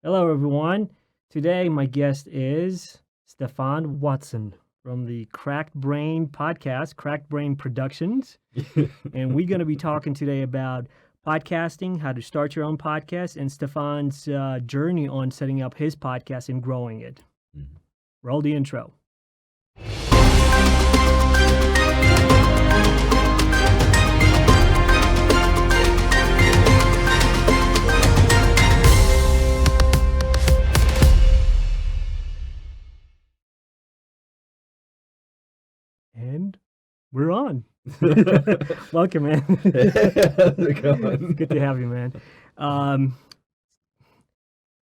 Hello, everyone. Today, my guest is Stephan Watson from the Cracked Brain podcast, Cracked Brain Productions. And we're going to be talking today about podcasting, how to start your own podcast, and Stephan's journey on setting up his podcast and growing it. Mhm. Roll the intro. And we're on. Welcome, man. How's it going? Good to have you, man.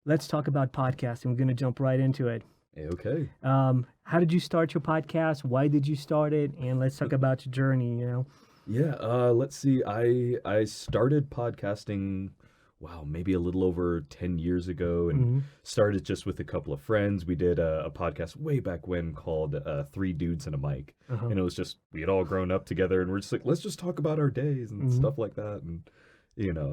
Let's talk about podcasting. We're going to jump right into it. Okay. How did you start your podcast? Why did you start it? And let's talk about your journey. Yeah, let's see. I started podcasting, wow, maybe a little over 10 years ago, and Mhm. started just with a couple of friends. We did a podcast way back when called Three Dudes and a Mic. Uh-huh. And it was just, we had all grown up together, and we're just like, let's just talk about our days and Mhm. stuff like that. And,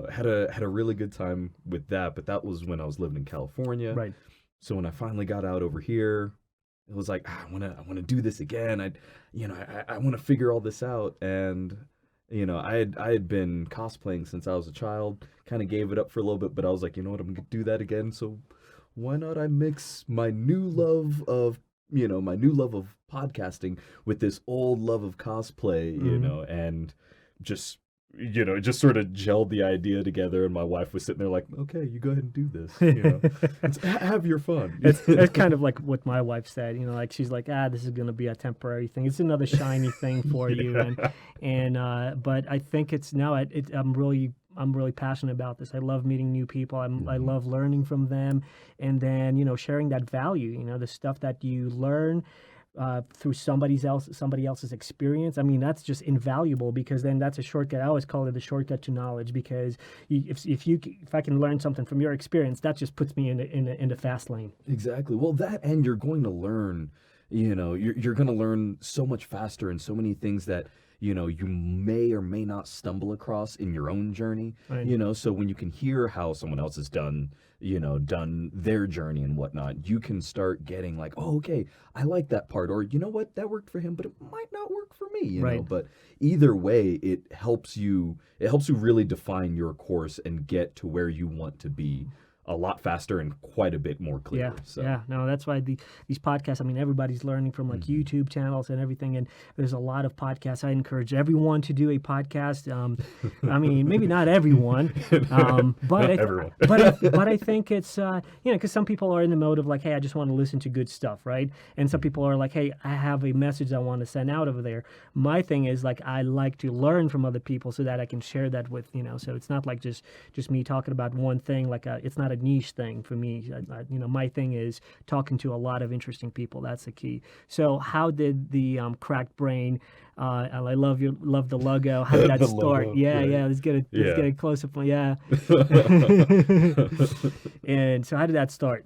had a really good time with that. But that was when I was living in California. Right. So when I finally got out over here, it was like, I wanna do this again. I want to figure all this out. And I had been cosplaying since I was a child. Kind of gave it up for a little bit, but I was like, you know what, I'm gonna do that again. So why not I mix my new love of podcasting with this old love of cosplay, Mhm. and just just sort of gelled the idea together. And my wife was sitting there like, okay, you go ahead and do this. Have your fun. It's kind of like what my wife said, like she's like, this is gonna be a temporary thing. It's another shiny thing for you, Yeah. but I think it's now. I'm really passionate about this. I love meeting new people. I Mhm. love learning from them, and then sharing that value. The stuff that you learn through somebody else's experience. I mean, that's just invaluable because then that's a shortcut. I always call it the shortcut to knowledge because if I can learn something from your experience, that just puts me in the fast lane. Exactly. Well, that, and you're going to learn, you're going to learn so much faster, and so many things that, you may or may not stumble across in your own journey, Right. so when you can hear how someone else has done their journey and whatnot, you can start getting like, oh, okay, I like that part, or you know what, that worked for him, but it might not work for me, Right. but either way, it helps you really define your course and get to where you want to be a lot faster and quite a bit more Yeah, clear. So yeah, no, that's why these podcasts. I mean, everybody's learning from like Mhm. YouTube channels and everything, and there's a lot of podcasts. I encourage everyone to do a podcast. I mean, maybe not everyone, but Not everyone. but I think it's because some people are in the mode of like, hey, I just want to listen to good stuff, right? And some people are like, hey, I have a message I want to send out over there. My thing is like I like to learn from other people so that I can share that with. So it's not like just me talking about one thing. Like it's not a niche thing for me. My thing is talking to a lot of interesting people. That's the key. So how did the Cracked Brain? And I love the logo. How did that The start? logo, Yeah, right. yeah. Let's get a close up. Yeah. And so how did that start?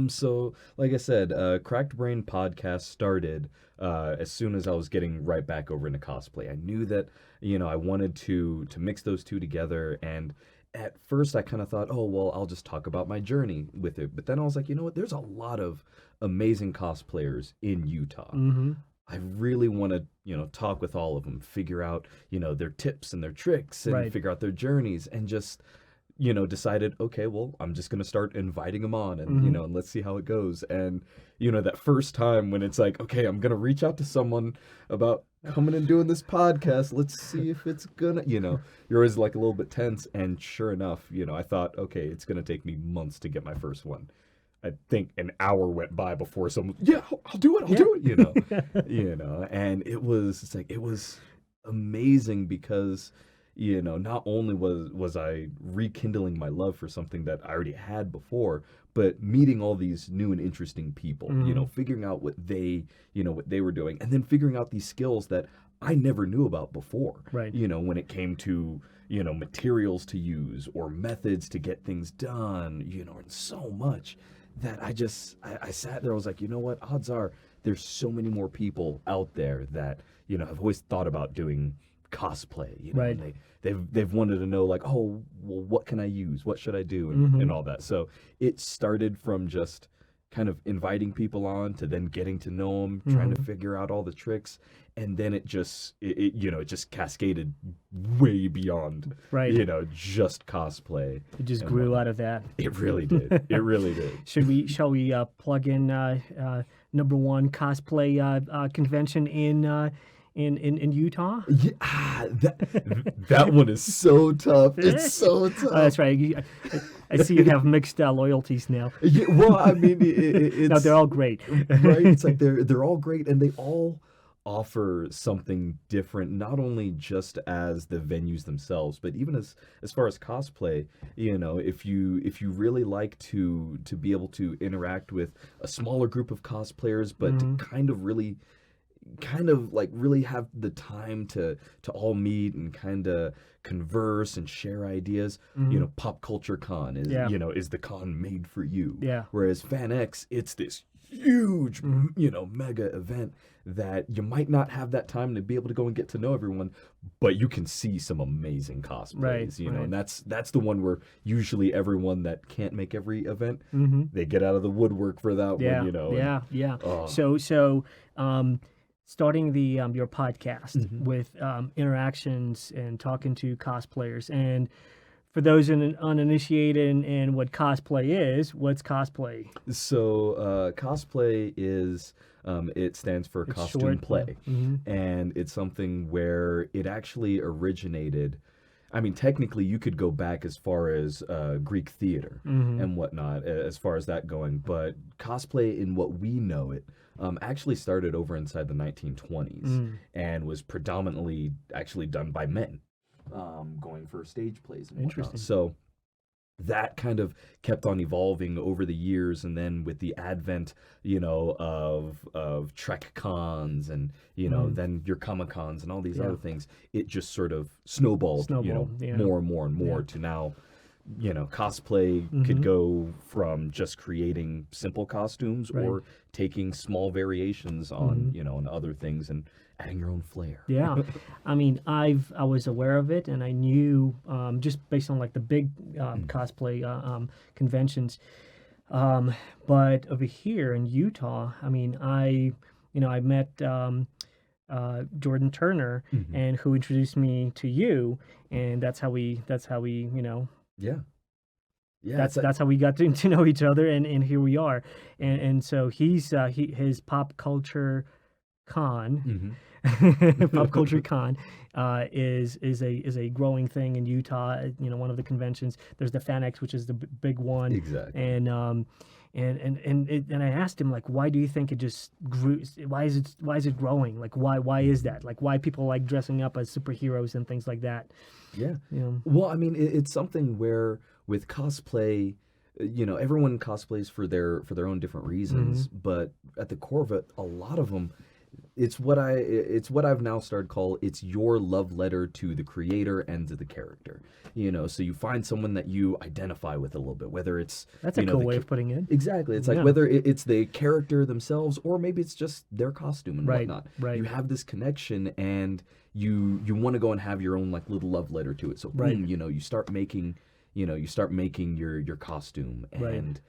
So like I said, Cracked Brain podcast started as soon as I was getting right back over into cosplay. I knew that, I wanted to mix those two together, and at first I kind of thought, oh, well, I'll just talk about my journey with it. But then I was like, you know what? There's a lot of amazing cosplayers in Utah. Mm-hmm. I really want to, talk with all of them, figure out, their tips and their tricks, and Right. figure out their journeys, and just, decided, okay, well, I'm just going to start inviting them on, and, Mhm. and let's see how it goes. And, that first time when it's like, okay, I'm going to reach out to someone about coming and doing this podcast. Let's see if it's gonna, you're always like a little bit tense. And sure enough, I thought, okay, it's going to take me months to get my first one. I think an hour went by before someone, yeah, I'll do it, I'll do it, and it was amazing because, not only was I rekindling my love for something that I already had before, but meeting all these new and interesting people, Mhm. figuring out what they were doing, and then figuring out these skills that I never knew about before, Right. when it came to, materials to use or methods to get things done, and so much that I sat there. I was like, you know what? Odds are there's so many more people out there that, have always thought about doing cosplay, you know, Right. and they've wanted to know like, oh, well, what can I use? What should I do? And all that. So it started from just kind of inviting people on to then getting to know them, trying to figure out all the tricks, and then it just it just cascaded way beyond Right. just cosplay. It just and grew whatnot. out of that. It really did. It really did. Shall we plug in number one cosplay convention in Utah? Yeah, that one is so tough. It's so tough. Oh, that's right. I see you have mixed loyalties now. Yeah, well, I mean, it's No, they're all great. right. It's like they're all great, and they all offer something different. Not only just as the venues themselves, but even as far as cosplay. If you really like to be able to interact with a smaller group of cosplayers, but to kind of really have the time to all meet and kind of converse and share ideas. Pop Culture Con is is the con made for you. Yeah. Whereas Fan X, it's this huge mega event that you might not have that time to be able to go and get to know everyone, but you can see some amazing cosplays. Right, And that's the one where usually everyone that can't make every event, they get out of the woodwork for that Yeah. one. Yeah. Oh. So starting the your podcast with interactions and talking to cosplayers, and for those uninitiated in what cosplay is, what's cosplay? So cosplay is it stands for It's costume short, play, and it's something where it actually originated. I mean, technically, you could go back as far as Greek theater and whatnot, as far as that going. But cosplay, in what we know it, actually started over inside the 1920s and was predominantly actually done by men, going for stage plays and whatnot. Interesting. So that kind of kept on evolving over the years, and then with the advent, of Trek cons and then your Comic Cons and all these other things, it just sort of snowballed, more and more and more to now. Cosplay could go from just creating simple costumes or taking small variations on on other things and adding your own flair. Yeah, I mean, I was aware of it, and I knew just based on like the big cosplay conventions. But over here in Utah, I mean, I met Jordan Turner, and who introduced me to you, and that's how we Yeah. that's how we got to know each other, and here we are, and so his Pop Culture Con. Pop Culture Con is a growing thing in Utah. One of the conventions. There's the Fan X, which is the big one. Exactly. And I asked him, like, why do you think it just grew? Why is it growing? Like, why is that? Like, why people like dressing up as superheroes and things like that? Yeah. Well, I mean, it's something where with cosplay, everyone cosplays for their own different reasons, but at the core of it, a lot of them, it's what I've now started call it's your love letter to the creator and to the character. So you find someone that you identify with a little bit, whether it's That's a cool way of putting it. Exactly. It's like whether it's the character themselves or maybe it's just their costume and whatnot. Right. You have this connection and you want to go and have your own like little love letter to it. So boom, you start making your costume, and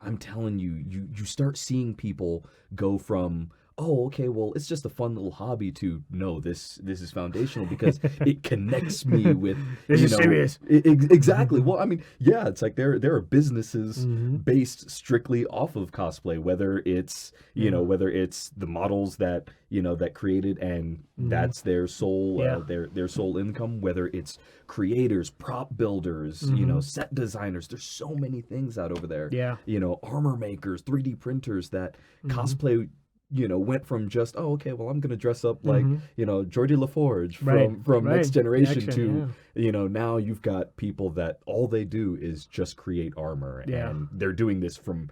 I'm telling you, you start seeing people go from, oh, okay, well, it's just a fun little hobby, to no, this is foundational because it connects me with This is serious. Exactly. Well, I mean, yeah, it's like there are businesses based strictly off of cosplay, whether it's whether it's the models that that created and that's their sole their sole income, whether it's creators, prop builders, set designers. There's so many things out over there. Yeah. Armor makers, 3D printers that cosplay went from just, oh, okay, well, I'm going to dress up like, Geordie LaForge from Next Generation to, now you've got people that all they do is just create armor. And they're doing this from,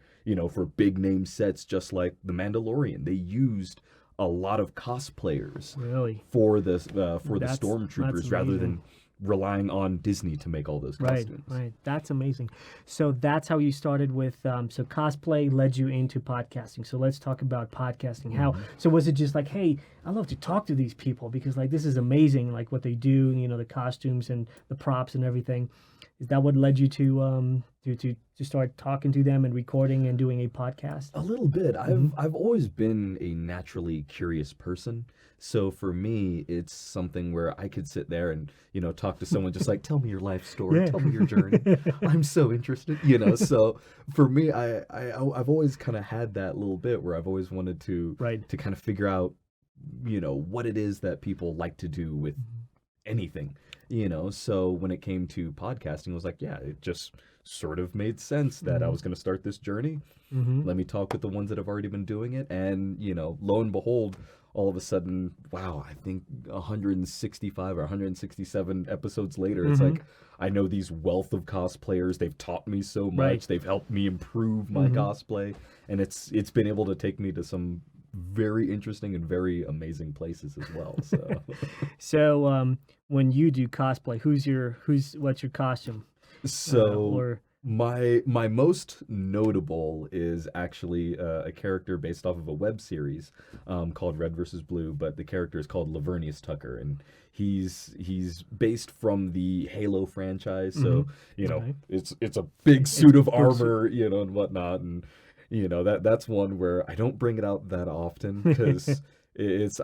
for big name sets, just like The Mandalorian. They used a lot of cosplayers for the stormtroopers rather than relying on Disney to make all those costumes. Right. That's amazing. So that's how you started with, so cosplay led you into podcasting. So let's talk about podcasting. How, so was it just like, hey, I love to talk to these people because like, this is amazing, like what they do, you know, the costumes and the props and everything. Is that what led you to start talking to them and recording and doing a podcast? A little bit. I've always been a naturally curious person. So for me, it's something where I could sit there and, you know, talk to someone just like, tell me your life story, tell me your journey. I'm so interested, you know. So for me, I've always kind of had that little bit where I've always wanted to kind of figure out, you know, what it is that people like to do with anything, you know. So when it came to podcasting, I was like, yeah, it just sort of made sense that I was going to start this journey. Let me talk with the ones that have already been doing it. And, you know, lo and behold, all of a sudden, wow, I think 165 or 167 episodes later, it's like, I know these wealth of cosplayers. They've taught me so much. They've helped me improve my cosplay. And it's been able to take me to some very interesting and very amazing places as well. So, so when you do cosplay, what's your costume? So my most notable is actually a character based off of a web series called Red versus Blue, but the character is called Lavernius Tucker, and he's based from the Halo franchise. So you know, it's a big suit of armor, you know, and whatnot, and you know that's one where I don't bring it out that often because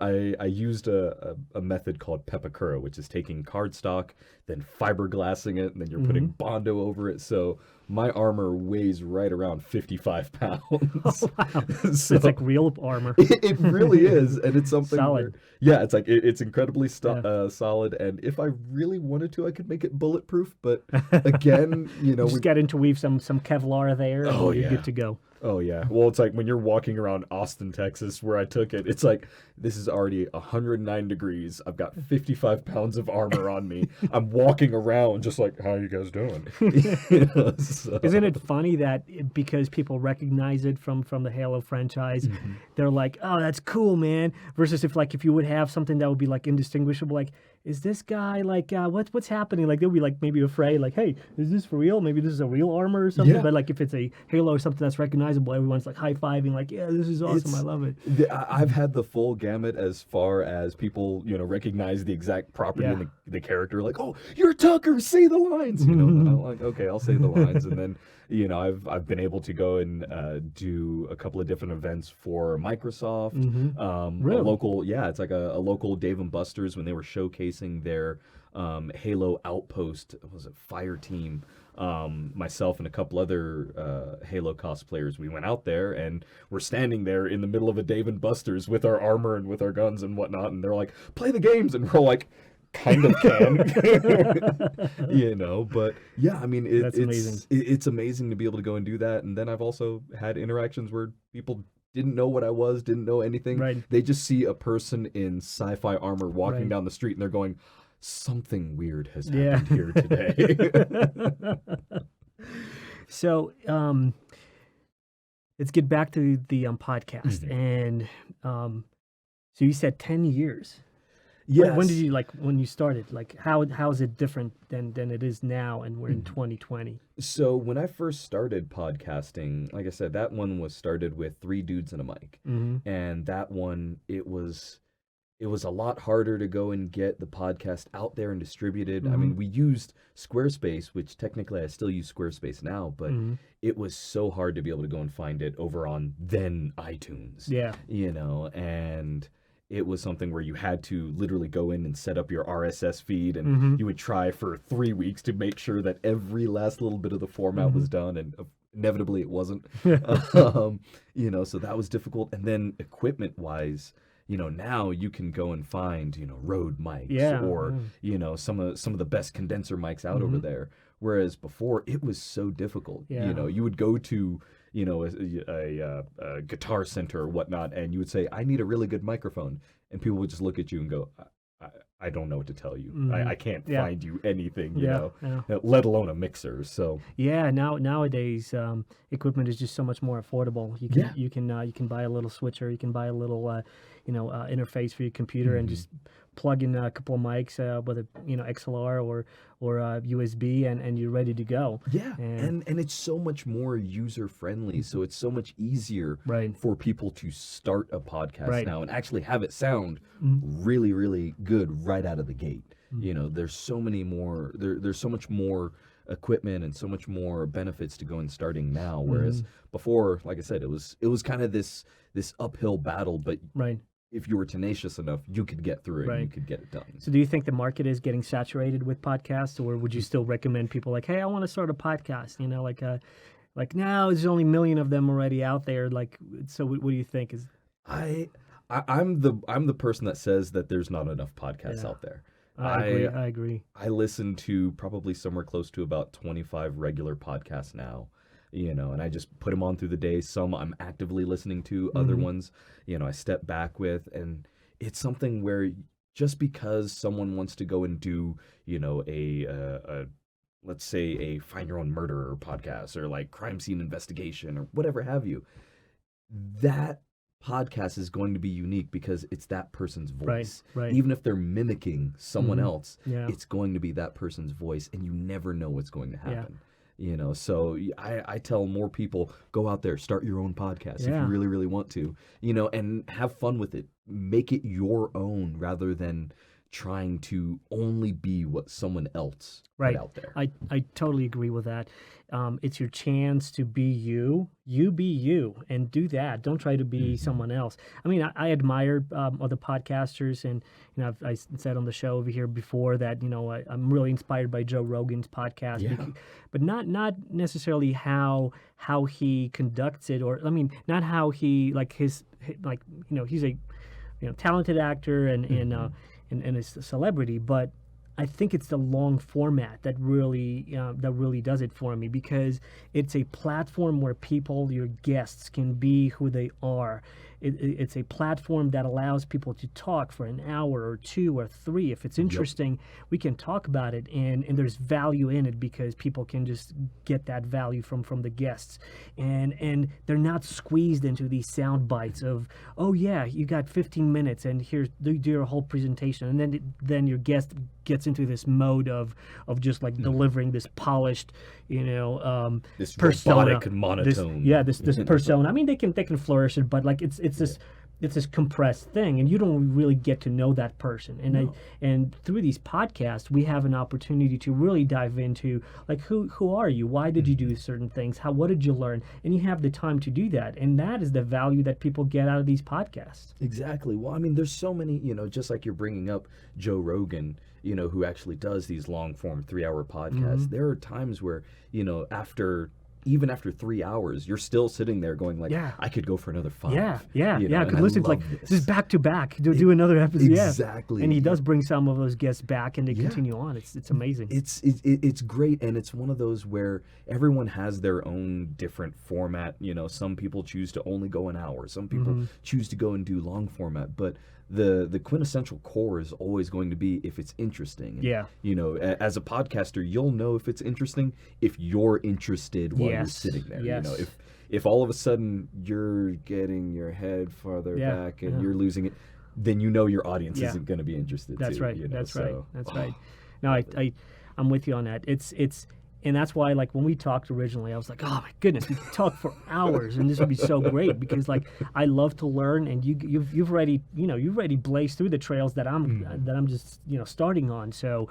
I used a method called Pepakura, which is taking cardstock, then fiberglassing it, and then you're putting Bondo over it. So my armor weighs right around 55 pounds. Oh, wow. So it's like real armor. It really is, and it's something solid. It's like it's incredibly solid. And if I really wanted to, I could make it bulletproof. But again, you know, just got to interweave some Kevlar there, and you're good to go. Oh, yeah. Well, it's like when you're walking around Austin, Texas, where I took it, it's like, this is already 109 degrees. I've got 55 pounds of armor on me. I'm walking around just like, how are you guys doing? You know, so. Isn't it funny that because people recognize it from the Halo franchise, they're like, oh, that's cool, man. Versus if you would have something that would be like indistinguishable, like, is this guy like, what's happening? Like, they'll be like maybe afraid, like, hey, is this for real? Maybe this is a real armor or something. Yeah. But like if it's a Halo or something that's recognizable, everyone's like high-fiving, like, yeah, this is awesome. I love it. I've had the full gamut as far as people, you know, recognize the exact property in the character, like, oh, you're Tucker, say the lines. You know, and I'm like, okay, I'll say the lines. And then, you know, I've been able to go and do a couple of different events for Microsoft. Really? A local, it's like a local Dave & Buster's when they were showcasing their Halo Outpost, was it Fire Team? Myself and a couple other Halo cosplayers, we went out there and we're standing there in the middle of a Dave & Buster's with our armor and with our guns and whatnot, and they're like, play the games, and we're like, kind of can. You know, but yeah, I mean, it's amazing. It's amazing to be able to go and do that. And then I've also had interactions where people didn't know what I was, didn't know anything. Right. They just see a person in sci-fi armor walking down the street and they're going, something weird has happened here today. So let's get back to the podcast. And so you said 10 years. Yes. When did you, like, when you started, like, how is it different than it is now, and we're in 2020? So when I first started podcasting, like I said, that one was started with 3 dudes and a mic. And that one, it was a lot harder to go and get the podcast out there and distributed. I mean, we used Squarespace, which technically I still use Squarespace now, but it was so hard to be able to go and find it over on then iTunes. Yeah. You know, and it was something where you had to literally go in and set up your RSS feed, and you would try for 3 weeks to make sure that every last little bit of the format was done, and inevitably it wasn't. You know, so that was difficult. And then equipment-wise, you know, now you can go and find, you know, Rode mics or, you know, some of the best condenser mics out over there. Whereas before, it was so difficult. You know, you would go to, you know, a Guitar Center or whatnot, and you would say, I need a really good microphone. And people would just look at you and go, I don't know what to tell you. I can't find you anything, you know, let alone a mixer. So nowadays, equipment is just so much more affordable. You can buy a little switcher, you can buy a little interface for your computer, and just plug in a couple of mics, whether XLR or USB, and you're ready to go. Yeah, and it's so much more user friendly, so it's so much easier Right. for people to start a podcast Right. now and actually have it sound really, really good right out of the gate. There's so many more. There's so much more equipment and so much more benefits to go and starting now. Whereas before, like I said, it was kind of this uphill battle, but Right. if you were tenacious enough, you could get through it and you Right. could get it done. So do you think the market is getting saturated with podcasts, or would you still recommend people like, hey, I want to start a podcast? Like now there's only a million of them already out there. Like, so what do you think is? I'm the person that says that there's not enough podcasts Yeah. out there. I agree. I listen to probably somewhere close to about 25 regular podcasts now, and I just put them on through the day. Some I'm actively listening to, other ones, I step back with, and it's something where just because someone wants to go and do, a let's say a find your own murderer podcast or like crime scene investigation or whatever have you, that podcast is going to be unique because it's that person's voice. Right. Even if they're mimicking someone else, Yeah. it's going to be that person's voice, and you never know what's going to happen. So I tell more people, go out there, start your own podcast if Yeah. you really, really want to, and have fun with it. Make it your own rather than trying to only be what someone else put out there. I totally agree with that. It's your chance to be you. You be you and do that. Don't try to be someone else. I mean, I admire other podcasters, and I said on the show over here before that I'm really inspired by Joe Rogan's podcast, but not necessarily how he conducts it, or I mean, not how he he's a talented actor and a celebrity, but I think it's the long format that really does it for me, because it's a platform where people, your guests, can be who they are. It's a platform that allows people to talk for an hour or two or three. If it's interesting, we can talk about it, and there's value in it because people can just get that value from the guests, and they're not squeezed into these sound bites of, oh yeah, you got 15 minutes and here's do your whole presentation, and then your guest gets into this mode of just like delivering this polished, This persona, robotic monotone. this persona. I mean, they can flourish it, but like it's this compressed thing, and you don't really get to know that person. And and through these podcasts, we have an opportunity to really dive into like who are you? Why did you do certain things? What did you learn? And you have the time to do that, and that is the value that people get out of these podcasts. Exactly. Well, I mean, there's so many, just like you're bringing up Joe Rogan, who actually does these long form 3-hour podcasts. There are times where, even after 3 hours, you're still sitting there going like, I could go for another 5. I could listen to this is back to back. Do another episode. Exactly. And he does bring some of those guests back, and they continue on. It's amazing. It's great, and it's one of those where everyone has their own different format. Some people choose to only go an hour. Some people choose to go and do long format, but the quintessential core is always going to be if it's interesting. As a podcaster, you'll know if it's interesting if you're interested while you're sitting there. If all of a sudden you're getting your head farther back and you're losing it, then your audience isn't going to be interested. That's too, right. That's right. That's right. No, I I'm with you on that. It's and that's why, like, when we talked originally, I was like, oh my goodness, we could talk for hours, and this would be so great, because like I love to learn, and you've already blazed through the trails that I'm just starting on. So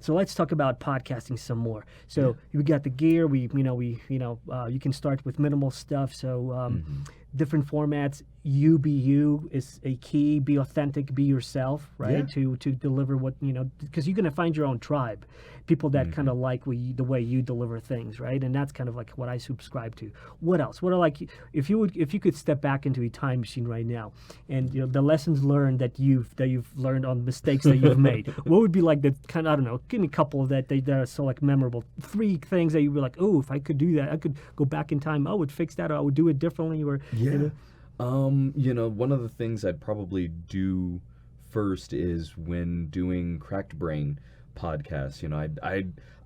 let's talk about podcasting some more. So we got the gear. You can start with minimal stuff. So different formats. You be you is a key. Be authentic. Be yourself. Right. To deliver what because you're gonna find your own tribe, people that kind of like the way you deliver things. Right. And that's kind of like what I subscribe to. What else? What are like if you could step back into a time machine right now, and the lessons learned that you've learned on mistakes that you've made. What would be like the kind of, I don't know, give me a couple of that are so like memorable. 3 things that you'd be like, oh, if I could do that, I could go back in time. I would fix that, or I would do it differently, or one of the things I'd probably do first is when doing Cracked Brain podcasts.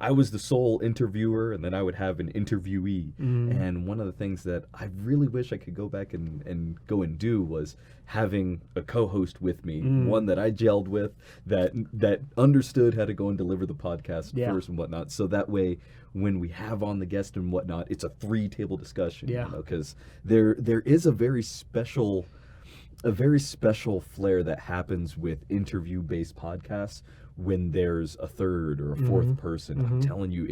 I was the sole interviewer, and then I would have an interviewee. And one of the things that I really wish I could go back and go and do was having a co-host with me, one that I gelled with, that understood how to go and deliver the podcast first and whatnot. So that way, when we have on the guest and whatnot, it's a 3-table discussion. Because there is a very special flair that happens with interview-based podcasts when there's a third or a fourth person. I'm telling you,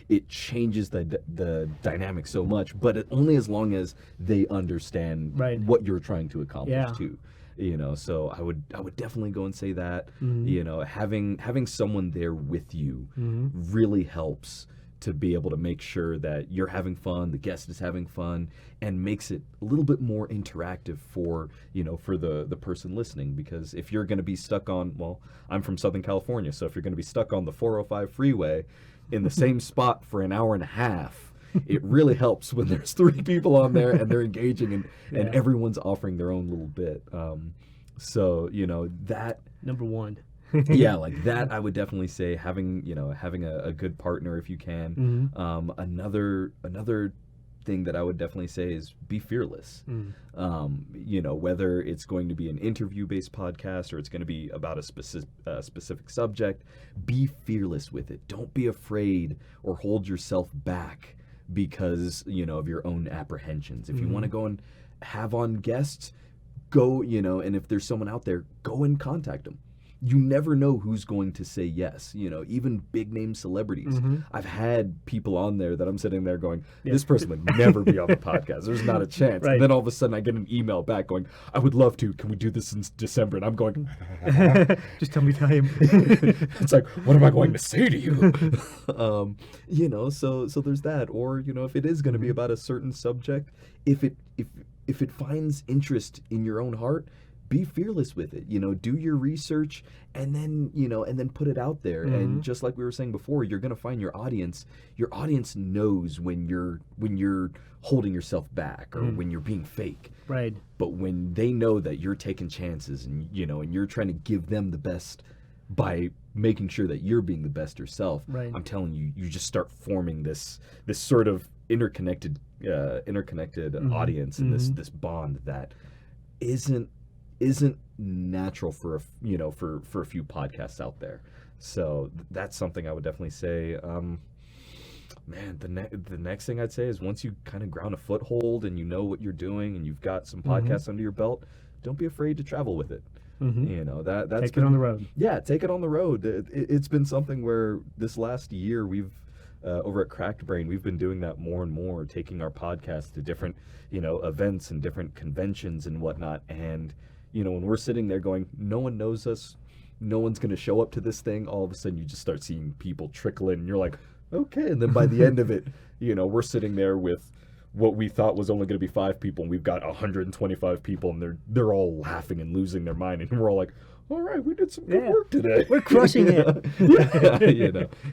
it changes the dynamic so much, but only as long as they understand what you're trying to accomplish too. So I would definitely go and say that. Having someone there with you really helps to be able to make sure that you're having fun, the guest is having fun, and makes it a little bit more interactive for the person listening. Because if you're going to be stuck on, well, I'm from Southern California, so if you're going to be stuck on the 405 freeway in the same spot for an hour and a half, it really helps when there's 3 people on there and they're engaging and everyone's offering their own little bit. So that number one. Like that, I would definitely say having a good partner if you can. Another thing that I would definitely say is be fearless. Whether it's going to be an interview-based podcast or it's going to be about a specific subject, be fearless with it. Don't be afraid or hold yourself back because of your own apprehensions. If you want to go and have on guests, go, and if there's someone out there, go and contact them. You never know who's going to say yes, even big name celebrities. I've had people on there that I'm sitting there going, this person would never be on the podcast. There's not a chance. And then all of a sudden I get an email back going, I would love to. Can we do this in December? And I'm going, just tell me time. It's like, what am I going to say to you? So there's that. Or, if it is going to be about a certain subject, if it finds interest in your own heart, be fearless with it. Do your research and then put it out there. And just like we were saying before, you're going to find your audience. Your audience knows when you're holding yourself back or when you're being fake. Right. But when they know that you're taking chances and and you're trying to give them the best by making sure that you're being the best yourself, I'm telling you, you just start forming this sort of interconnected audience and this bond that isn't natural for a few podcasts out there. So that's something I would definitely say. The next thing I'd say is once you kind of ground a foothold and you know what you're doing and you've got some podcasts under your belt, don't be afraid to travel with it. That's take it on the road. Yeah, take it on the road. It's been something where this last year we've over at Cracked Brain, we've been doing that more and more, taking our podcast to different events and different conventions and whatnot. And when we're sitting there going, no one knows us, no one's going to show up to this thing, all of a sudden you just start seeing people trickle in and you're like, okay. And then by the end of it, we're sitting there with what we thought was only going to be 5 people and we've got 125 people and they're all laughing and losing their mind. And we're all like, all right, we did some good work today. We're crushing it.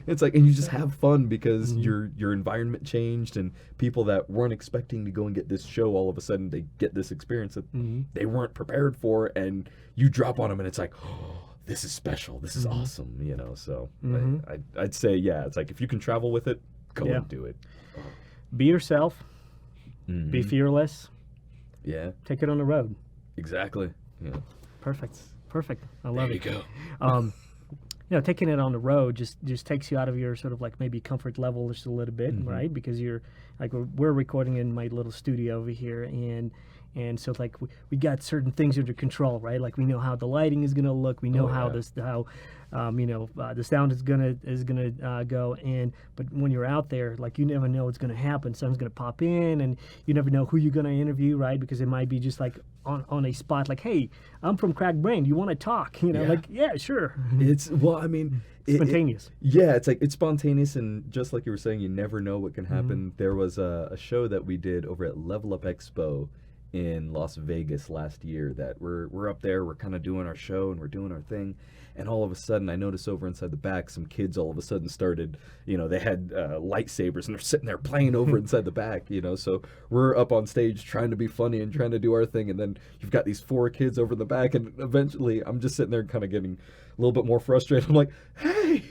It's like, and you just have fun because your environment changed and people that weren't expecting to go and get this show, all of a sudden they get this experience that they weren't prepared for, and you drop on them and it's like, oh, this is special. This is awesome. So I'd say, it's like if you can travel with it, go and do it. Be yourself. Be fearless. Yeah. Take it on the road. Exactly. Yeah. Perfect. I love it. There you go. Taking it on the road just takes you out of your sort of like maybe comfort level just a little bit, right? Because you're like we're recording in my little studio over here, and so like we got certain things under control, right? Like we know how the lighting is gonna look, we know how the sound is gonna go, but when you're out there, like you never know what's gonna happen. Someone's gonna pop in, and you never know who you're gonna interview, right? Because it might be just like on a spot, like, hey, I'm from Crack Brain. Do you want to talk? Like, yeah, sure. It's Spontaneous. It's like it's spontaneous, and just like you were saying, you never know what can happen. There was a show that we did over at Level Up Expo in Las Vegas last year that we're up there, we're kind of doing our show and we're doing our thing, and all of a sudden I noticed over inside the back some kids all of a sudden started, they had lightsabers and they're sitting there playing over inside the back, so we're up on stage trying to be funny and trying to do our thing, and then you've got these 4 kids over in the back, and eventually I'm just sitting there kind of getting little bit more frustrated. I'm like, hey,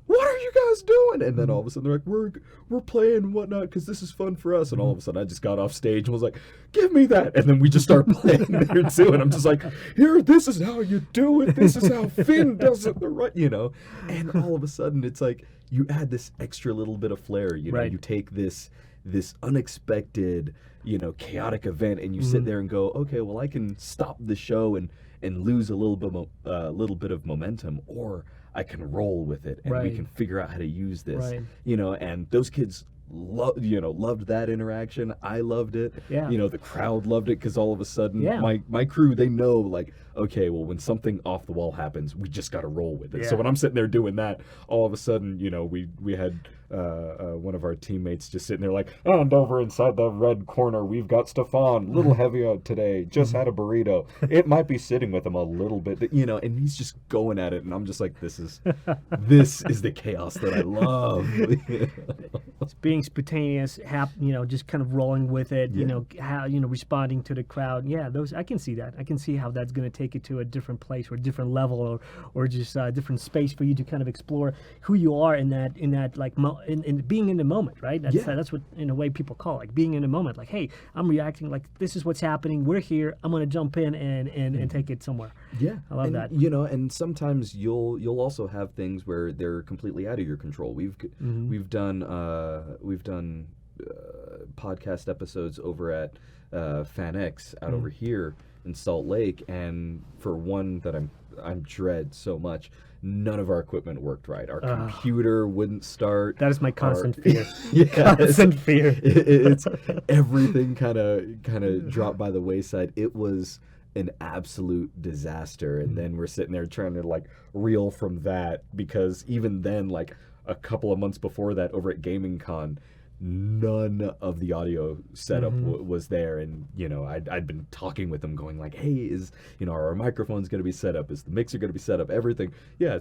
what are you guys doing? And then all of a sudden they're like, we're playing and whatnot because this is fun for us. And all of a sudden I just got off stage and was like, give me that. And then we just start playing there too. And I'm just like, here, this is how you do it. This is how Finn does it the right, you know. And all of a sudden it's like you add this extra little bit of flair. You know, you take this unexpected, you know, chaotic event and you sit there and go, okay, well, I can stop the show and lose a little bit of momentum, or I can roll with it and we can figure out how to use this, you know. And those kids loved that interaction. I loved it. You know, the crowd loved it because all of a sudden my crew, they know, like, okay, well, when something off the wall happens, we just got to roll with it. So when I'm sitting there doing that, all of a sudden, you know, we had one of our teammates just sitting there like, and over inside the red corner, we've got Stephan, little heavy out today, just had a burrito. It might be sitting with him a little bit, you know, and he's just going at it, and I'm just like, this is the chaos that I love. It's being spontaneous, you know, just kind of rolling with it, you know, how, you know, responding to the crowd. Yeah, those, I can see that. I can see how that's going to take it to a different place or a different level, or just a different space for you to kind of explore who you are in that like in being in the moment, right? That's what, in a way, people call it, like being in the moment. Like, hey, I'm reacting, like, this is what's happening. We're here. I'm going to jump in and take it somewhere. Yeah, I love that. You know, and sometimes you'll also have things where they're completely out of your control. We've done podcast episodes over at FanX out over here in Salt Lake, and for one that I'm dread so much, none of our equipment worked right. Our computer wouldn't start. That is my constant fear. Constant fear. It's everything kind of dropped by the wayside. It was an absolute disaster. And then we're sitting there trying to like reel from that, because even then, like a couple of months before that, over at Gaming Con, none of the audio setup was there. And, you know, I'd been talking with them going like, hey, is, you know, are our microphones going to be set up? Is the mixer going to be set up? Everything. Yeah,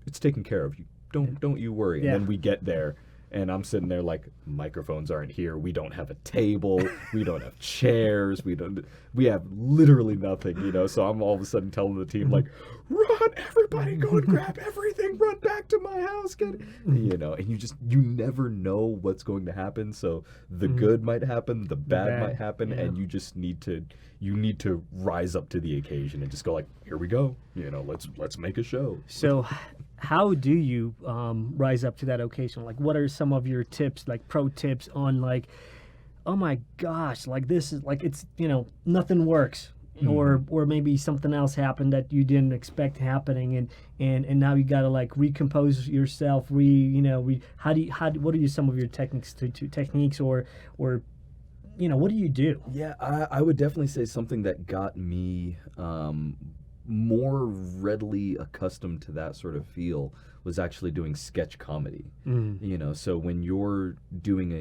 it's taken care of. You don't you worry. And then we get there, and I'm sitting there like, microphones aren't here. We don't have a table. We don't have chairs. We have literally nothing, you know. So I'm all of a sudden telling the team like, run, everybody, go and grab everything. Run back to my house, get it. You know. And you never know what's going to happen. So the good might happen, the bad might happen, and you just need to rise up to the occasion and just go like, here we go. You know, let's make a show. So how do you rise up to that occasion? Like, what are some of your tips, like pro tips on like, oh my gosh, like this is like, it's, you know, nothing works, or maybe something else happened that you didn't expect happening, and now you got to like recompose yourself, what are some of your techniques or you know, what do you do? Yeah, I would definitely say something that got me more readily accustomed to that sort of feel was actually doing sketch comedy. You know, so when you're doing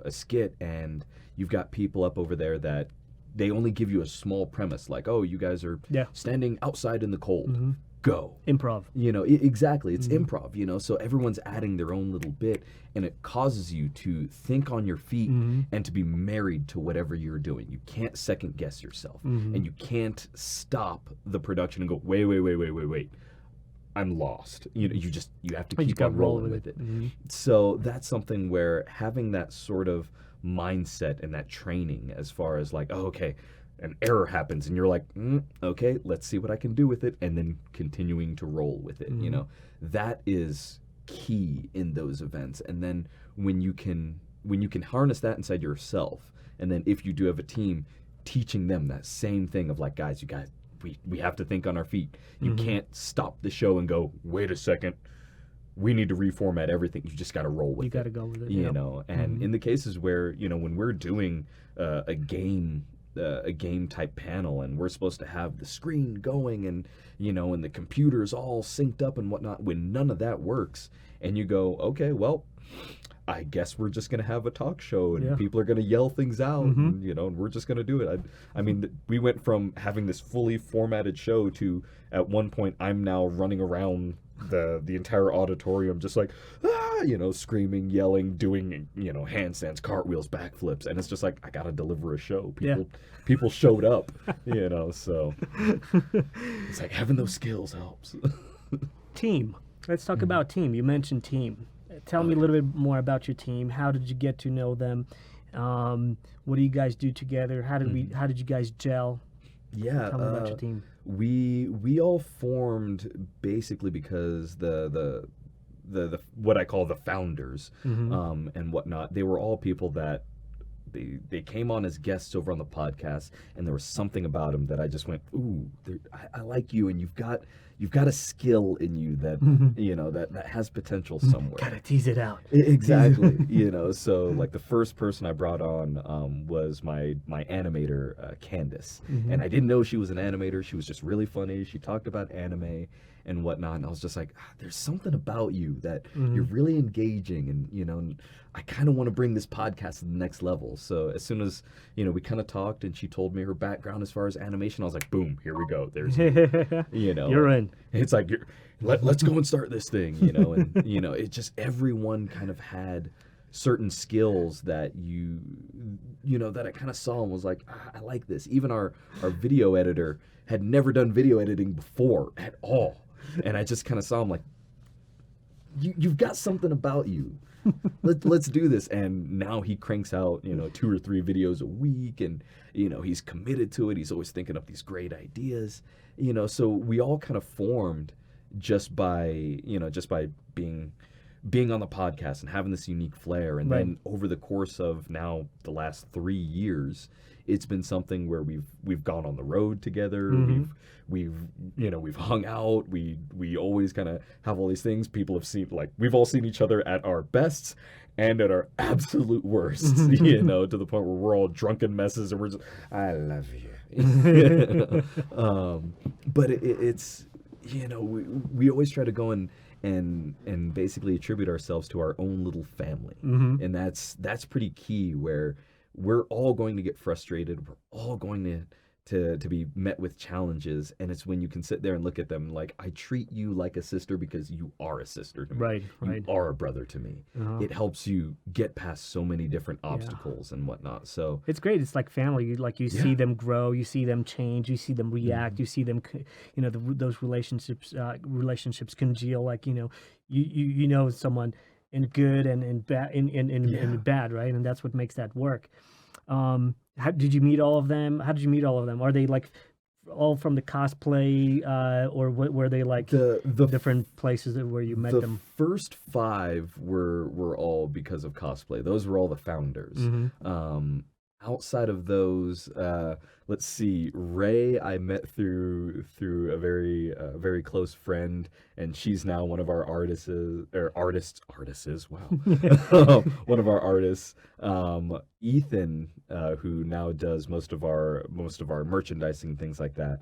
a skit and you've got people up over there that they only give you a small premise, like, oh, you guys are standing outside in the cold. Go. Improv. You know, exactly. It's improv, you know, so everyone's adding their own little bit, and it causes you to think on your feet and to be married to whatever you're doing. You can't second guess yourself, and you can't stop the production and go, wait. I'm lost. You know, you have to keep on rolling with it. So that's something where having that sort of mindset and that training, as far as like, oh, okay, an error happens and you're like, okay, let's see what I can do with it, and then continuing to roll with it. You know, that is key in those events. And then when you can harness that inside yourself, and then if you do have a team, teaching them that same thing of like, guys, we have to think on our feet. You can't stop the show and go, wait a second, we need to reformat everything. You just got to roll with it. You got to go with it. You know, and in the cases where, you know, when we're doing a game type panel, and we're supposed to have the screen going, and, you know, and the computer's all synced up and whatnot, when none of that works, and you go, okay, well, I guess we're just going to have a talk show, and people are going to yell things out, and, you know, and we're just going to do it. I mean, we went from having this fully formatted show to, at one point, I'm now running around the entire auditorium just like, you know, screaming, yelling, doing, you know, handstands, cartwheels, backflips, and it's just like, I gotta deliver a show. People showed up, you know, so it's like having those skills helps. Team. Let's talk about team. You mentioned team. Tell me a little bit more about your team. How did you get to know them? What do you guys do together? How did you guys gel? Yeah, Tell me about your team. we all formed basically because the what I call the founders, and whatnot. They were all people that they came on as guests over on the podcast, and there was something about them that I just went, ooh, I like you, and you've got a skill in you that that has potential somewhere. Gotta tease it out. Exactly. So like the first person I brought on was my animator, Candace. And I didn't know she was an animator. She was just really funny. She talked about anime and whatnot. And I was just like, there's something about you that you're really engaging. And I kind of want to bring this podcast to the next level. So as soon as, we kind of talked and she told me her background as far as animation, I was like, boom, here we go. There's, You're in. It's like, let's go and start this thing, and, it just, everyone kind of had certain skills that that I kind of saw and was like, I like this. Even our video editor had never done video editing before at all. And I just kind of saw him like, you've got something about you. Let's do this. And now he cranks out 2 or 3 videos a week, and he's committed to it. He's always thinking up these great ideas. So we all kind of formed just by being on the podcast and having this unique flair. And then over the course of now the last 3 years, it's been something where we've gone on the road together. We've hung out. We always kind of have all these things. People have seen, like, we've all seen each other at our bests and at our absolute worst, to the point where we're all drunken messes and we're just, I love you. But it's, we always try to go and basically attribute ourselves to our own little family. And that's pretty key, where we're all going to get frustrated. We're all going to be met with challenges, and it's when you can sit there and look at them like, I treat you like a sister because you are a sister to me. Right. You are a brother to me. It helps you get past so many different obstacles and whatnot. So it's great. It's like family. You see them grow, you see them change, you see them react, you see them, those relationships congeal. Like, you know someone in good and in bad, in bad, right? And that's what makes that work. How did you meet all of them? How did you meet all of them? Are they like all from the cosplay, or were they like the different places where you met them? The first 5 were all because of cosplay. Those were all the founders. Outside of those, let's see, Ray I met through a very close friend, and she's now one of our artists. Wow, one of our artists. Ethan, who now does most of our merchandising, things like that.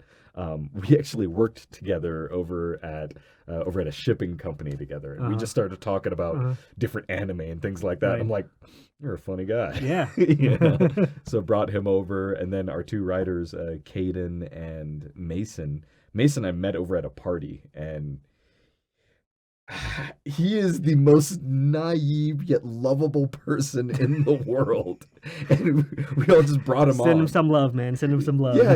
We actually worked together over at a shipping company together, and we just started talking about different anime and things like that. I'm like, you're a funny guy. Yeah. So brought him over, and then our 2 writers, Caden and Mason. Mason I met over at a party, and he is the most naive yet lovable person in the world. And we all just brought him on. Send him some love, man. Send him some love. Yeah,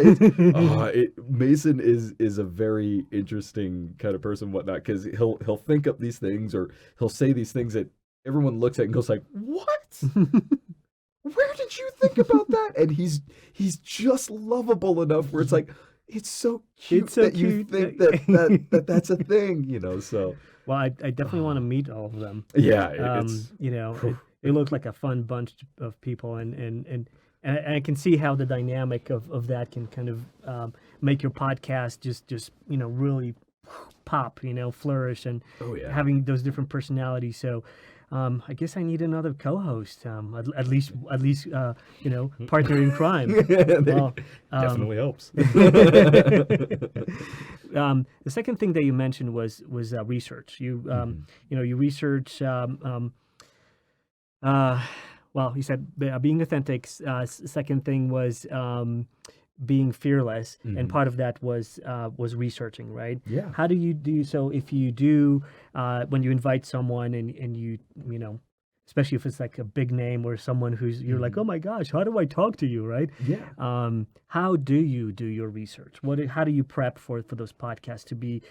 Mason is a very interesting kind of person, whatnot, because he'll think up these things, or he'll say these things that everyone looks at and goes like, what? Where did you think about that? And he's just lovable enough where it's like, it's so cute that you think that's a thing, so. Well, I definitely want to meet all of them. Yeah, it looked like a fun bunch of people, and I can see how the dynamic of that can kind of make your podcast just really pop, flourish, and having those different personalities. So I guess I need another co-host, at least partner in crime. Well, definitely helps. The second thing that you mentioned was research. You you research. Well, you said being authentic. Second thing was being fearless, and part of that was researching, right? Yeah. How do you do so? If you do, when you invite someone and you especially if it's like a big name or someone who's you're like, oh my gosh, how do I talk to you, right? Yeah. How do you do your research? How do you prep for those podcasts to be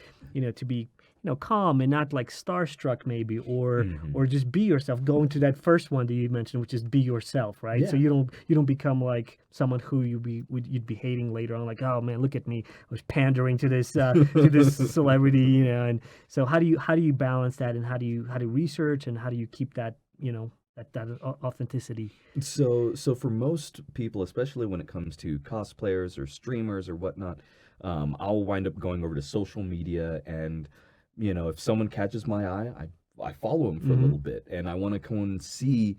calm and not like starstruck maybe, or Hmm. just be yourself. Go into that first one that you mentioned, which is be yourself, right? So Yeah. you don't become like someone who you'd be hating later on, like, oh man, look at me, I was pandering to this celebrity, and so how do you balance that, and how do you research, and how do you keep that, that authenticity? So for most people, especially when it comes to cosplayers or streamers or whatnot, I'll wind up going over to social media, and if someone catches my eye, I follow them for a Mm-hmm. little bit, and I want to go and see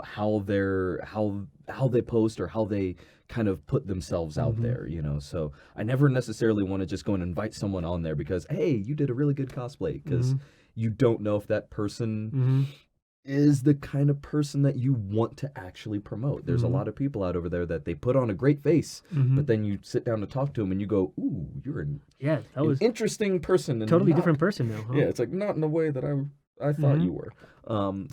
how they post or how they kind of put themselves out Mm-hmm. there. So I never necessarily want to just go and invite someone on there because hey, you did a really good cosplay, because Mm-hmm. you don't know if that person Mm-hmm. is the kind of person that you want to actually promote. There's a Mm-hmm. lot of people out over there that they put on a great face, Mm-hmm. but then you sit down to talk to them and you go, "Ooh, you're Yeah, that an was interesting person," and totally not, different person now, huh? yeah, it's like not in the way that I thought Mm-hmm. you were.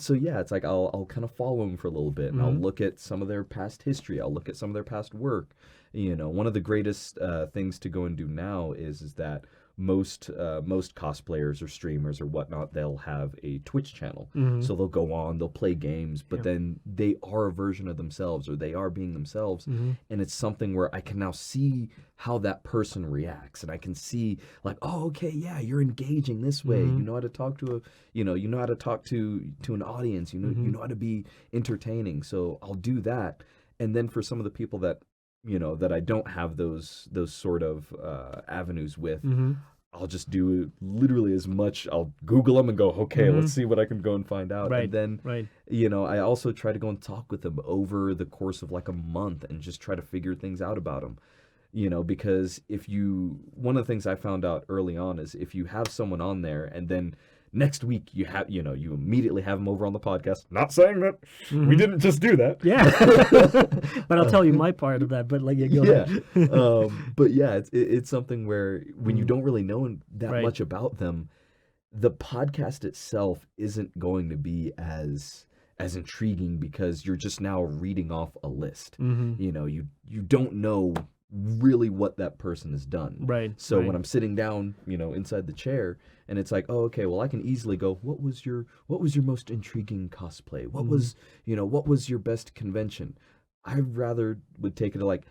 So yeah, it's like I'll kind of follow them for a little bit, and I'll Mm-hmm. look at some of their past history. I'll look at some of their past work. One of the greatest things to go and do now is that most cosplayers or streamers or whatnot, they'll have a Twitch channel. Mm-hmm. So they'll go on, they'll play games, but Yeah. then they are a version of themselves, or they are being themselves, Mm-hmm. and it's something where I can now see how that person reacts, and I can see like, oh, okay, yeah, you're engaging this way. Mm-hmm. You know how to talk to you know how to talk to an audience. You Mm-hmm. know how to be entertaining. So I'll do that, and then for some of the people that that I don't have those sort of avenues with, Mm-hmm. I'll just do literally as much. I'll Google them and go, okay, Mm-hmm. let's see what I can go and find out. And Right. then, Right. I also try to go and talk with them over the course of like a month and just try to figure things out about them. Because one of the things I found out early on is if you have someone on there and then next week you immediately have them over on the podcast. Not saying that we Mm-hmm. didn't just do that. Yeah. But I'll tell you my part of that. But like, yeah, go Yeah. ahead. But yeah, it's something where when you Mm, don't really know that right. much about them, the podcast itself isn't going to be as intriguing because you're just now reading off a list. Mm-hmm. You don't know really what that person has done. Right. So Right. when I'm sitting down, inside the chair, and it's like, oh, okay, well, I can easily go, what was your most intriguing cosplay? Mm-hmm. What was your best convention? I rather would take it to like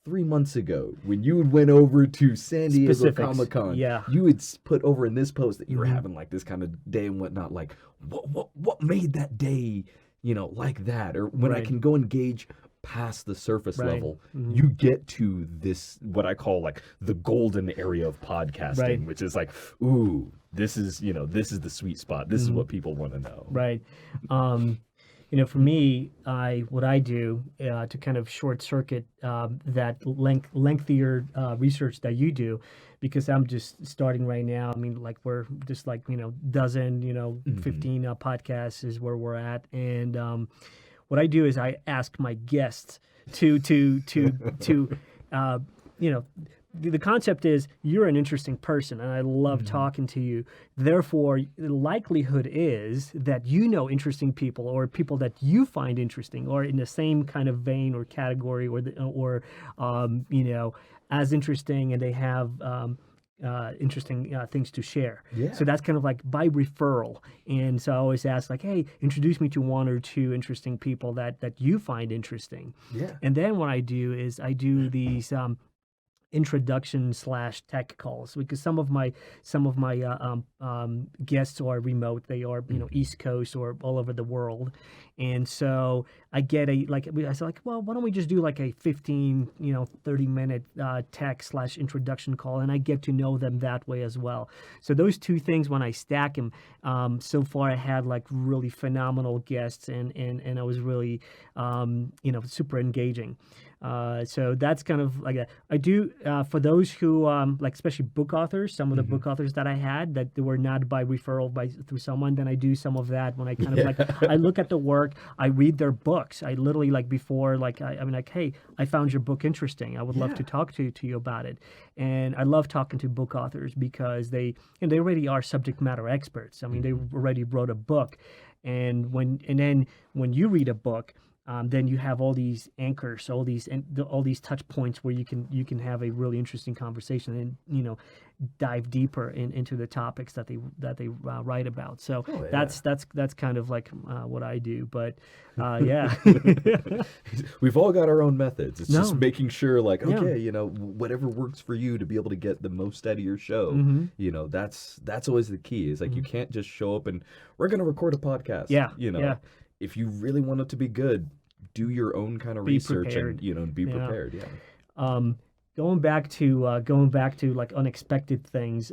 3 months ago when you went over to San Diego Specifics. Comic Con. Yeah. You had put over in this post that you were Mm-hmm. having like this kind of day and whatnot. Like, what made that day, like that? Or when I Right. can go and gauge past the surface Right. level, Mm-hmm. you get to this what I call like the golden area of podcasting, Right. which is like, ooh, this is the sweet spot. This is Mhm. what people want to know. Right. For me, what I do to kind of short circuit that lengthier research that you do, because I'm just starting right now. I mean, like we're just like dozen, Mhm. 15 podcasts is where we're at, and what I do is I ask my guests to uh, you know the concept is you're an interesting person and I love Mhm. talking to you. Therefore, the likelihood is that interesting people or people that you find interesting or in the same kind of vein or category or as interesting, and they have interesting things to share. Yeah. So that's kind of like by referral. And so I always ask like, hey, introduce me to one or two interesting people that you find interesting. Yeah. And then what I do is I do these introduction / tech calls, because some of my guests are remote. They are East Coast or all over the world, and so I get I said like, well, why don't we just do like a 15 30-minute tech / introduction call, and I get to know them that way as well. So those two things, when I stack them, so far I had like really phenomenal guests, and I was really super engaging. So that's kind of like I do for those who like, especially book authors. Some of the book authors that I had that they were not by referral through someone. Then I do some of that when I kind of like I look at the work, I read their books. I literally like before like I mean like, hey, I found your book interesting. I would love to Yeah. talk to you about it. And I love talking to book authors because they already are subject matter experts. I mean, they already wrote a book, and then when you read a book, then you have all these anchors, all these touch points where you can have a really interesting conversation and dive deeper into the topics that they write about. So that's kind of like what I do. But yeah, we've all got our own methods. It's No. just making sure, like, Yeah. okay, whatever works for you to be able to get the most out of your show. Mhm. That's always the key. Is like you can't just show up and we're gonna record a podcast. Yeah, Yeah. If you really want it to be good, do your own kind of Be research prepared. and be Yeah. prepared. Yeah. Going back to like unexpected things,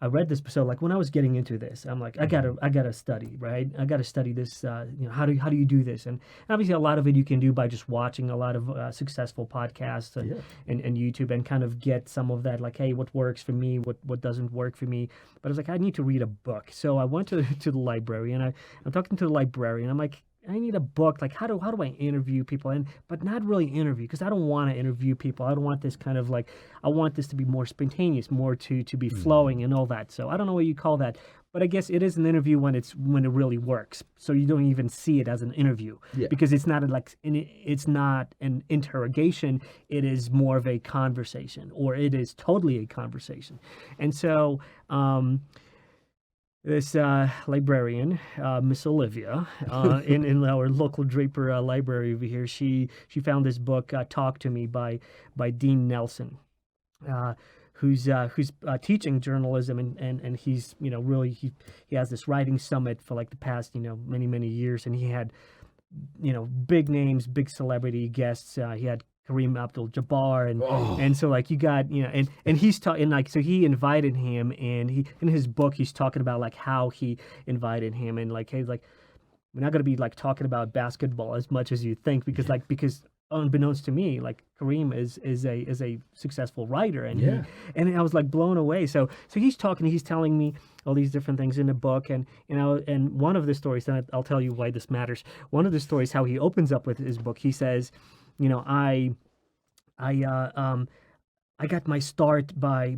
I read this. So like when I was getting into this, I'm like, I gotta study, right? I gotta study this. How do you do this? And obviously, a lot of it you can do by just watching a lot of successful podcasts and YouTube, and kind of get some of that, like, hey, what works for me, what doesn't work for me. But I was like, I need to read a book. So I went to the library, and I'm talking to the librarian. I'm like, I need a book. Like, how do I interview people? But not really interview, because I don't want to interview people. I don't want this kind of like, I want this to be more spontaneous, more to be flowing and all that. So I don't know what you call that, but I guess it is an interview when it really works. So you don't even see it as an interview because it's not it's not an interrogation. It is more of a conversation, or it is totally a conversation. And so, this librarian, Miss Olivia, in our local Draper library over here, she found this book, "Talk to Me" by Dean Nelson, who's teaching journalism, and he's really he has this writing summit for like the past many years, and he had big names, big celebrity guests. He had Kareem Abdul-Jabbar, and so like you got and he's talking like, so he invited him, and he in his book he's talking about like how he invited him, and like, hey, like, we're not going to be like talking about basketball as much as you think, because unbeknownst to me, like, Kareem is a successful writer, and and I was like blown away. So he's telling me all these different things in the book, and and one of the stories, and I'll tell you why this matters. One of the stories, how he opens up with his book, he says, I got my start by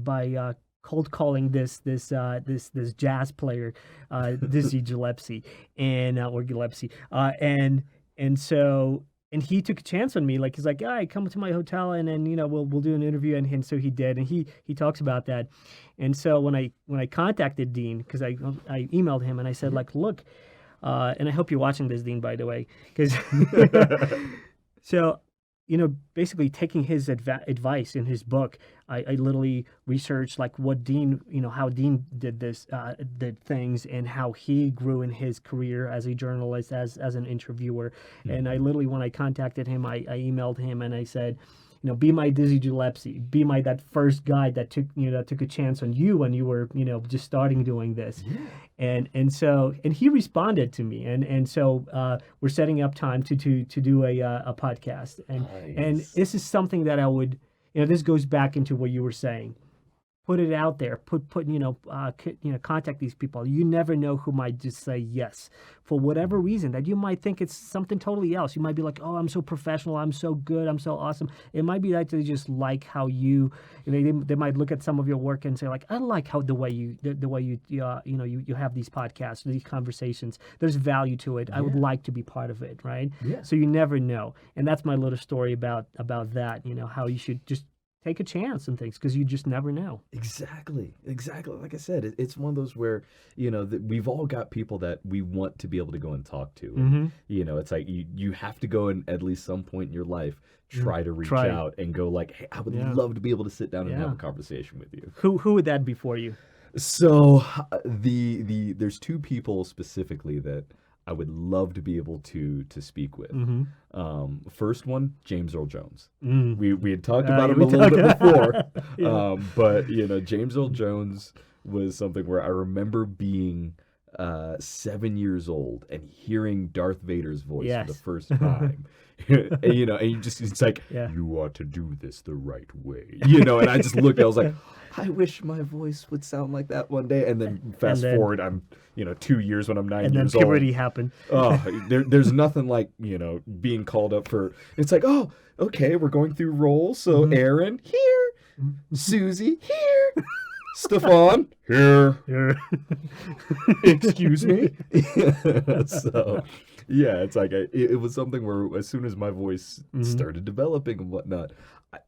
cold calling this jazz player, Dizzy Gillespie, or Gillespie, and he took a chance on me. Like, he's like, all right, come to my hotel, and then we'll do an interview, and so he did, and he talks about that. And so when I contacted Dean, because I emailed him, and I said, like, look, and I hope you're watching this, Dean, by the way, because so basically taking his advice in his book, I literally researched like what Dean, how Dean did things, and how he grew in his career as a journalist, as an interviewer. And I literally, when I contacted him, I emailed him, and I said, be my Dizzy Gillespie, be that first guy that took a chance on you when you were just starting doing this. And so he responded to me, and so we're setting up time to do a podcast, and this is something that I would, this goes back into what you were saying. Put it out there. Contact these people. You never know who might just say yes for whatever reason, that you might think it's something totally else. You might be like, oh, I'm so professional, I'm so good, I'm so awesome. It might be that they just like how they might look at some of your work and say, like, I like how the way you have these podcasts, these conversations. There's value to it. I would like to be part of it, right? So you never know. And that's my little story about that. How you should just take a chance and things, because you just never know. Exactly. Like I said, it's one of those where we've all got people that we want to be able to go and talk to. And, it's like you have to go, and at least some point in your life try to reach out and go like, hey, I would love to be able to sit down and have a conversation with you. Who would that be for you? So there's two people specifically that I would love to be able to speak with. First one, James Earl Jones. We had talked about him a little bit before, but James Earl Jones was something where I remember being 7 years old and hearing Darth Vader's voice for the first time. And it's like, you ought to do this the right way. And I just looked, I was like, I wish my voice would sound like that one day. And then fast forward, I'm 2 years when I'm 9 years old. And then puberty happened. Oh, there's nothing like being called up for. It's like, oh, okay, we're going through roles. So Aaron here, Susie here, Stephan here. Excuse me. So Yeah, it's like it was something where as soon as my voice Hmm. started developing and whatnot,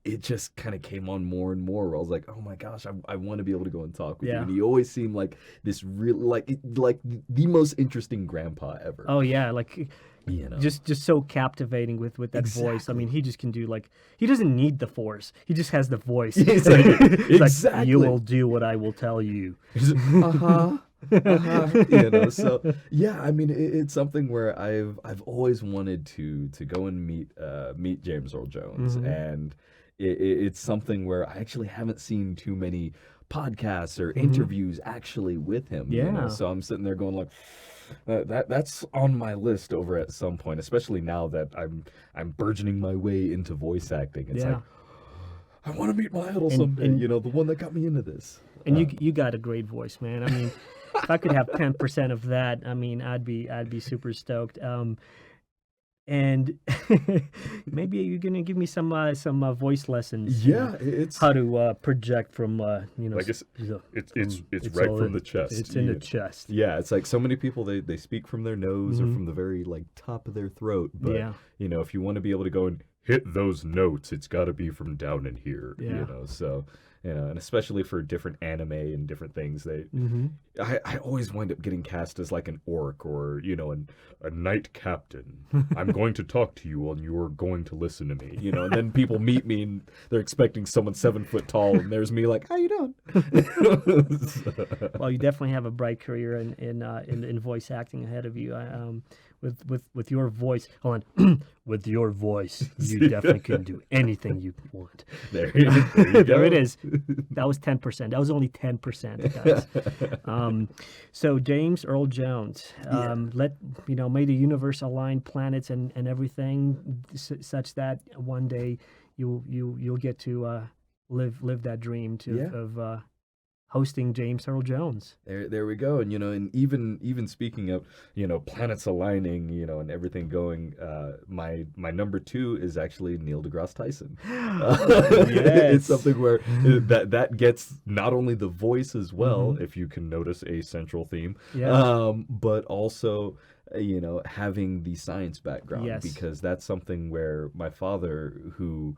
it just kind of came on more and more. Where I was like, oh my gosh, I want to be able to go and talk with you. Yeah. And he always seemed like this real, like the most interesting grandpa ever. Oh yeah, like You know, just so captivating with that voice. I mean, exactly. he just can do like he doesn't need the force. He just has the voice. It's like, It's like you exactly. will do what I will tell you. Uh-huh. You know, so yeah, I mean it's something where I've always wanted to go and meet James Earl Jones, Hmm. and it's something where I actually haven't seen too many podcasts or Hmm. interviews actually with him, you know. Yeah. So I'm sitting there going like that's on my list over at some point, especially now that I'm burgeoning my way into voice acting. It's like Yeah. I want to meet my idol And someday, and you know, the one that got me into this. and you got a great voice, man. I mean, if I could have 10% of that, I mean, I'd be super stoked. And maybe you're gonna give me some voice lessons, Yeah, it's how to project from like it's it's right all from the chest. it's in the chest. Yeah, it's like so many people they speak from their nose or Hmm. from the very like top of their throat, but Yeah, you know, if you want to be able to go and hit those notes, it's got to be from down in here, yeah. you know. So, you know, and especially for different anime and different things, Hmm. I always wind up getting cast as like an orc or, you know, a knight captain. I'm going to talk to you and you're going to listen to me, you know, and then people meet me and they're expecting someone 7 foot tall and there's me like, how you doing? Well, you definitely have a bright career in voice acting ahead of you. With your voice, hold on, with your voice, you definitely can do anything you want. There you There it go. is. That was 10%. That was only 10%, guys. So James Earl Jones, Yeah. may the universe align planets and everything such that one day you'll get to live that dream Yeah. of hosting James Earl Jones. There we go. And you know, and even speaking of, you know, planets aligning, you know, and everything going, my number two is actually Neil deGrasse Tyson. It's Yes. something where that gets not only the voice as well, Hmm. if you can notice a central theme, Yeah. but also you know, having the science background, Yes. because that's something where my father, who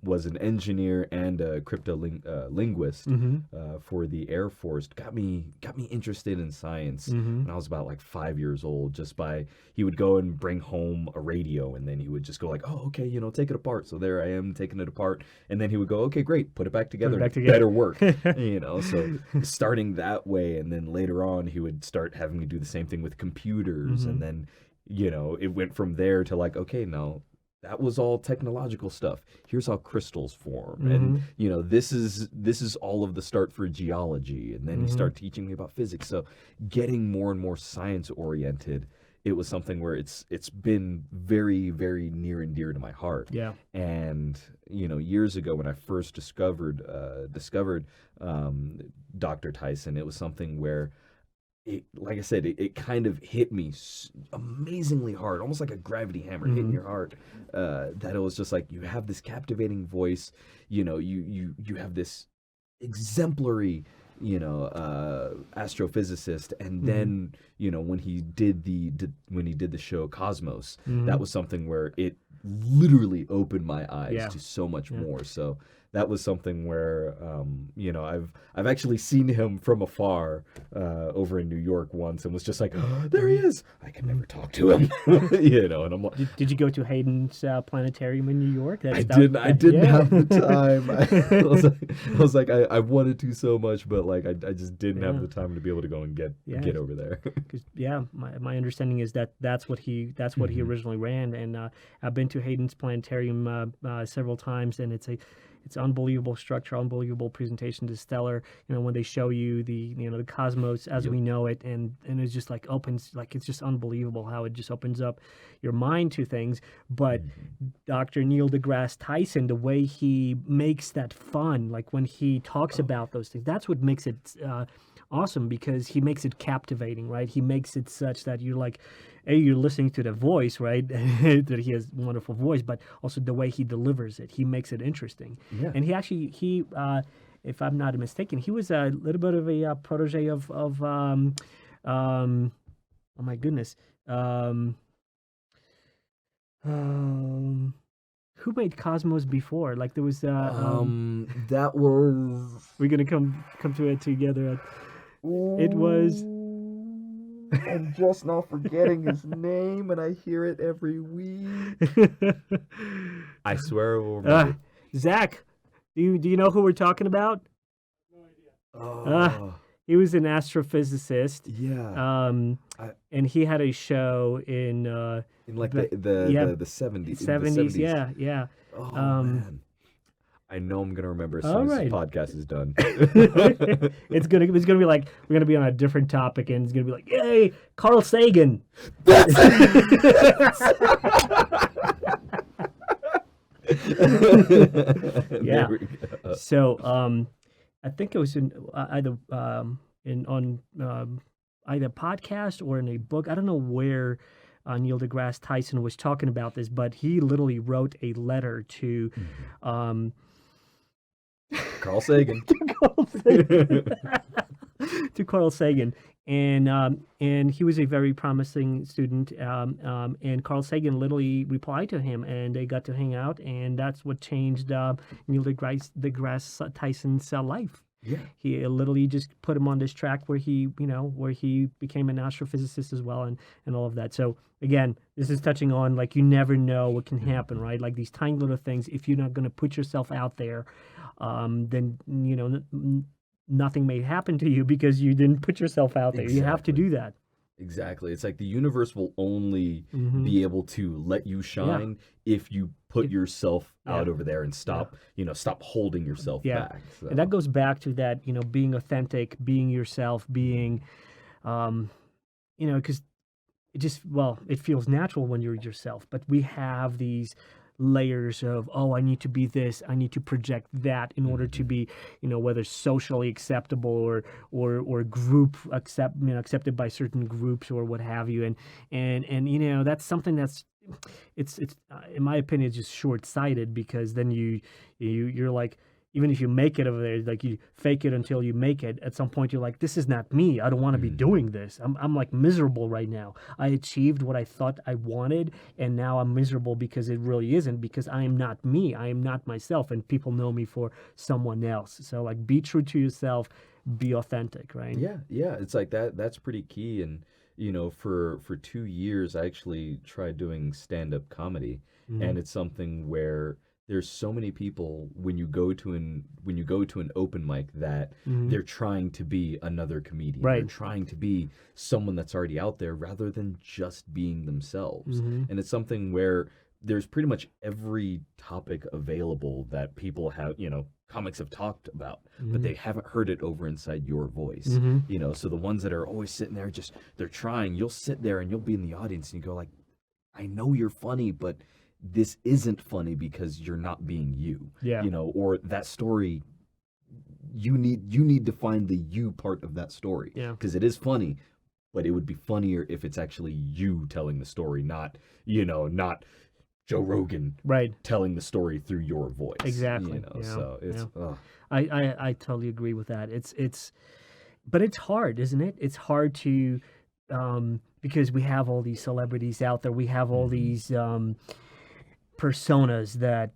was an engineer and a cryptolinguist Hmm. for the Air Force, got me interested in science Hmm. when I was about like 5 years old. Just by he would go and bring home a radio, and then he would just go like, "Oh, okay, you know, take it apart." So there I am taking it apart, and then he would go, "Okay, great, put it back Put together, it and back it better together. work." You know, so starting that way, and then later on he would start having me do the same thing with computers, Hmm. and then you know it went from there to like, okay, now that was all technological stuff. Here's how crystals form, and Hmm. you know this is all of the start for geology, and then he Hmm. started teaching me about physics. So getting more and more science oriented, it was something where it's been very very near and dear to my heart. Yeah. And you know, years ago when I first discovered Dr. Tyson, it was something where like I said, it kind of hit me amazingly hard, almost like a gravity hammer hitting Hmm. your heart. That it was just like, you have this captivating voice, you know, you have this exemplary, you know, astrophysicist, and Hmm. then you know when he did the show Cosmos, Hmm. that was something where it literally opened my eyes Yeah. to so much Yeah. more. So that was something where you know, I've actually seen him from afar over in New York once, and was just like, oh, there he is. I can never talk to him, you know. And I'm like, Did you go to Hayden's planetarium in New York? I didn't Yeah. have the time. I was like, I wanted to so much, but like I just didn't have Yeah. the time to be able to go and Yeah. get over there. 'Cause, yeah, my understanding is that's what he Mhm. originally ran, and I've been to Hayden's planetarium several times, and it's unbelievable structure, unbelievable presentation to stellar. You know, when they show you the cosmos as Yep. we know it, and it's just like opens, like it's just unbelievable how it just opens up your mind to things. But Mhm. Dr. Neil deGrasse Tyson, the way he makes that fun, like when he talks Oh about those things, that's what makes it awesome, because he makes it captivating, right? He makes it such that you're like, you're listening to the voice, right? That he has a wonderful voice, but also the way he delivers it, he makes it interesting. yeah. And he actually, if I'm not mistaken, he was a little bit of a protege of oh my goodness. Who made Cosmos before? Like there was That was. we're gonna come to it together. It was Ooh, I'm just now forgetting his name, and I hear it every week. I swear I will remember. Zach. Do you know who we're talking about? Oh, He was an astrophysicist. yeah. And he had a show in In like the- the yeah, the 70s. in the 70s. Yeah, yeah. Oh Um, man. I know I'm gonna remember as all soon as right. this podcast is done. It's gonna be like we're gonna be on a different topic, and it's gonna be like, yay, Carl Sagan. That's Yeah. There we go. So I think it was in either on either podcast or in a book. I don't know where Neil deGrasse Tyson was talking about this, but he literally wrote a letter to um, Carl Sagan. Carl Sagan. To Carl Sagan, and he was a very promising student, and Carl Sagan literally replied to him, and they got to hang out, and that's what changed Neil deGrasse Tyson's life. Yeah. He literally just put him on this track where he became an astrophysicist as well, and all of that. So again, this is touching on like you never know what can happen, right? Like these tiny little things. If you're not going to put yourself out there, then nothing may happen to you because you didn't put yourself out there. You have to Exactly. do that. Exactly. It's like the universe will only Mhm. be able to let you shine if you put yourself out Yeah. over there and stop holding yourself Yeah. back. So. And that goes back to that, being authentic, being yourself, being, because it feels natural when you're yourself. But we have these layers of, oh, I need to be this, I need to project that in order to be, whether socially acceptable or group accepted by certain groups or what have you. And that's something that's it's in my opinion it's just short-sighted, because then you're like, even if you make it over there, like you fake it until you make it. At some point, you're like, this is not me. I don't want to be doing this. I'm like miserable right now. I achieved what I thought I wanted, and now I'm miserable because it really isn't, because I am not me. I am not myself, and people know me for someone else. So like, be true to yourself, be authentic, right? Yeah, yeah. It's like that's pretty key. And for 2 years, I actually tried doing stand-up comedy, and it's something where there's so many people when you go to an open mic that they're trying to be another comedian. Right. They're trying to be someone that's already out there rather than just being themselves. And it's something where there's pretty much every topic available that people have, comics have talked about, but they haven't heard it over inside your voice. So the ones that are always sitting there, they're trying, you'll sit there and you'll be in the audience and you go like, I know you're funny, but this isn't funny because you're not being you. Yeah. Or that story, you need to find the you part of that story. Yeah. Because it is funny, but it would be funnier if it's actually you telling the story, not Joe Rogan Right. telling the story through your voice. Exactly. So it's I totally agree with that. But it's hard, isn't it? It's hard to because we have all these celebrities out there. We have all these personas that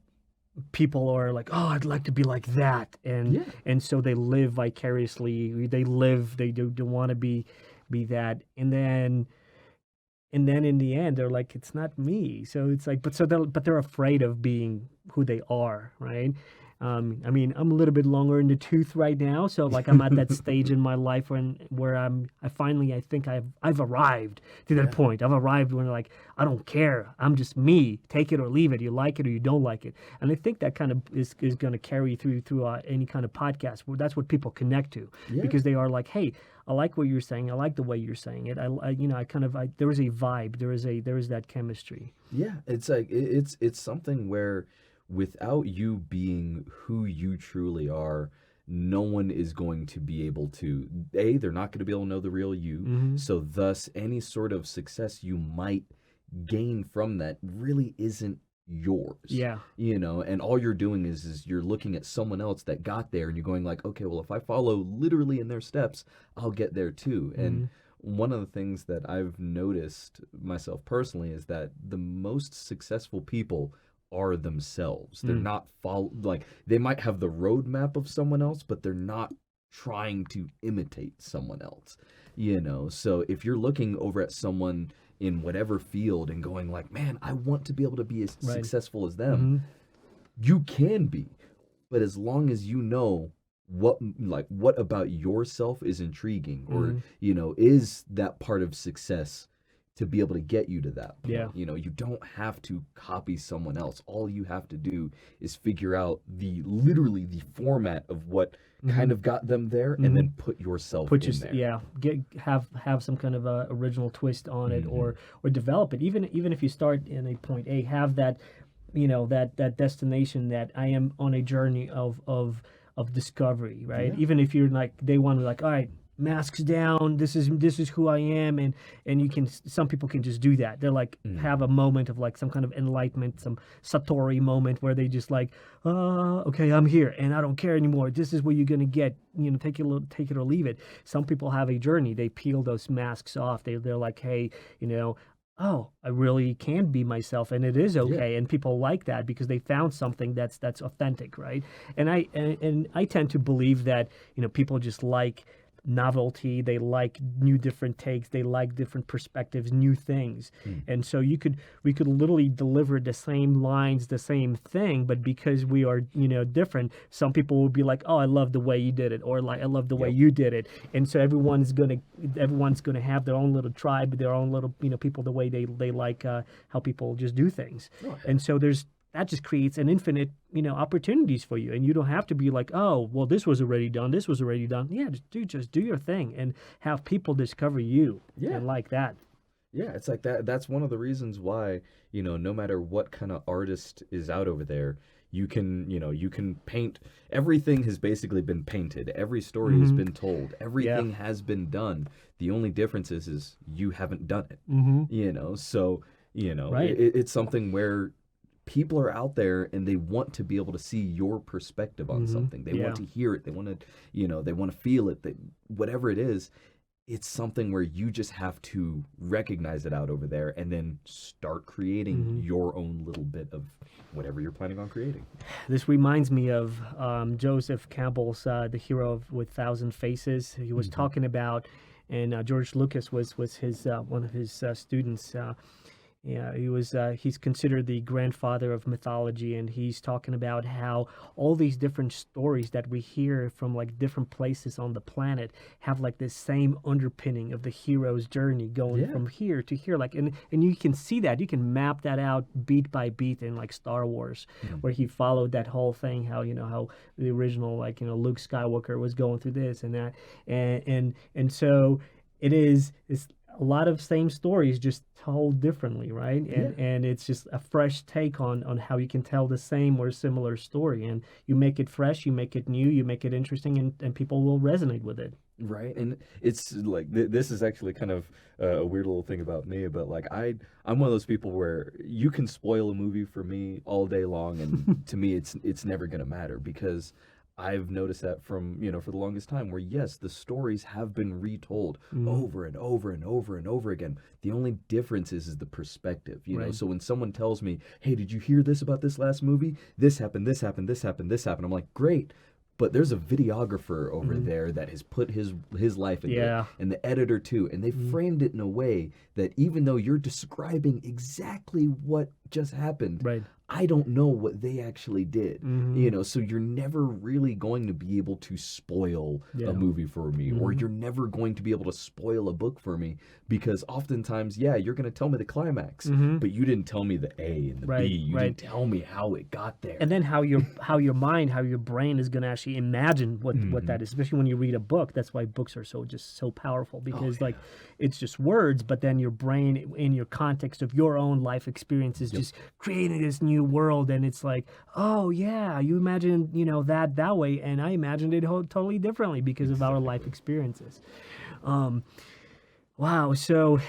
people are like, oh, I'd like to be like that, and so they live vicariously. They do want to be that, and then in the end they're like, it's not me. So it's like, but they're afraid of being who they are, right? I mean, I'm a little bit longer in the tooth right now, so like I'm at that stage in my life where I think I've arrived to that point. I've arrived when like, I don't care. I'm just me. Take it or leave it. You like it or you don't like it. And I think that kind of is going to carry through any kind of podcast. That's what people connect to, because they are like, hey, I like what you're saying. I like the way you're saying it. There is a vibe. There is that chemistry. Yeah, it's like it's something where without you being who you truly are, no one is going to be able to, they're not going to be able to know the real you. So thus, any sort of success you might gain from that really isn't yours. Yeah. And all you're doing is you're looking at someone else that got there, and you're going like, okay, well, if I follow literally in their steps, I'll get there too. And one of the things that I've noticed myself personally is that the most successful people are themselves. They're not like they might have the roadmap of someone else, but they're not trying to imitate someone else. So if you're looking over at someone in whatever field and going like, man, I want to be able to be as successful as them, you can be. But as long as you know what about yourself is intriguing, or is that part of success to be able to get you to that point. You don't have to copy someone else. All you have to do is figure out literally the format of what kind of got them there, and then put yourself in there. Have some kind of a original twist on it, or develop it. Even if you start in a point A, have that that destination that I am on a journey of discovery, right? Even if you're like day one, like, all right, masks down, this is who I am, and some people can just do that. They're like have a moment of like some kind of enlightenment, some satori moment where they just like, okay, I'm here and I don't care anymore. This is what you're gonna get. Take it or leave it. Some people have a journey. They peel those masks off. They're like, hey, oh, I really can be myself, and it is okay. And people like that because they found something that's authentic, right? And I tend to believe that people just like novelty. They like new different takes. They like different perspectives, new things. And so we could literally deliver the same lines, the same thing, but because we are different, some people will be like, oh, I love the way you did it, or like, I love the way you did it. And so everyone's gonna have their own little tribe, their own little people, the way they like how people just do things. And so that just creates an infinite, opportunities for you. And you don't have to be like, oh, well, this was already done. Yeah, just do your thing and have people discover you and like that. Yeah, it's like that. That's one of the reasons why, no matter what kind of artist is out over there, you can paint. Everything has basically been painted. Every story has been told. Everything has been done. The only difference is you haven't done it. So, it's something where people are out there and they want to be able to see your perspective on something. They want to hear it. They want to, they want to feel it. Whatever it is, it's something where you just have to recognize it out over there and then start creating your own little bit of whatever you're planning on creating. This reminds me of Joseph Campbell's The Hero with Thousand Faces. He was talking about, and George Lucas was his one of his students. He's considered the grandfather of mythology, and he's talking about how all these different stories that we hear from like different places on the planet have like this same underpinning of the hero's journey going from here to here. Like, and you can see that, you can map that out beat by beat in like Star Wars, where he followed that whole thing, how the original Luke Skywalker was going through this and that, and so it's a lot of same stories just told differently, right? And it's just a fresh take on how you can tell the same or similar story, and you make it fresh, you make it new, you make it interesting, and people will resonate with it. Right. And it's like this is actually kind of a weird little thing about me, but like I'm one of those people where you can spoil a movie for me all day long, and to me it's never gonna matter, because I've noticed that from, for the longest time, where yes, the stories have been retold over and over and over and over again. The only difference is the perspective, So when someone tells me, hey, did you hear this about this last movie? This happened, this happened, this happened, this happened. I'm like, great. But there's a videographer over there that has put his life into it, and the editor too, and they framed it in a way that even though you're describing exactly what just happened, I don't know what they actually did, so you're never really going to be able to spoil a movie for me, or you're never going to be able to spoil a book for me, because oftentimes, you're going to tell me the climax, but you didn't tell me the A and the B. You didn't tell me how it got there. And then how your brain is going to actually imagine what that is, especially when you read a book. That's why books are so powerful, because like it's just words, but then your brain, in your context of your own life experiences, just creating this new world, and it's like, oh yeah, you imagine that way, and I imagined it totally differently because of our life experiences. Wow. So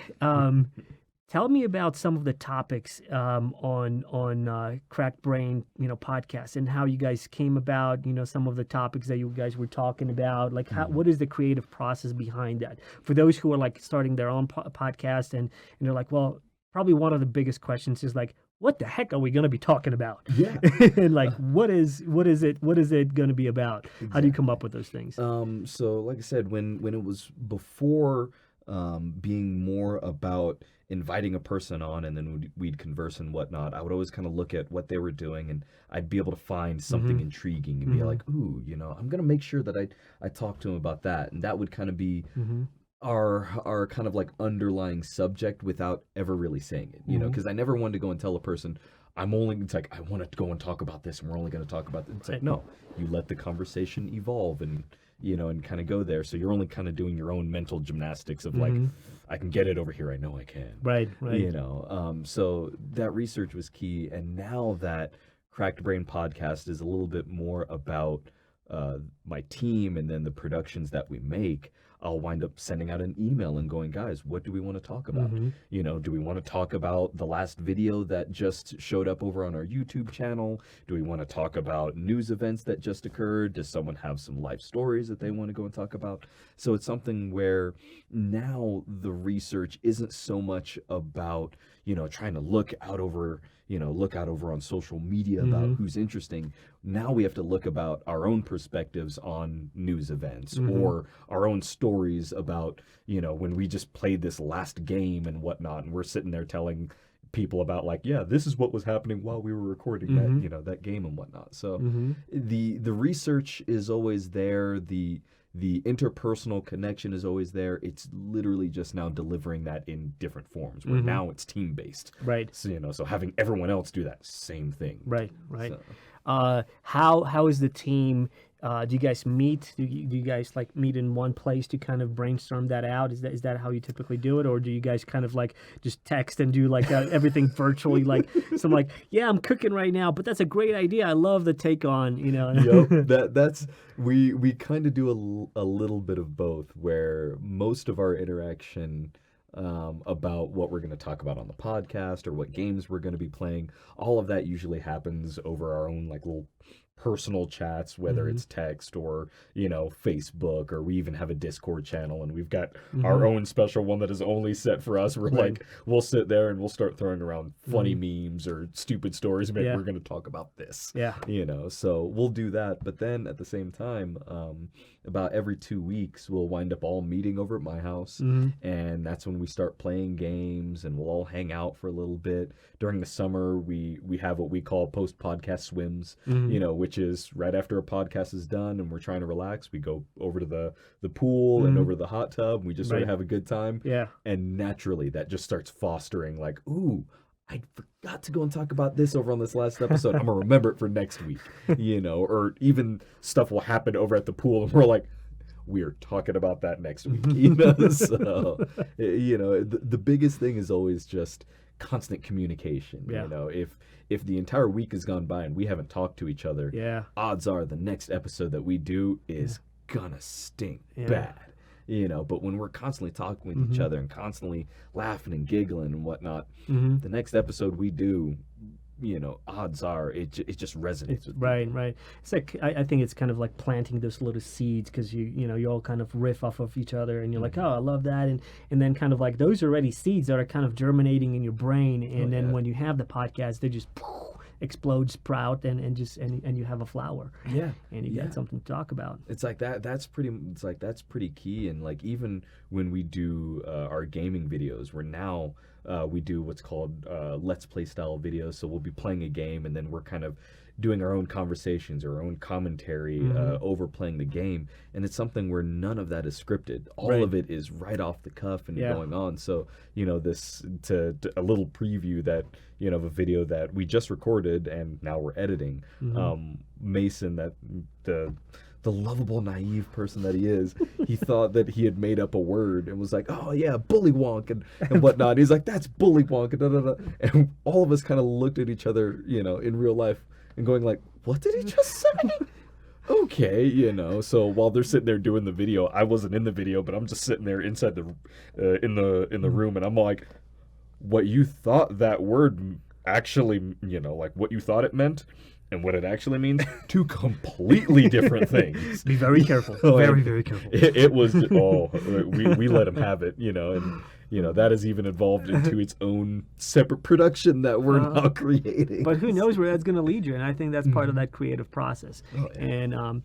Tell me about some of the topics on Cracked Brain, podcast, and how you guys came about. Some of the topics that you guys were talking about. Like, what is the creative process behind that? For those who are like starting their own podcast and they're like, well, probably one of the biggest questions is like, what the heck are we going to be talking about? Yeah. And like, what is it going to be about? Exactly. How do you come up with those things? So like I said, when it was before being more about inviting a person on and then we'd converse and whatnot, I would always kind of look at what they were doing and I'd be able to find something intriguing and be like, ooh, I'm going to make sure that I talk to him about that. And that would kind of be our kind of like underlying subject without ever really saying it, because I never wanted to go and tell a person, it's like, I want to go and talk about this and we're only going to talk about this. It's like, no, you let the conversation evolve and, and kind of go there. So you're only kind of doing your own mental gymnastics of like, I can get it over here. I know I can. Right. So that research was key. And now that Cracked Brain Podcast is a little bit more about my team and then the productions that we make, I'll wind up sending out an email and going, guys, what do we want to talk about? Do we want to talk about the last video that just showed up over on our YouTube channel? Do we want to talk about news events that just occurred? Does someone have some life stories that they want to go and talk about? So it's something where now the research isn't so much about, trying to look out over on social media about who's interesting. Now we have to look about our own perspectives on news events or our own stories about, when we just played this last game and whatnot, and we're sitting there telling people about like, yeah, this is what was happening while we were recording that, that game and whatnot. So the research is always there. The interpersonal connection is always there. It's literally just now delivering that in different forms where now it's team-based. Right. So, so having everyone else do that same thing. Right. So. How is the team, do you guys meet? Do you guys like meet in one place to kind of brainstorm that out? Is that how you typically do it? Or do you guys kind of like just text and do like everything virtually? Like, so I'm like, yeah, I'm cooking right now, but that's a great idea. I love the take on, Yep, that's, we kind of do a little bit of both, where most of our interaction about what we're going to talk about on the podcast or what games we're going to be playing, all of that usually happens over our own like little personal chats, whether it's text or Facebook, or we even have a Discord channel and we've got our own special one that is only set for us. We're like, we'll sit there and we'll start throwing around funny memes or stupid stories. Maybe we're going to talk about this. So we'll do that. But then at the same time, about every 2 weeks, we'll wind up all meeting over at my house, and that's when we start playing games, and we'll all hang out for a little bit. During the summer, we have what we call post-podcast swims, which is right after a podcast is done and we're trying to relax, we go over to the pool and over to the hot tub, and we just sort of have a good time. And naturally, that just starts fostering like, ooh, I forgot to go and talk about this over on this last episode. I'm going to remember it for next week, or even stuff will happen over at the pool and we're like, we're talking about that next week, So, the biggest thing is always just constant communication. If the entire week has gone by and we haven't talked to each other, odds are the next episode that we do is gonna stink bad. But when we're constantly talking with each other and constantly laughing and giggling and whatnot, the next episode we do, odds are it just resonates with right. people. Right. It's like, I think it's kind of like planting those little seeds, because you all kind of riff off of each other and you're like, oh, I love that. And then kind of like those are already seeds that are kind of germinating in your brain. And then when you have the podcast, they just explode, sprout, and you have a flower. And you got something to talk about. It's like that's pretty key. And like, even when we do our gaming videos, we're now we do what's called Let's Play style videos. So we'll be playing a game and then we're kind of doing our own conversations or our own commentary over playing the game. And it's something where none of that is scripted. All of it is right off the cuff and going on. So, this to a little preview that, of a video that we just recorded and now we're editing. Mason, that the lovable, naive person that he is, he thought that he had made up a word and was like, oh yeah, bullywonk and whatnot. He's like, that's bullywonk, and da, da, da. And all of us kind of looked at each other, in real life and going like, what did he just say? Okay, so while they're sitting there doing the video, I wasn't in the video, but I'm just sitting there inside the in the room, and I'm like, what you thought that word actually, like what you thought it meant and what it actually means, two completely different things. Be very careful. Very careful. It was, we let him have it, and that is even evolved into its own separate production that we're now creating. But who knows where that's going to lead you? And I think that's part of that creative process. Oh, yeah. And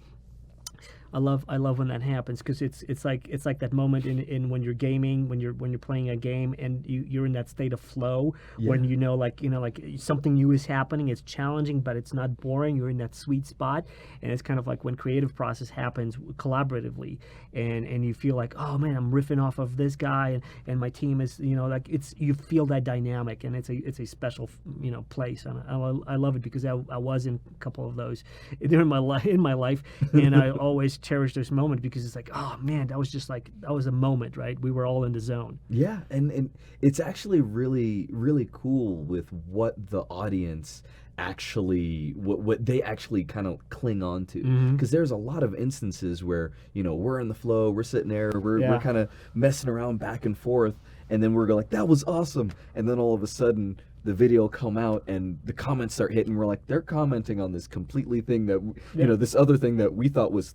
I love when that happens, because it's like that moment in when you're gaming, when you're playing a game and you're in that state of flow, when like something new is happening. It's challenging, but it's not boring. You're in that sweet spot, and it's kind of like when creative process happens collaboratively, and you feel like, oh man, I'm riffing off of this guy, and my team is, like you feel that dynamic, and it's a special place, and I love it, because I was in a couple of those during my life, and I always cherish this moment, because it's like, oh man, that was a moment, right? We were all in the zone. Yeah, and it's actually really, really cool with what the audience actually, what they actually kind of cling on to, because there's a lot of instances where we're in the flow, we're sitting there, we're kind of messing around back and forth, and then we're like, that was awesome, and then all of a sudden the video come out and the comments start hitting. We're like, they're commenting on this completely thing that this other thing that we thought was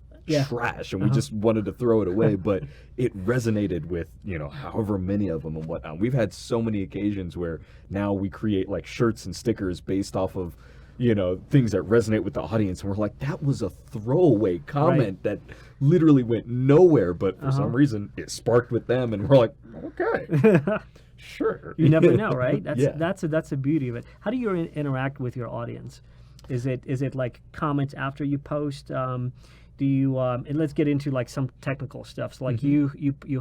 trash, and we just wanted to throw it away, but it resonated with however many of them and whatnot. We've had so many occasions where now we create like shirts and stickers based off of things that resonate with the audience, and we're like, that was a throwaway comment that literally went nowhere, but for some reason it sparked with them, and we're like, okay. Sure. You never know, right? That's the beauty of it. How do you interact with your audience? Is it like comments after you post? Do you and let's get into like some technical stuff. So like you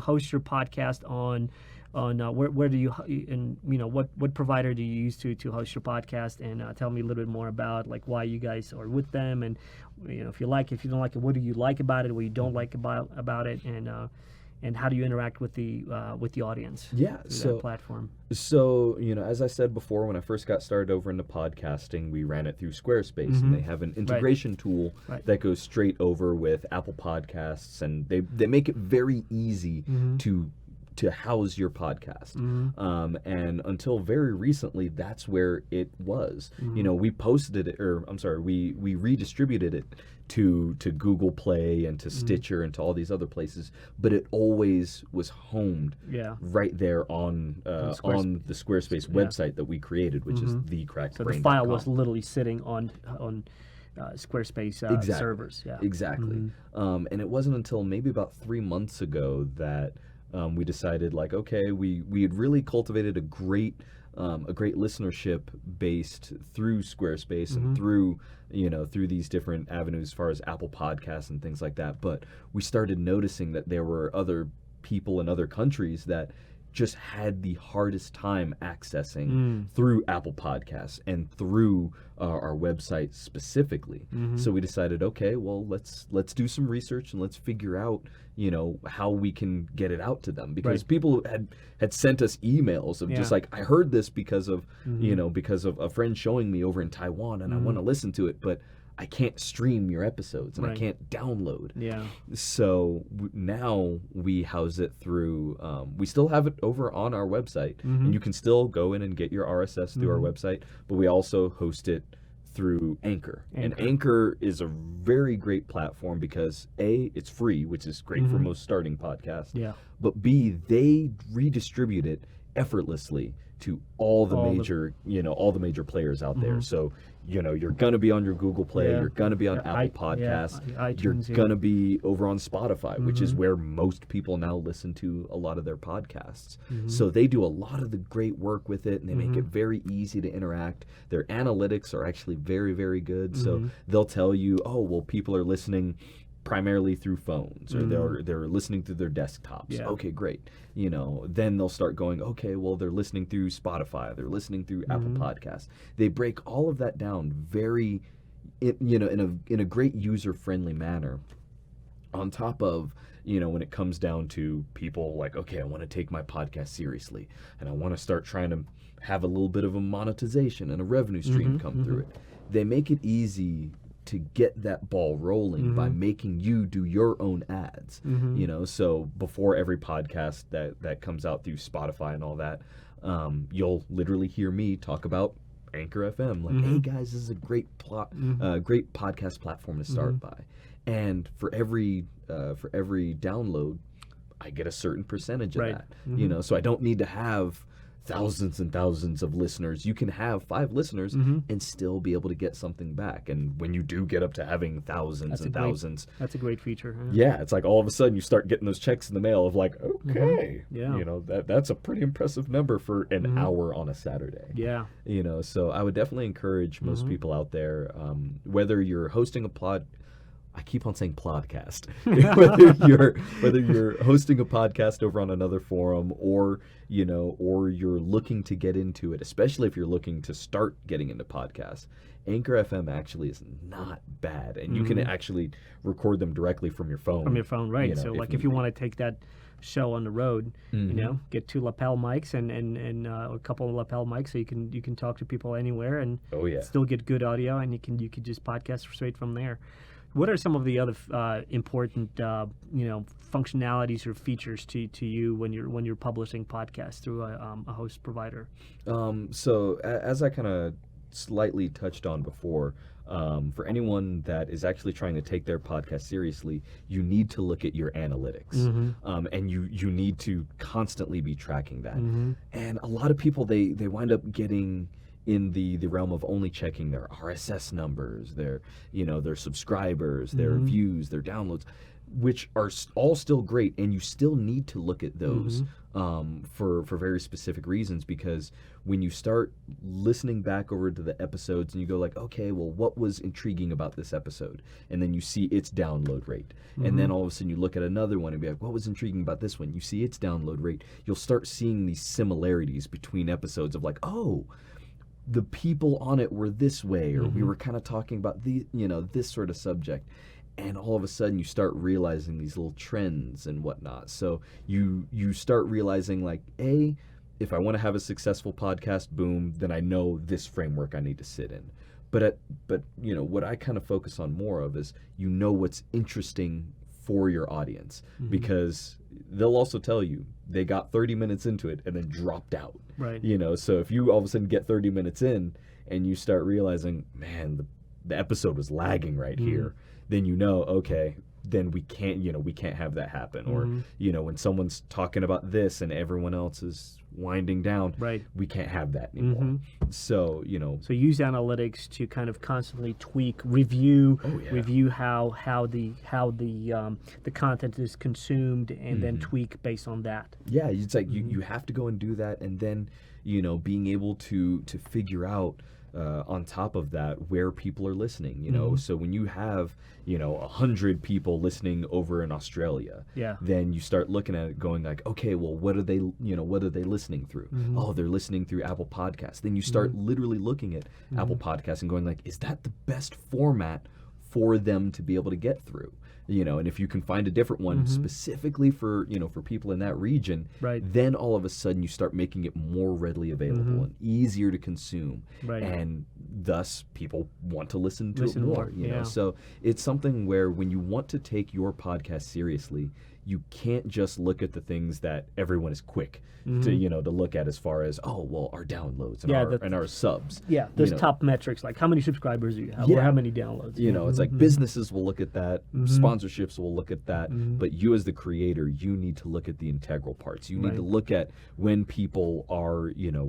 host your podcast on where do you, and what provider do you use to host your podcast? And tell me a little bit more about like why you guys are with them, and if you don't like it, what do you like about it, what you don't like about it, and how do you interact with the audience? Yeah, through that platform. So as I said before, when I first got started over into podcasting, we ran it through Squarespace, and they have an integration tool that goes straight over with Apple Podcasts, and they make it very easy to house your podcast. And until very recently, that's where it was. We posted it, we redistributed it to Google Play and to Stitcher and to all these other places, but it always was homed right there on the Squarespace website that we created, which is thecrackedbrain.com. So the file was literally sitting on Squarespace servers. Yeah, exactly. And it wasn't until maybe about 3 months ago that we decided, like, okay, we had really cultivated a great listenership based through Squarespace and through these different avenues as far as Apple Podcasts and things like that. But we started noticing that there were other people in other countries that just had the hardest time accessing through Apple Podcasts and through our website specifically. So we decided, okay, well, let's do some research and let's figure out how we can get it out to them, because people had sent us emails of just like, I heard this because of because of a friend showing me over in Taiwan, and I want to listen to it, but I can't stream your episodes and I can't download. Yeah. So now we house it through, we still have it over on our website, and you can still go in and get your RSS through our website, but we also host it through Anchor. And Anchor is a very great platform because A, it's free, which is great for most starting podcasts. Yeah. But B, they redistribute it effortlessly to all the major players out there. So you're gonna be on your Google Play, you're gonna be on Apple Podcasts, you're gonna be over on Spotify, which is where most people now listen to a lot of their podcasts. So they do a lot of the great work with it, and they make it very easy to interact. Their analytics are actually very, very good. So they'll tell you, oh, well, people are listening primarily through phones, or they're listening through their desktops. Okay, great. Then they'll start going, okay, well, they're listening through Spotify, they're listening through Apple Podcasts. They break all of that down very, in a great user-friendly manner. On top of, when it comes down to people like, okay, I want to take my podcast seriously, and I want to start trying to have a little bit of a monetization and a revenue stream come through it. They make it easy to get that ball rolling by making you do your own ads. So before every podcast that comes out through Spotify and all that, you'll literally hear me talk about Anchor FM, like, hey guys, this is a great great podcast platform to start by, and for every download, I get a certain percentage of that. You know, so I don't need to have thousands and thousands of listeners. You can have 5 listeners and still be able to get something back. And when you do get up to having thousands and thousands, that's a great feature. Yeah, it's like all of a sudden you start getting those checks in the mail of like, okay, yeah, you know, that's a pretty impressive number for an hour on a Saturday. Yeah, you know, so I would definitely encourage most people out there, whether you're hosting a I keep on saying podcast. whether you're hosting a podcast over on another forum, or you know, or you're looking to get into it, especially if you're looking to start getting into podcasts, Anchor FM actually is not bad, and you can actually record them directly from your phone. From your phone, right? You know, so like if you want to take that show on the road, you know, get 2 lapel mics and a couple of lapel mics, so you can talk to people anywhere and still get good audio, and you can just podcast straight from there. What are some of the other important, you know, functionalities or features to you when you're publishing podcasts through a host provider? So as I kind of slightly touched on before, for anyone that is actually trying to take their podcast seriously, you need to look at your analytics, and you need to constantly be tracking that. And a lot of people they wind up getting in the realm of only checking their RSS numbers, their subscribers, their views, their downloads, which are all still great, and you still need to look at those for very specific reasons, because when you start listening back over to the episodes and you go like, okay, well, what was intriguing about this episode? And then you see its download rate. And then all of a sudden you look at another one and be like, what was intriguing about this one? You see its download rate. You'll start seeing these similarities between episodes of like, oh, the people on it were this way, or we were kind of talking about this sort of subject, and all of a sudden you start realizing these little trends and whatnot. So you start realizing like, if I want to have a successful podcast, boom, then I know this framework I need to sit in. But you know what I kind of focus on more of is, you know, what's interesting for your audience, because they'll also tell you they got 30 minutes into it and then dropped out. Right. You know, so if you all of a sudden get 30 minutes in and you start realizing, man, the episode was lagging right here, then you know, okay, then we can't have that happen. Or, you know, when someone's talking about this and everyone else is winding down, right, we can't have that anymore. So, you know, so use analytics to kind of constantly tweak, review how the content is consumed, and then tweak based on that. Yeah, it's like you have to go and do that, and then, you know, being able to figure out on top of that where people are listening, you know. So when you have, you know, 100 people listening over in Australia, then you start looking at it going like, okay, well, what are they listening through? Oh, they're listening through Apple Podcasts. Then you start literally looking at Apple Podcasts and going like, is that the best format for them to be able to get through? You know, and if you can find a different one specifically for, you know, for people in that region, then all of a sudden you start making it more readily available and easier to consume, and thus people want to listen to it more. You know, so it's something where when you want to take your podcast seriously, you can't just look at the things that everyone is quick to, you know, to look at, as far as, oh, well, our downloads and our subs. Yeah, there's top metrics, like how many subscribers do you have, or how many downloads. You know, it's like businesses will look at that, sponsorships will look at that, but you as the creator, you need to look at the integral parts. You need to look at when people are, you know,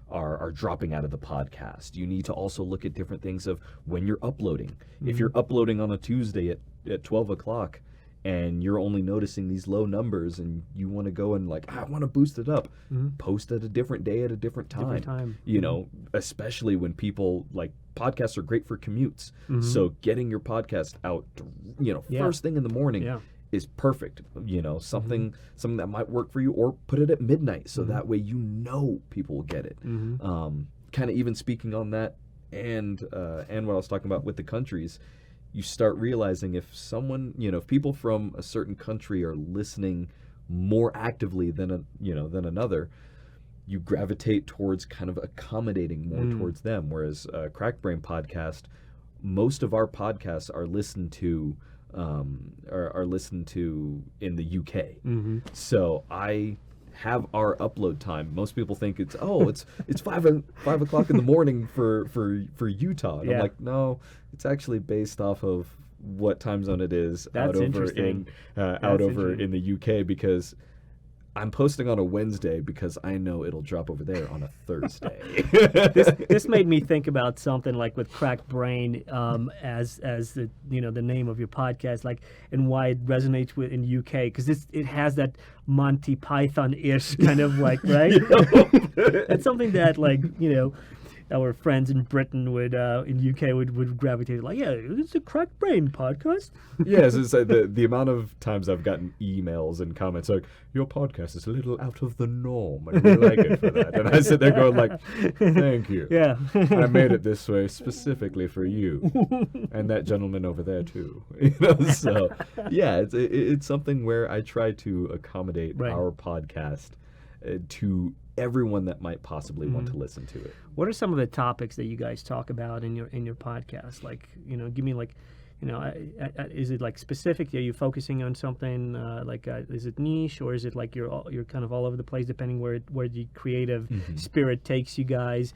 are dropping out of the podcast. You need to also look at different things of when you're uploading. If you're uploading on a Tuesday at 12 o'clock, and you're only noticing these low numbers, and you want to go and like, I want to boost it up, post at a different day at a different time. You know, especially when people, like, podcasts are great for commutes. So getting your podcast out, you know, first thing in the morning is perfect. You know, something that might work for you, or put it at midnight, so that way you know people will get it. Kind of even speaking on that, and what I was talking about with the countries, you start realizing if someone, you know, if people from a certain country are listening more actively than another, you gravitate towards kind of accommodating more towards them. Whereas Crack Brain Podcast, most of our podcasts are listened to in the UK. So I have our upload time. Most people think it's 5 o'clock in the morning for Utah, and I'm Yeah. like, no, it's actually based off of what time zone it is That's interesting. out over in the UK, because I'm posting on a Wednesday because I know it'll drop over there on a Thursday. This made me think about something like with Cracked Brain, as the the name of your podcast, like, and why it resonates with in UK, because it has that Monty Python-ish kind of like, right. That's something that, like, our friends in Britain would in UK would gravitate, like, yeah, it's a Cracked Brain podcast. Yes, it's like the amount of times I've gotten emails and comments like, your podcast is a little out of the norm. I really like it for that. And I sit there going like, thank you. Yeah. I made it this way specifically for you and that gentleman over there too. So yeah, it's something where I try to accommodate our podcast to everyone that might possibly want to listen to it. What are some of the topics that you guys talk about in your podcast? Like, give me like, is it like specific? Are you focusing on something is it niche, or is it like you're kind of all over the place depending where the creative spirit takes you guys?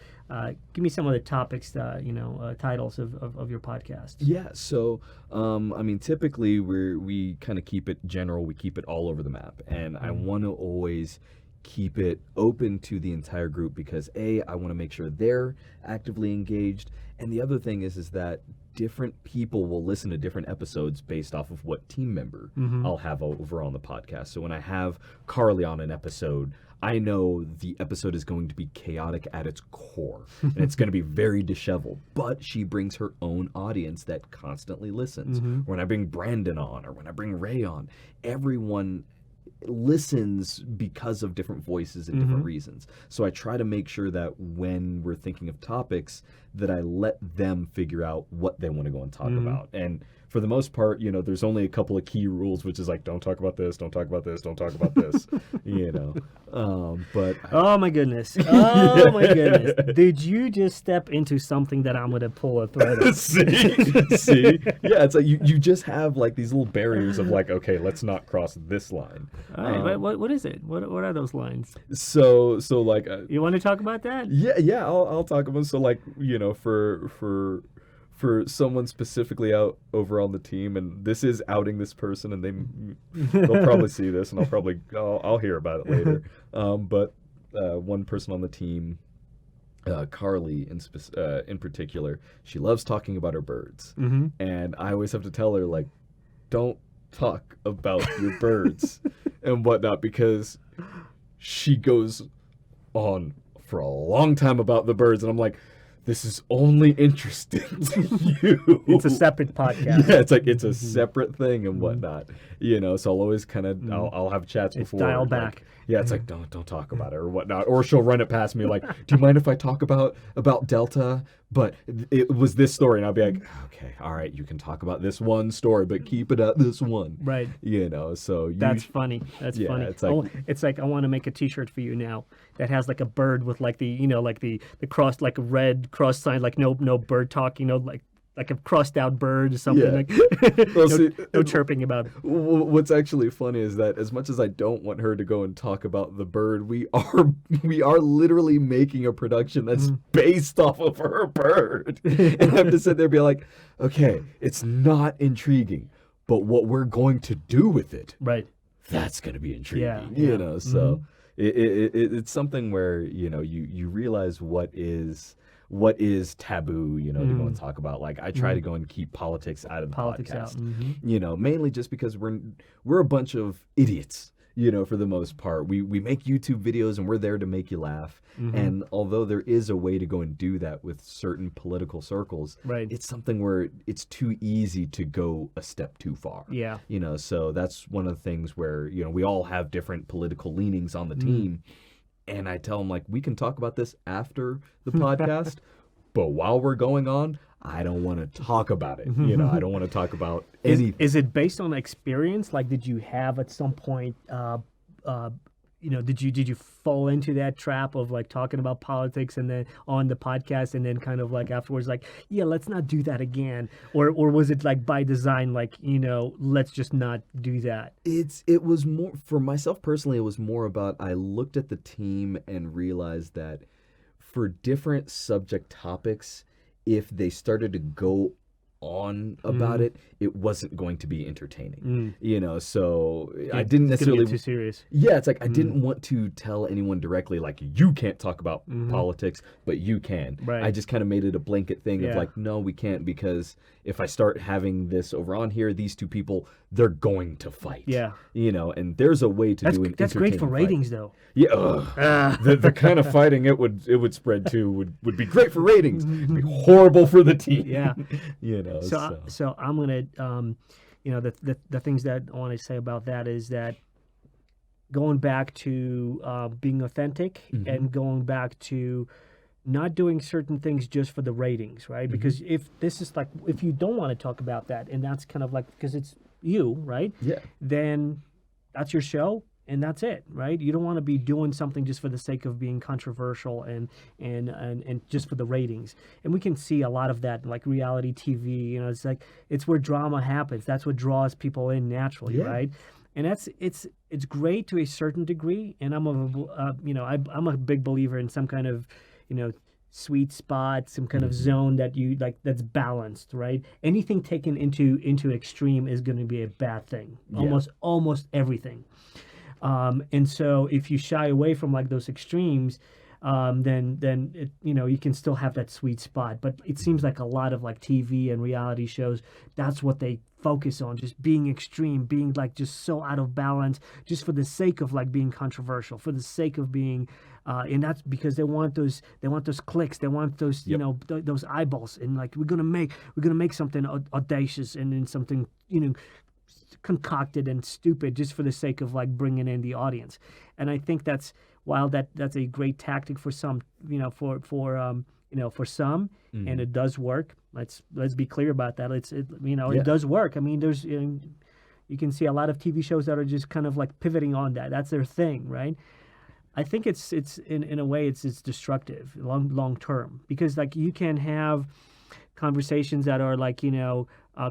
Give me some of the topics, titles of your podcast. Yeah, so I mean, typically we kind of keep it general. We keep it all over the map, and I want to always keep it open to the entire group because I want to make sure they're actively engaged, and the other thing is that different people will listen to different episodes based off of what team member I'll have over on the podcast. So when I have Carly on an episode, I know the episode is going to be chaotic at its core, and it's going to be very disheveled, but she brings her own audience that constantly listens. When I bring Brandon on, or when I bring Ray on, everyone listens because of different voices and different reasons. So I try to make sure that when we're thinking of topics, that I let them figure out what they want to go and talk about. And for the most part, there's only a couple of key rules, which is like, don't talk about this, don't talk about this, don't talk about this, but oh my goodness. Oh my goodness. Did you just step into something that I'm going to pull a thread on? See? Yeah, it's like you just have like these little barriers of like, okay, let's not cross this line. All right, what is it? What are those lines? So like... you want to talk about that? Yeah, I'll talk about it. So like, for someone specifically out over on the team, and this is outing this person, and they'll probably see this, and I'll hear about it later. But one person on the team, Carly in particular, she loves talking about her birds, and I always have to tell her like, don't talk about your birds and whatnot, because she goes on for a long time about the birds, and I'm like, this is only interesting to you. It's a separate podcast. Yeah, it's like it's a separate thing and whatnot. So I'll always kind of I'll have chats before. Dial like, back. Yeah, it's like don't talk about it or whatnot. Or she'll run it past me like, do you mind if I talk about Delta? But it was this story, and I'll be like, okay, all right, you can talk about this one story, but keep it at this one. Right. So that's funny. That's funny. It's like I want to make a T-shirt for you now that has like a bird with like the like the cross, like a red cross sign, like no bird talking, like a crossed out bird or something. Like Well, no chirping about it. What's actually funny is that as much as I don't want her to go and talk about the bird, we are literally making a production that's based off of her bird. And I have to sit there and be like, okay, it's not intriguing, but what we're going to do with it, right? That's going to be intriguing. Yeah. So it's something where you realize what is taboo, to go and talk about. Like I try to go and keep politics out of the podcast, mainly just because we're a bunch of idiots, for the most part. We make YouTube videos and we're there to make you laugh. And although there is a way to go and do that with certain political circles, right, it's something where it's too easy to go a step too far. Yeah. So that's one of the things where, we all have different political leanings on the team. And I tell them, like, we can talk about this after the podcast, but while we're going on, I don't want to talk about it. I don't want to talk about anything. Is it based on experience? Like, did you have at some point did you fall into that trap of like talking about politics and then on the podcast and then kind of like afterwards like, yeah, let's not do that again, or was it like by design, like, let's just not do that? It was more for myself personally. It was more about I looked at the team and realized that for different subject topics, if they started to go on about it wasn't going to be entertaining. So I didn't necessarily get too serious. Yeah, it's like I didn't want to tell anyone directly like you can't talk about politics, but you can. Right. I just kind of made it a blanket thing of Yeah. like, no, we can't, because if I start having this over on here, these two people, they're going to fight. Yeah. And there's a way to do an That's great for entertaining ratings fight. though. Yeah, the kind of fighting it would spread to would be great for ratings. It'd be horrible for the team. Yeah. So I'm gonna the things that I want to say about that is that going back to being authentic and going back to not doing certain things just for the ratings, right? Because if this is like, if you don't want to talk about that, and that's kind of like, because it's you, right? Yeah. Then that's your show. And that's it, right? You don't want to be doing something just for the sake of being controversial and just for the ratings. And we can see a lot of that, like reality TV. It's like it's where drama happens. That's what draws people in naturally, right? And it's great to a certain degree. And I'm a big believer in some kind of sweet spot, some kind of zone that you like that's balanced, right? Anything taken into extreme is going to be a bad thing. Almost everything. And so if you shy away from like those extremes, then it, you can still have that sweet spot. But it seems like a lot of like TV and reality shows, that's what they focus on, just being extreme, being like just so out of balance, just for the sake of like being controversial, for the sake of being, and that's because they want those clicks, they want those those eyeballs, and like we're gonna make something audacious and then something concocted and stupid just for the sake of like bringing in the audience. And I think that's a great tactic for some, for some, and it does work. Let's be clear about that. It does work. I mean, there's you can see a lot of TV shows that are just kind of like pivoting on that. That's their thing, right? I think it's in a way it's destructive long term, because like you can have conversations that are like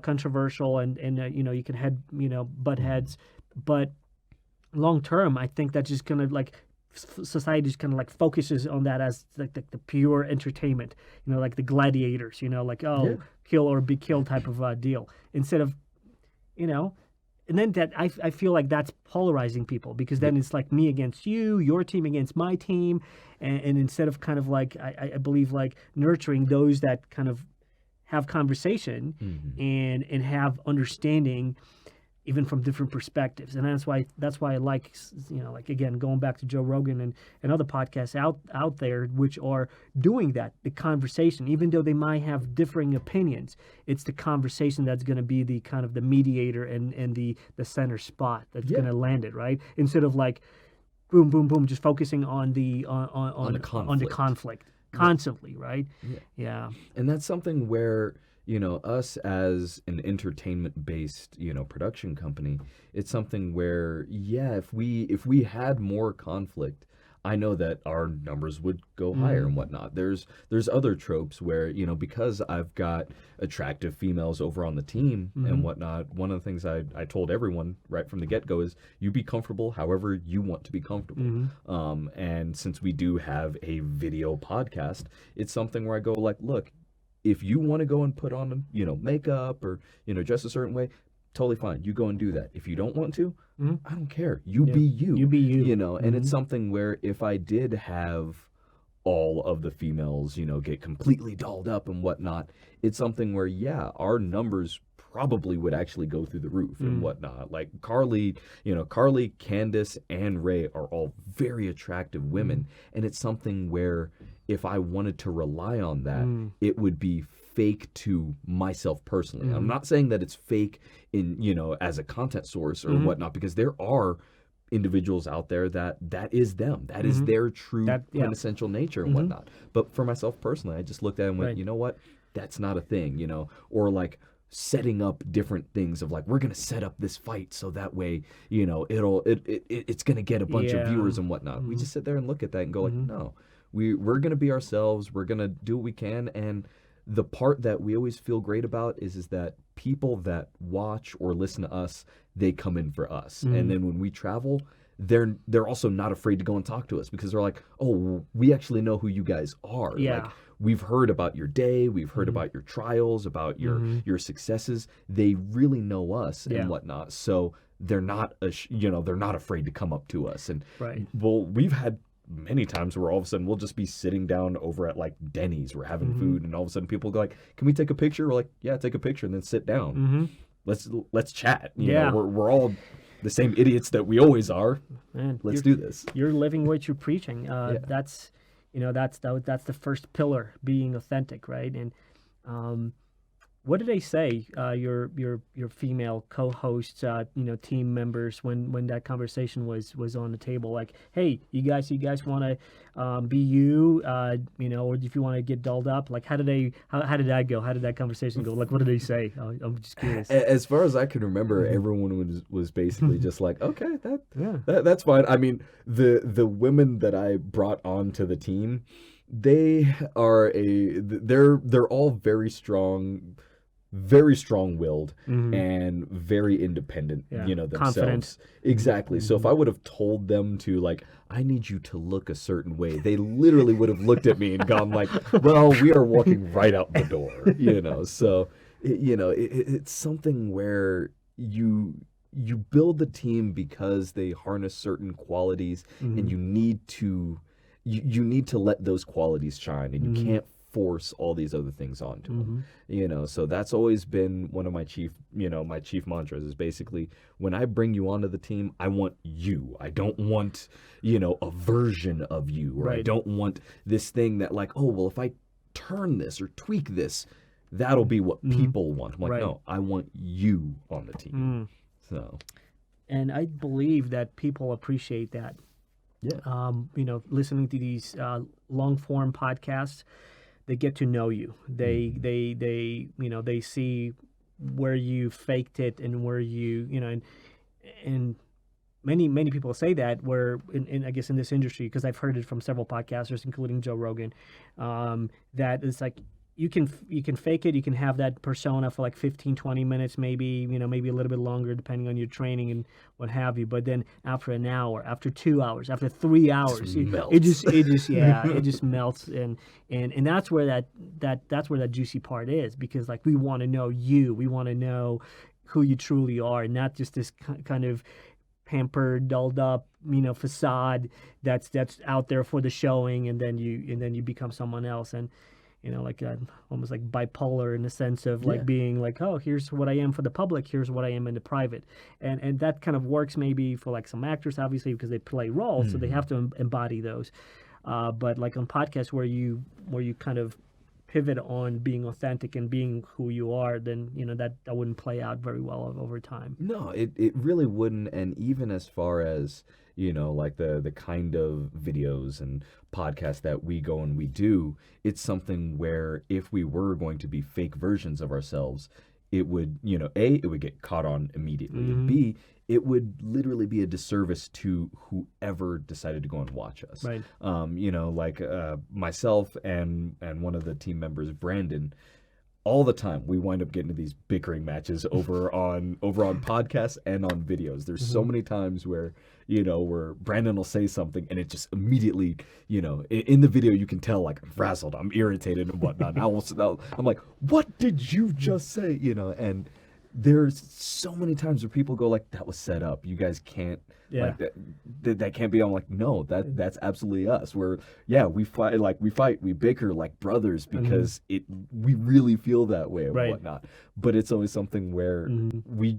controversial and you can butt heads, but long term I think that's just gonna like society just kind of like focuses on that as like the pure entertainment, like the gladiators, kill or be killed type of deal, instead of and then that I feel like that's polarizing people, because then it's like me against you, your team against my team, and instead of kind of like I believe like nurturing those that kind of have conversation and have understanding even from different perspectives. And that's why I like, like again, going back to Joe Rogan and other podcasts out there, which are doing that, the conversation, even though they might have differing opinions, it's the conversation that's going to be the kind of the mediator and the center spot that's going to land it, right? Instead of like, boom, boom, boom, just focusing on the conflict. Constantly, right? Yeah. And that's something where, us as an entertainment-based, production company, it's something where, if we had more conflict, I know that our numbers would go higher and whatnot. There's other tropes where, because I've got attractive females over on the team and whatnot, one of the things I told everyone right from the get-go is you be comfortable however you want to be comfortable. And since we do have a video podcast, it's something where I go like, look, if you want to go and put on, makeup or, dress a certain way, totally fine. You go and do that. If you don't want to, I don't care. You be you. You be you. And it's something where if I did have all of the females, get completely dolled up and whatnot, it's something where, our numbers probably would actually go through the roof and whatnot. Like Carly, Candace, and Ray are all very attractive women. And it's something where if I wanted to rely on that, it would be fake to myself personally. I'm not saying that it's fake in, as a content source or whatnot, because there are individuals out there that is them. That is their true quintessential nature and whatnot. But for myself personally, I just looked at it and went, you know what? That's not a thing, or like setting up different things of like, we're gonna set up this fight so that way, it's gonna get a bunch of viewers and whatnot. We just sit there and look at that and go like, no, we're gonna be ourselves. We're gonna do what we can. And the part that we always feel great about is that people that watch or listen to us, they come in for us. And then when we travel, they're also not afraid to go and talk to us because they're like, oh, we actually know who you guys are. Yeah. Like, we've heard about your day, we've heard about your trials, about your successes. They really know us and whatnot. So they're not they're not afraid to come up to us. And well, we've had many times where all of a sudden we'll just be sitting down over at like Denny's, we're having food, and all of a sudden people go like, can we take a picture? We're like, yeah, take a picture, and then sit down. Let's chat. You know, we're all the same idiots that we always are. Man, let's do this. You're living what you're preaching. That's that's the first pillar, being authentic, right? And what did they say? Your female co-hosts, team members, when that conversation was on the table, like, hey, you guys want to be you, or if you want to get dolled up, like, how did that go? How did that conversation go? Like, what did they say? I'm just curious. As far as I can remember, everyone was basically just like, okay, that's fine. I mean, the women that I brought onto the team, they're all very strong-willed and very independent, themselves. Confident. Exactly. So if I would have told them to, like, I need you to look a certain way, they literally would have looked at me and gone like, well, we are walking right out the door, So, it's something where you build the team because they harness certain qualities, and you need to let those qualities shine, and you can't force all these other things onto them. So that's always been one of my chief mantras is basically, when I bring you onto the team, I want you. I don't want, a version of you, or I don't want this thing that like, oh, well, if I turn this or tweak this, that'll be what people want. I'm like, no, I want you on the team. So, and I believe that people appreciate that. Yeah. Listening to these long form podcasts, they get to know you. They see where you faked it and where you and many people say that, where in I guess in this industry, because I've heard it from several podcasters, including Joe Rogan, that it's like, you can fake it. You can have that persona for like 15, 20 minutes, maybe a little bit longer, depending on your training and what have you. But then after an hour, after 2 hours, after 3 hours, it just melts. And that's where that's where that juicy part is, because like, we want to know you. We want to know who you truly are, and not just this kind of pampered, dolled up, facade that's out there for the showing, and then you become someone else. And like almost like bipolar, in the sense of like being like, oh, here's what I am for the public, here's what I am in the private, and that kind of works maybe for like some actors, obviously, because they play roles, so they have to embody those. But like on podcasts where you kind of pivot on being authentic and being who you are, then that wouldn't play out very well over time. No, it really wouldn't. And even as far as like the kind of videos and podcasts that we go and we do, it's something where if we were going to be fake versions of ourselves, it would, A, it would get caught on immediately, and B, it would literally be a disservice to whoever decided to go and watch us. Right. Like myself and one of the team members, Brandon, all the time we wind up getting to these bickering matches over on podcasts and on videos. There's so many times where where Brandon will say something and it just immediately, in the video you can tell like I'm frazzled, I'm irritated and whatnot. And I'm like, what did you just say? And there's so many times where people go like, that was set up. You guys can't, like that can't be. I'm like, no, that's absolutely us. We fight, we bicker like brothers because we really feel that way and whatnot. But it's always something where we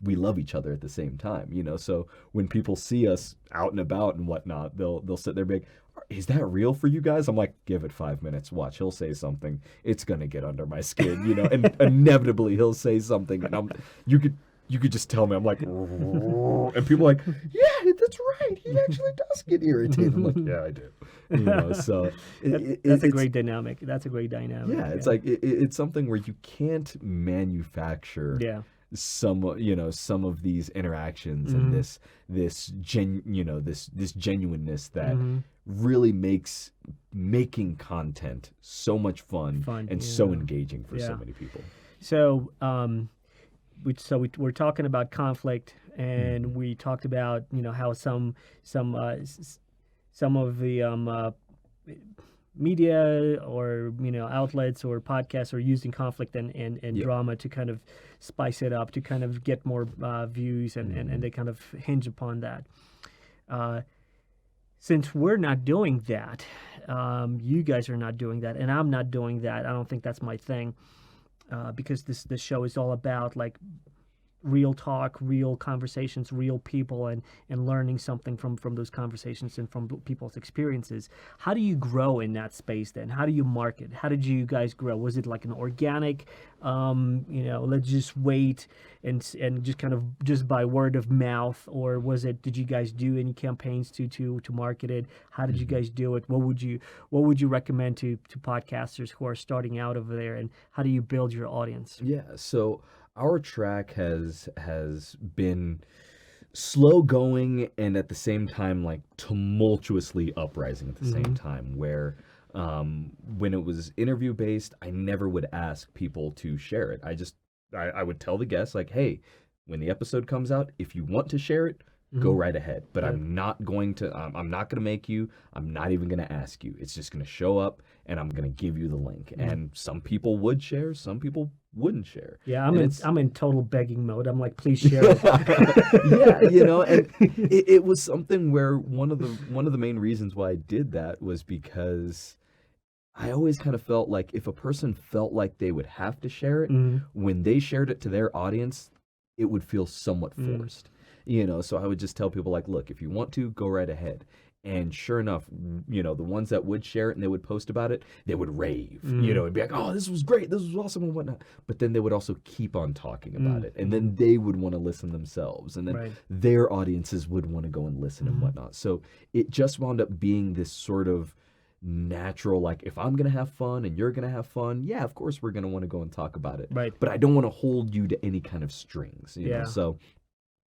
love each other at the same time, So when people see us out and about and whatnot, they'll sit there and be like, is that real for you guys? I'm like, give it 5 minutes. Watch, he'll say something. It's gonna get under my skin, and inevitably he'll say something, and you could just tell me, I'm like, and people are like, yeah, that's right. He actually does get irritated. I'm like, yeah, I do. So that's a great dynamic. That's a great dynamic. yeah, it's like it's something where you can't manufacture Yeah. some some of these interactions and this genuineness that really makes making content so much fun and so engaging for so many people. So we're talking about conflict, and we talked about how some of the media or outlets or podcasts are using conflict and drama to kind of spice it up, to kind of get more views, and they kind of hinge upon that. Since we're not doing that, you guys are not doing that, and I'm not doing that. I don't think that's my thing, because this show is all about like real talk, real conversations, real people, and learning something from those conversations and from people's experiences. How do you grow in that space then? How do you market? How did you guys grow? Was it like an organic, let's just wait and just kind of just by word of mouth, or did you guys do any campaigns to market it? How did you guys do it? What would you recommend to podcasters who are starting out over there, and how do you build your audience? Yeah, so our track has been slow going and at the same time like tumultuously uprising at the same time, where when it was interview based, I never would ask people to share it. I would tell the guests like, hey, when the episode comes out, if you want to share it, go right ahead. But I'm not going to make you. I'm not even going to ask you. It's just going to show up and I'm going to give you the link. And some people would share, some people wouldn't share. Yeah, I'm in total begging mode. I'm like, please share it. Yeah, and it was something where one of the main reasons why I did that was because I always kind of felt like if a person felt like they would have to share it, when they shared it to their audience, it would feel somewhat forced. So I would just tell people like, look, if you want to, go right ahead. And sure enough, the ones that would share it and they would post about it, they would rave, and be like, oh, this was great, this was awesome and whatnot. But then they would also keep on talking about it. And then they would want to listen themselves. And then their audiences would want to go and listen and whatnot. So it just wound up being this sort of natural, like, if I'm going to have fun and you're going to have fun, yeah, of course we're going to want to go and talk about it. Right. But I don't want to hold you to any kind of strings, you know? So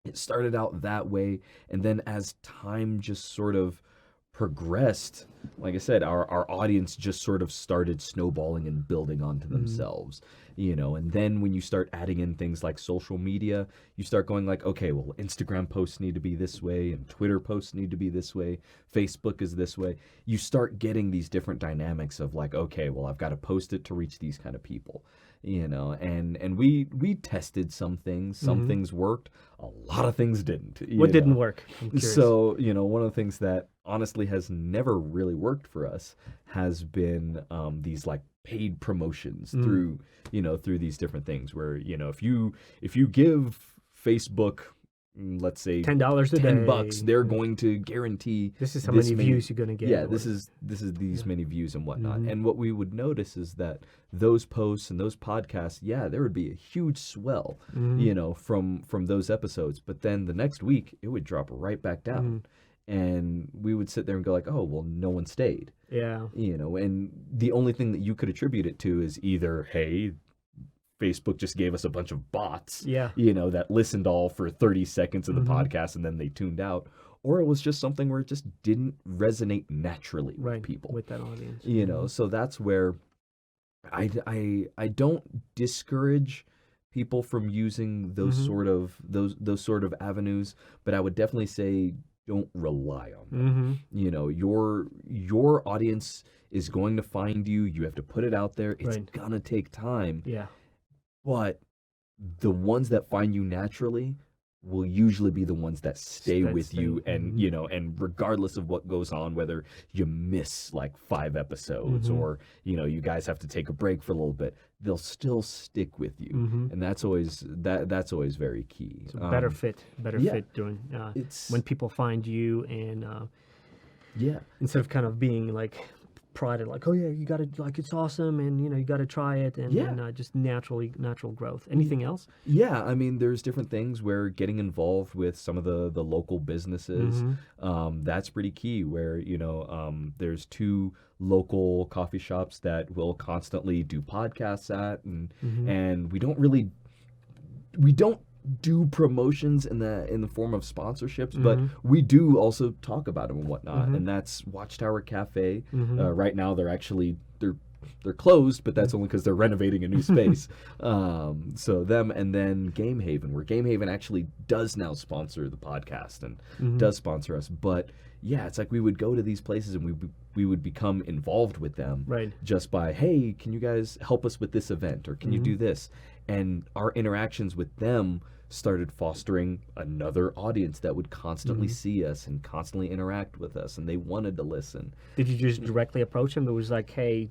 it started out that way, and then as time just sort of progressed, like I said, our audience just sort of started snowballing and building onto themselves, and then when you start adding in things like social media, you start going like, okay, well, Instagram posts need to be this way, and Twitter posts need to be this way, Facebook is this way. You start getting these different dynamics of like, okay, well, I've got to post it to reach these kind of people. And we tested some things. Some things worked. A lot of things didn't. What didn't work? I'm curious. So, one of the things that honestly has never really worked for us has been these like paid promotions through these different things where, if you give Facebook, let's say $10 a day, $10, they're going to guarantee this is how many views you're going to get. Yeah, this is these many views and whatnot. And what we would notice is that those posts and those podcasts, there would be a huge swell, from those episodes. But then the next week it would drop right back down. And we would sit there and go like, oh, well, no one stayed. Yeah. And the only thing that you could attribute it to is either, hey, Facebook just gave us a bunch of bots, that listened all for 30 seconds of the podcast and then they tuned out. Or it was just something where it just didn't resonate naturally with people. With that audience. So that's where I don't discourage people from using those sort of avenues, but I would definitely say don't rely on them. Your audience is going to find you. You have to put it out there. It's gonna take time. Yeah. But the ones that find you naturally will usually be the ones that stay with you, and and regardless of what goes on, whether you miss like 5 episodes or you guys have to take a break for a little bit, they'll still stick with you, and that's always very key. So better fit doing it's when people find you, and instead of kind of being like prodded like, oh yeah, you gotta, like, it's awesome, and you gotta try it, and Yeah. then just natural growth. Anything else? Yeah, I mean, there's different things where getting involved with some of the local businesses, that's pretty key. Where there's two local coffee shops that will constantly do podcasts at, and we don't do promotions in the form of sponsorships, but we do also talk about them and whatnot. And that's Watchtower Cafe. Right now, they're closed, but that's only because they're renovating a new space. So them, and then Game Haven, where Game Haven actually does now sponsor the podcast and does sponsor us. But yeah, it's like we would go to these places and we would become involved with them, Right. just by, hey, can you guys help us with this event, or can you do this? And our interactions with them started fostering another audience that would constantly see us and constantly interact with us, and they wanted to listen. Did you just directly approach him? It was like, hey,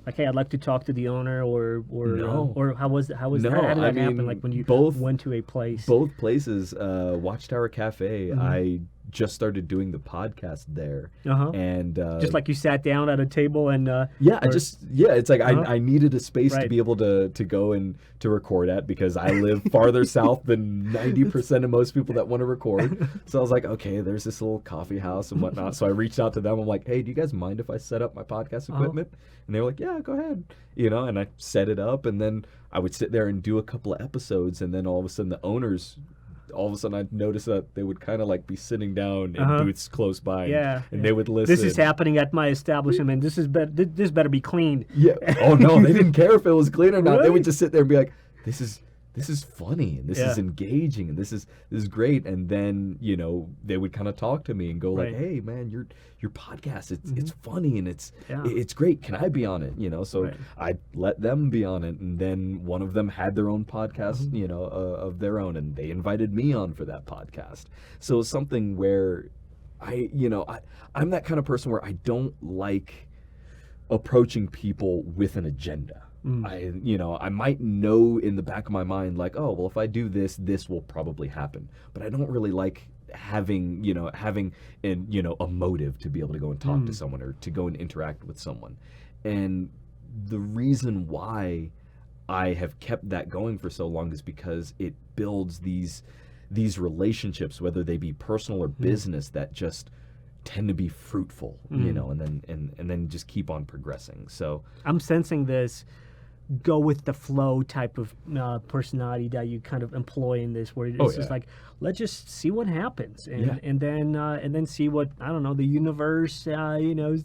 I'd like to talk to the owner, or No. or how was that? No, How did that I happen? mean, Like when you both- went to a place. Both places, Watchtower Cafe, I just started doing the podcast there, and just like you sat down at a table and it's like I needed a space to Right. be able to go and to record at, because I live farther south than 90% of most people that want to record. So I was like, okay, there's this little coffee house and whatnot. So I reached out to them. I'm like, hey, do you guys mind if I set up my podcast equipment? And they were like, yeah, go ahead. And I set it up, and then I would sit there and do a couple of episodes, and then all of a sudden the owners, all of a sudden I'd notice that they would kind of like be sitting down in booths close by, and they would listen. This is happening at my establishment. This better be cleaned. Yeah. Oh no, they didn't care if it was clean or not. They Really? would just sit there and be like, this is funny, and this is Yeah. engaging, and this is great. And then they would kind of talk to me and go like, Right. hey man, your podcast, it's funny, and it's Yeah. it's great. Can I be on it? So Right. I let them be on it, and then one of them had their own podcast, of their own, and they invited me on for that podcast. So it's something where I'm that kind of person where I don't like approaching people with an agenda. I might know in the back of my mind, like, oh, well, if I do this, this will probably happen. But I don't really like having a motive to be able to go and talk to someone, or to go and interact with someone. And the reason why I have kept that going for so long is because it builds these relationships, whether they be personal or business, that just tend to be fruitful, and then just keep on progressing. So I'm sensing this go with the flow type of personality that you kind of employ in this, where it's just like, let's just see what happens, and then see what, I don't know, the universe comes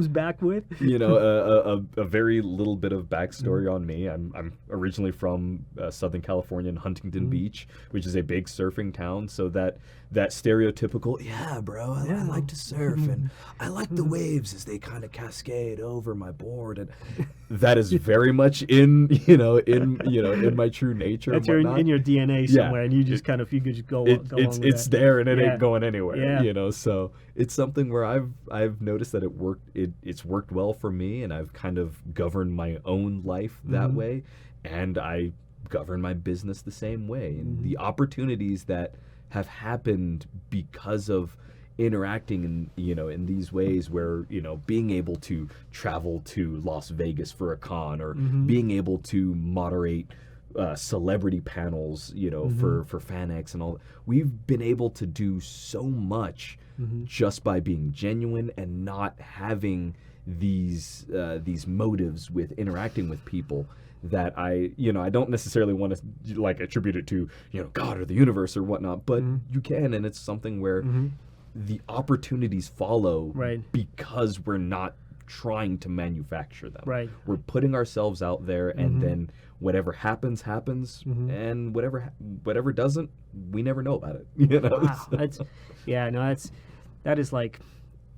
back with. A very little bit of backstory on me. I'm originally from Southern California, in Huntington Beach, which is a big surfing town. So that stereotypical, yeah, bro, I like to surf, and I like the waves as they kind of cascade over my board, and that is very much in my true nature. That's and in your DNA somewhere, and you just you could just go along with it's that. there, and it Yeah. ain't going anywhere. Yeah. So it's something where I've noticed that it's worked well for me, and I've kind of governed my own life that way, and I govern my business the same way. And the opportunities that have happened because of interacting in these ways, where being able to travel to Las Vegas for a con, or being able to moderate celebrity panels for FanX and all, we've been able to do so much just by being genuine and not having these motives with interacting with people, that I don't necessarily want to like attribute it to God or the universe or whatnot, but you can, and it's something where the opportunities follow, Right. because we're not trying to manufacture them. Right. We're putting ourselves out there, and then whatever happens, and whatever doesn't, we never know about it. Wow, that is like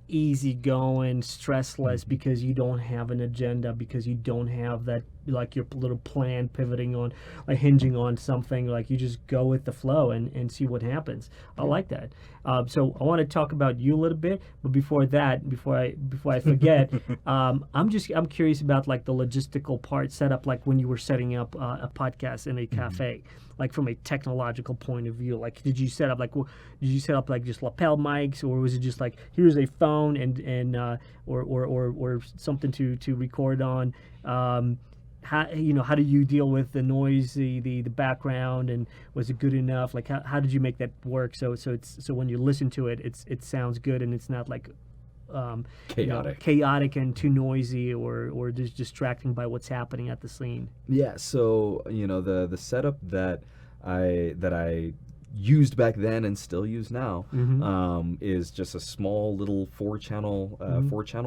easy going, stressless, because you don't have an agenda, because you don't have that like your little plan pivoting on, like hinging on something. Like you just go with the flow and see what happens. I like that. So I want to talk about you a little bit, but before that, before I forget, I'm curious about like the logistical part setup, like when you were setting up a podcast in a cafe, like from a technological point of view. Like did you set up like just lapel mics, or was it just like here's a phone and or something to record on? How do you deal with the noise, the background, and was it good enough? Like how did you make that work so when you listen to it, it sounds good and it's not like chaotic and too noisy or just distracting by what's happening at the scene? Yeah, so the setup that I used back then and still use now is just a small little four channel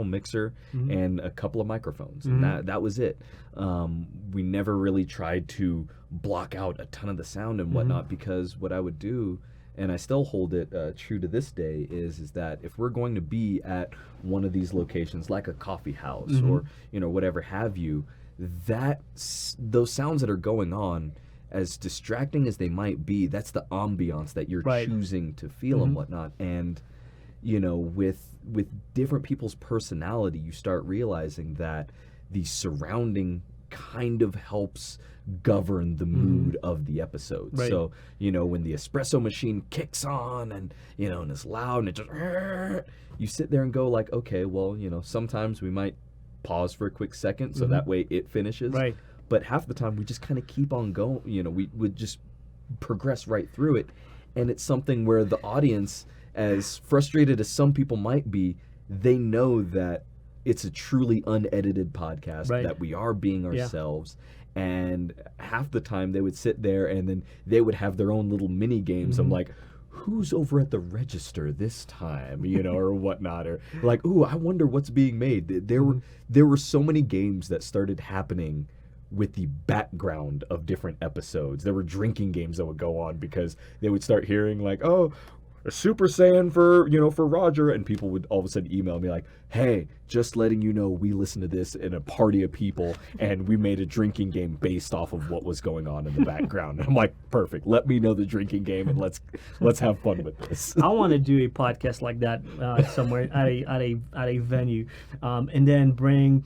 mixer and a couple of microphones, and that was it. We never really tried to block out a ton of the sound and whatnot, because what I would do, and I still hold it true to this day, is that if we're going to be at one of these locations like a coffee house or whatever have you, those sounds that are going on, as distracting as they might be, that's the ambiance that you're choosing to feel and whatnot. And with different people's personality, you start realizing that the surrounding kind of helps govern the mood of the episode. Right. So when the espresso machine kicks on and and it's loud and it just you sit there and go like, okay, well, sometimes we might pause for a quick second so that way it finishes. Right. But half the time we just kind of keep on going. We would just progress right through it. And it's something where the audience, as frustrated as some people might be, they know that it's a truly unedited podcast, that we are being ourselves. And half the time they would sit there and then they would have their own little mini games. I'm like, who's over at the register this time, or whatnot, or like, ooh, I wonder what's being made. There were so many games that started happening with the background of different episodes. There were drinking games that would go on because they would start hearing like, oh, a Super Saiyan for Roger, and people would all of a sudden email me like, hey, just letting you know we listened to this in a party of people and we made a drinking game based off of what was going on in the background. And I'm like, perfect, let me know the drinking game and let's have fun with this. I want to do a podcast like that somewhere at a venue, and then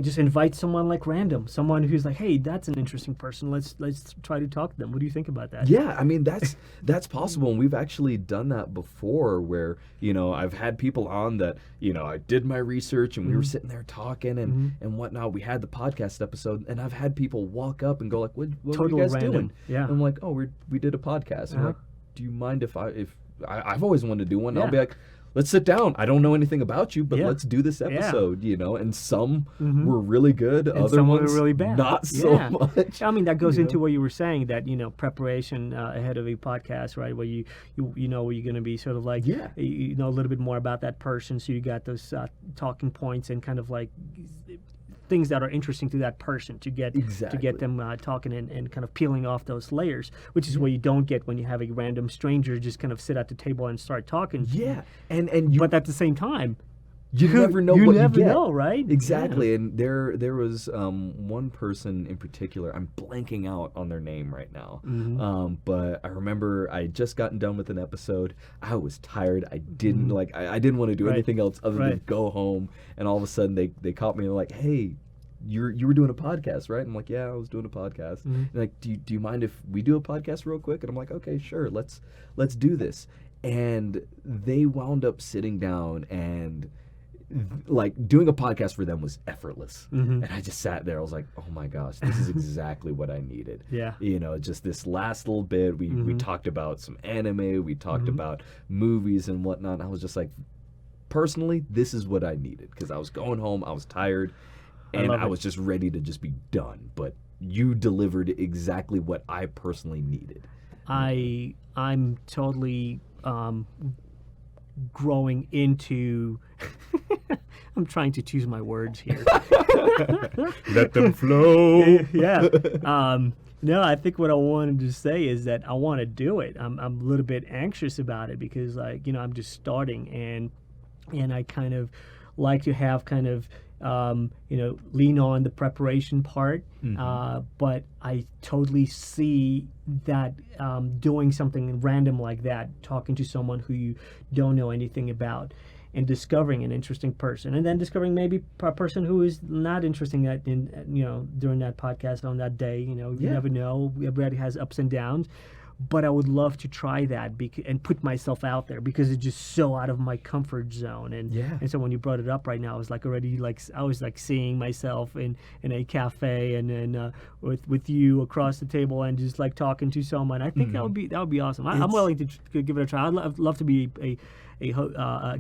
just invite someone like random, someone who's like, hey, that's an interesting person. Let's try to talk to them. What do you think about that? Yeah, I mean that's possible, and we've actually done that before. Where I've had people on that I did my research and we were sitting there talking and whatnot. We had the podcast episode, and I've had people walk up and go like, "What are you guys doing?" Yeah, and I'm like, "Oh, we did a podcast." And I'm like, "Do you mind if I've always wanted to do one?" And I'll be like, let's sit down. I don't know anything about you, but let's do this episode, And some were really good, and other some ones were really bad. Not so much. I mean, that goes into what you were saying, that preparation ahead of a podcast, right? Where you where you're going to be sort of like you know a little bit more about that person, so you got those talking points and kind of like things that are interesting to that person to get them talking and kind of peeling off those layers, which is what you don't get when you have a random stranger just kind of sit at the table and start talking. Yeah, and but at the same time, you never know what you get. You never know, right? Exactly. Yeah. And there was one person in particular. I'm blanking out on their name right now. But I remember I had just gotten done with an episode. I was tired. I didn't I didn't want to do anything else other than go home. And all of a sudden they caught me and they're like, "Hey, you were doing a podcast, right?" I'm like, "Yeah, I was doing a podcast." And like, do you mind if we do a podcast real quick? And I'm like, "Okay, sure. Let's do this." And they wound up sitting down and like doing a podcast for them was effortless. And I just sat there. I was like, oh my gosh, this is exactly what I needed. Yeah. Just this last little bit, we talked about some anime, we talked about movies and whatnot. And I was just like, personally, this is what I needed, because I was going home, I was tired, and I was just ready to just be done. But you delivered exactly what I personally needed. I'm totally growing into I'm trying to choose my words here. Let them flow. Yeah. No, I think what I wanted to say is that I want to do it. I'm a little bit anxious about it because I'm just starting, and I kind of like to have kind of lean on the preparation part. Mm-hmm. But I totally see that doing something random like that, talking to someone who you don't know anything about, and discovering an interesting person, and then discovering maybe a person who is not interesting during that podcast on that day. You Yeah. never know. Everybody has ups and downs. But I would love to try that and put myself out there, because it's just so out of my comfort zone. Yeah. And so when you brought it up right now, I was like already like I was like seeing myself in a cafe and with you across the table and just like talking to someone. I think that would be awesome. I'm willing to give it a try. I'd love to be a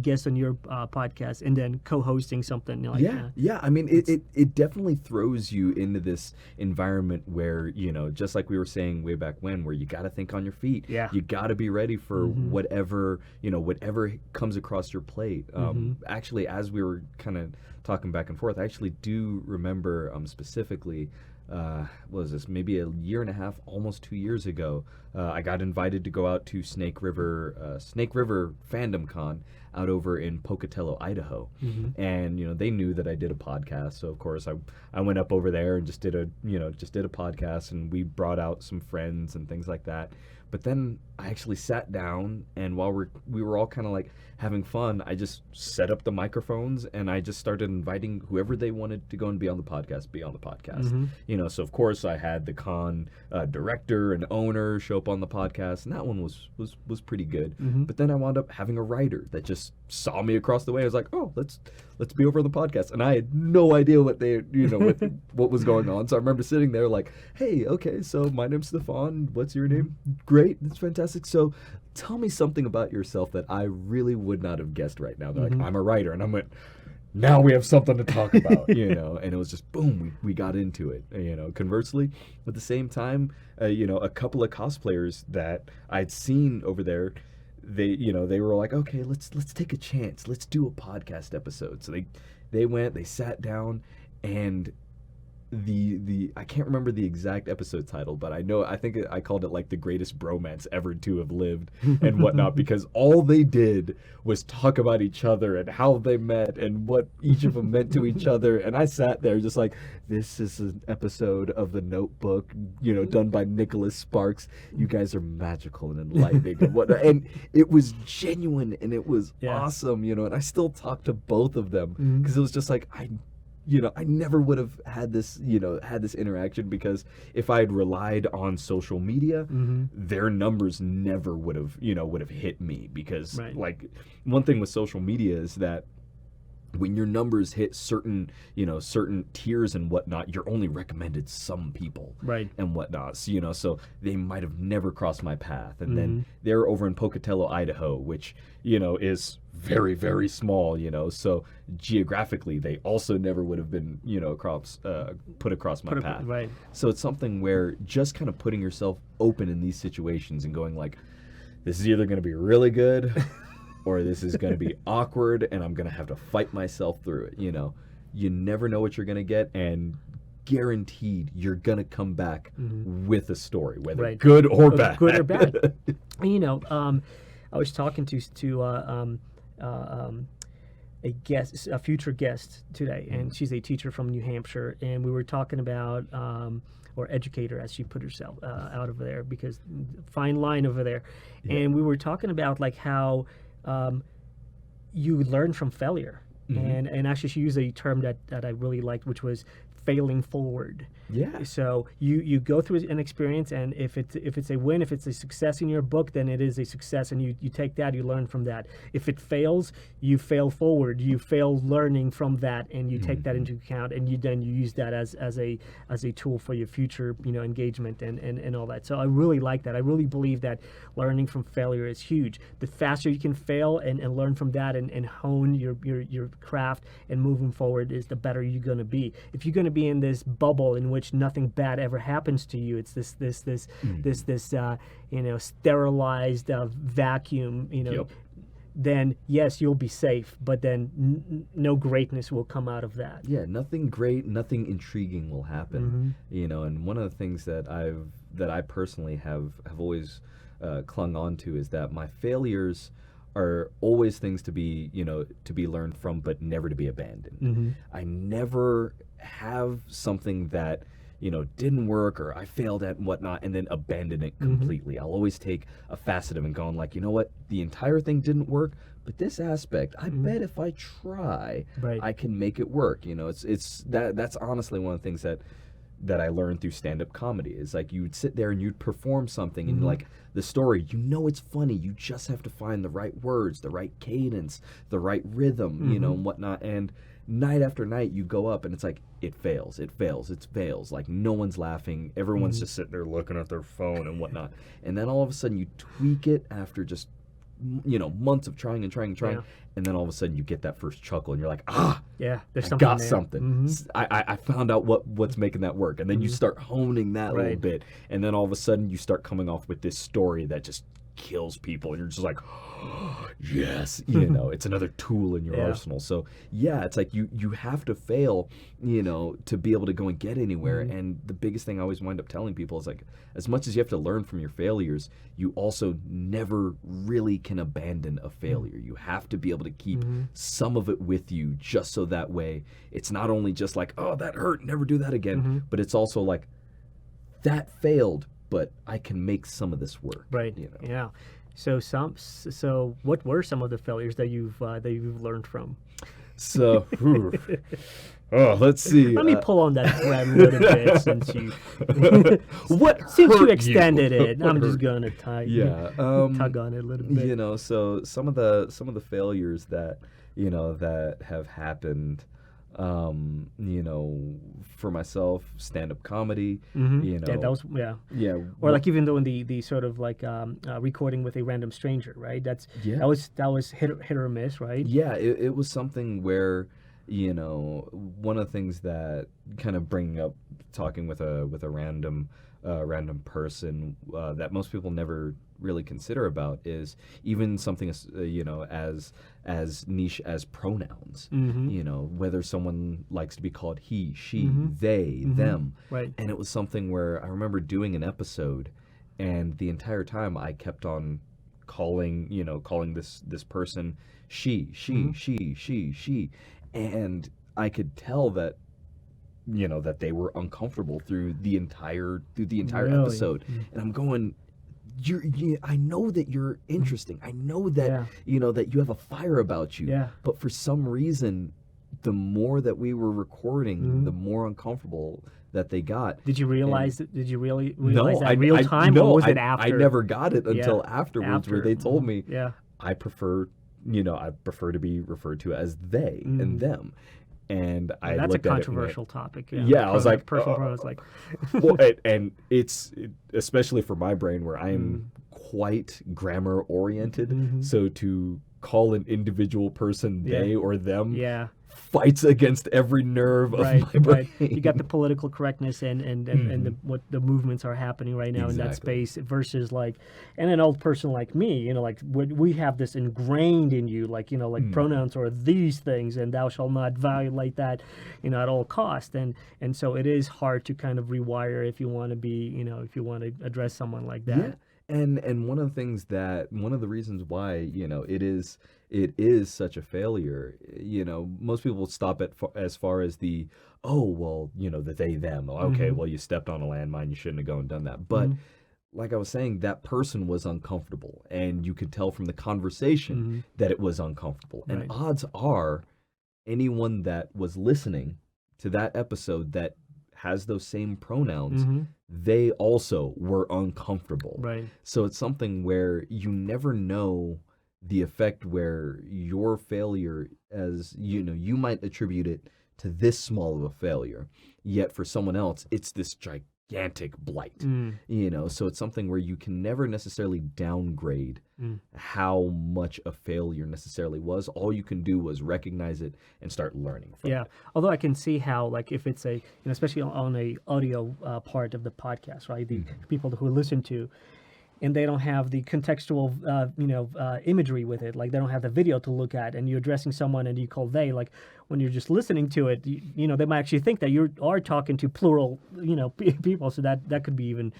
guest on your podcast, and then co-hosting something like that. Yeah. I mean, it definitely throws you into this environment where, just like we were saying way back when, where you got to think on your feet. Yeah. You got to be ready for whatever comes across your plate. Actually, as we were kind of talking back and forth, I actually do remember specifically, what was this, maybe a year and a half, almost 2 years ago, I got invited to go out to Snake River Fandom Con out over in Pocatello, Idaho. And they knew that I did a podcast, so of course I went up over there and just did a podcast, and we brought out some friends and things like that. But then I actually sat down, and while we were all kind of like having fun, I just set up the microphones and I just started inviting whoever they wanted to go and be on the podcast. So of course I had the con director and owner show up on the podcast, and that one was pretty good. But then I wound up having a writer that just saw me across the way. I was like, oh, let's be over on the podcast, and I had no idea what what was going on. So I remember sitting there like, hey, okay, so my name's Stephan. What's your name? Great, that's fantastic. So tell me something about yourself that I really would not have guessed right now. They're like, I'm a writer, and I went, now we have something to talk about, and it was just boom, we got into it. Conversely, at the same time, a couple of cosplayers that I'd seen over there, they were like, okay, let's take a chance, let's do a podcast episode. So they sat down, and the I can't remember the exact episode title, but I think I called it like the greatest bromance ever to have lived and whatnot, because all they did was talk about each other and how they met and what each of them meant to each other. And I sat there just like, this is an episode of The Notebook, done by Nicholas Sparks. You guys are magical and enlightening and whatnot. And it was genuine, and it was awesome, and I still talk to both of them, because it was just like, I never would have had this interaction, because if I had relied on social media, their numbers never would have hit me, because like one thing with social media is that when your numbers hit certain tiers and whatnot, you're only recommended some people, and whatnot. So, so they might have never crossed my path. And then they're over in Pocatello, Idaho, which is very, very small. So geographically, they also never would have been put across my path. So it's something where just kind of putting yourself open in these situations and going like, this is either going to be really good or this is going to be awkward, and I'm going to have to fight myself through it. You never know what you're going to get, and guaranteed you're going to come back with a story, whether good or bad. Good or bad. I was talking to a future guest today, and she's a teacher from New Hampshire, and we were talking about or educator, as she put herself out over there, because fine line over there. And we were talking about like how you learn from failure. And actually she used a term that I really liked, which was failing forward. So you go through an experience, and if it's a win, if it's a success in your book, then it is a success, and you take that, you learn from that. If it fails, you fail forward, you fail learning from that, and you take that into account, and you use that as a tool for your future engagement and all that. So I really like that. I really believe that learning from failure is huge. The faster you can fail and learn from that and hone your craft and moving forward, is the better you're going to be. If you're going to be in this bubble in which nothing bad ever happens to you, it's this sterilized vacuum, then yes, you'll be safe, but then no greatness will come out of that. Nothing great, nothing intriguing will happen. And one of the things that I personally have always clung on to is that my failures are always things to be, to be learned from, but never to be abandoned. I never have something that, didn't work or I failed at and whatnot, and then abandon it completely. I'll always take a facet of it and going like, you know what, the entire thing didn't work, but this aspect, I bet if I try, I can make it work. That's honestly one of the things that I learned through stand-up comedy is like you'd sit there and you'd perform something and like the story, it's funny, you just have to find the right words, the right cadence, the right rhythm, and whatnot. And night after night you go up and it's like it fails, like no one's laughing, everyone's just sitting there looking at their phone and whatnot. And then all of a sudden you tweak it after just months of trying, and then all of a sudden you get that first chuckle and you're like, there's I got something. I found out what's making that work. And then you start honing that little bit, and then all of a sudden you start coming off with this story that just kills people, and you're just like, yes, it's another tool in your arsenal. So it's like you have to fail, to be able to go and get anywhere. And the biggest thing I always wind up telling people is like, as much as you have to learn from your failures, you also never really can abandon a failure. You have to be able to keep some of it with you, just so that way it's not only just like, oh, that hurt, never do that again, but it's also like, that failed, but I can make some of this work. Right. Yeah. So what were some of the failures that you've learned from? So, let's see. Let me pull on that thread a little bit since you extended it. I'm just gonna tug on it a little bit. So some of the failures that that have happened. For myself, stand-up comedy, or like even though in the sort of like recording with a random stranger, right? That was hit or miss, right? Yeah, it was something where one of the things that kind of bringing up talking with a random person that most people never really consider about is even something as niche as pronouns. Whether someone likes to be called he, she, they, them, right? And it was something where I remember doing an episode, and the entire time I kept on calling this person she, and I could tell that that they were uncomfortable through the entire Really? episode. And I'm going, I know that you're interesting. I know that that you have a fire about you. Yeah. But for some reason, the more that we were recording, the more uncomfortable that they got. Did you realize that? Did you really realize that real time? No, or was it after? I never got it until afterwards, where they told me, I prefer to be referred to as they and them. And I that's looked a at it controversial topic. I was like, personal pronouns, like. Well, and it's especially for my brain where I am quite grammar oriented. So to call an individual person they or them fights against every nerve of my brain. Right. You got the political correctness and what the movements are happening right now in that space versus like, and an old person like me, like we have this ingrained in you, like, like pronouns are these things and thou shalt not violate that, at all cost. And so it is hard to kind of rewire if you want to be, if you want to address someone like that. Yeah. And one of the reasons why, it is such a failure, most people stop at as far as the, the they, them. Okay, well, you stepped on a landmine, you shouldn't have gone and done that. But like I was saying, that person was uncomfortable, and you could tell from the conversation that it was uncomfortable. And odds are anyone that was listening to that episode that has those same pronouns, they also were uncomfortable. Right. So it's something where you never know the effect where your failure, as you might attribute it to this small of a failure, yet for someone else it's this gigantic blight. So it's something where you can never necessarily downgrade how much a failure necessarily was. All you can do was recognize it and start learning from it. Although I can see how, like, if it's a, especially on a audio part of the podcast, right, the people who listen to, and they don't have the contextual, imagery with it. Like, they don't have the video to look at, and you're addressing someone and you call they. Like, when you're just listening to it, they might actually think that you are talking to plural, people. So that could be even,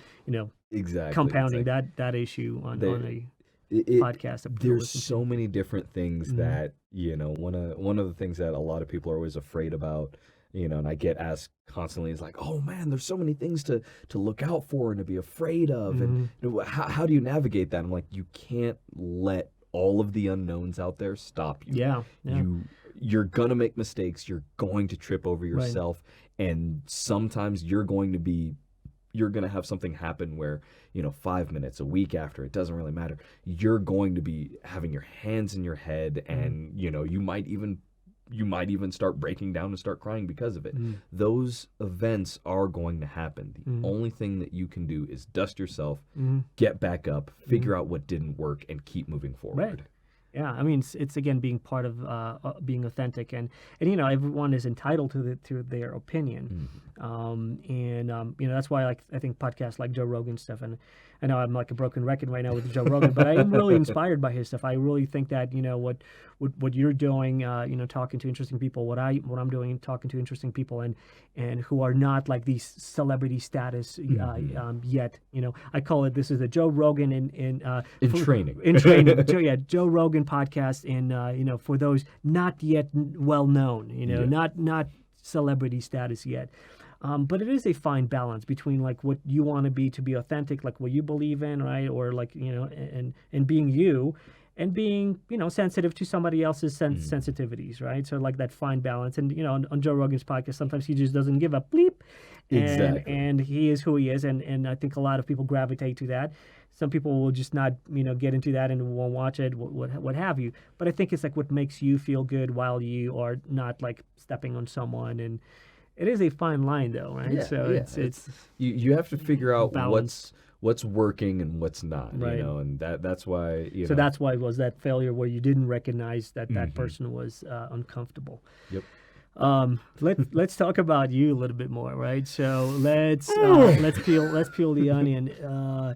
exactly compounding that issue on a. podcast that people there's listen so to. many different things that, one of the things that a lot of people are always afraid about, and I get asked constantly is like, oh man, there's so many things to look out for and to be afraid of. And how do you navigate that? I'm like, you can't let all of the unknowns out there stop you. Yeah. You're gonna make mistakes, you're going to trip over yourself, and sometimes you're going to have something happen where, 5 minutes, a week after, it doesn't really matter. You're going to be having your hands in your head, and you might even start breaking down and start crying because of it. Those events are going to happen. The only thing that you can do is dust yourself, get back up, figure out what didn't work, and keep moving forward. Right. Yeah, I mean, it's again being part of being authentic, and everyone is entitled to their opinion, that's why I think podcasts like Joe Rogan stuff, and I know I'm like a broken record right now with Joe Rogan, but I am really inspired by his stuff. I really think that what you're doing, talking to interesting people, what I'm doing, talking to interesting people, and who are not like these celebrity status yet. I call it, this is the Joe Rogan in training. In training. Joe Rogan podcast, and for those not yet well known, not celebrity status yet. But it is a fine balance between like what you want to be authentic, like what you believe in, right? Or like, and being you, and being, sensitive to somebody else's sensitivities, right? So like that fine balance. And, on Joe Rogan's podcast, sometimes he just doesn't give a bleep. And he is who he is. And I think a lot of people gravitate to that. Some people will just not, get into that and won't watch it, what have you. But I think it's like what makes you feel good while you are not like stepping on someone. And it is a fine line, though, right? Yeah, so it's you have to figure out balance. what's working and what's not, right. And that's why So that's why it was that failure where you didn't recognize that person was uncomfortable. Yep. Let's talk about you a little bit more, right? So let's peel the onion.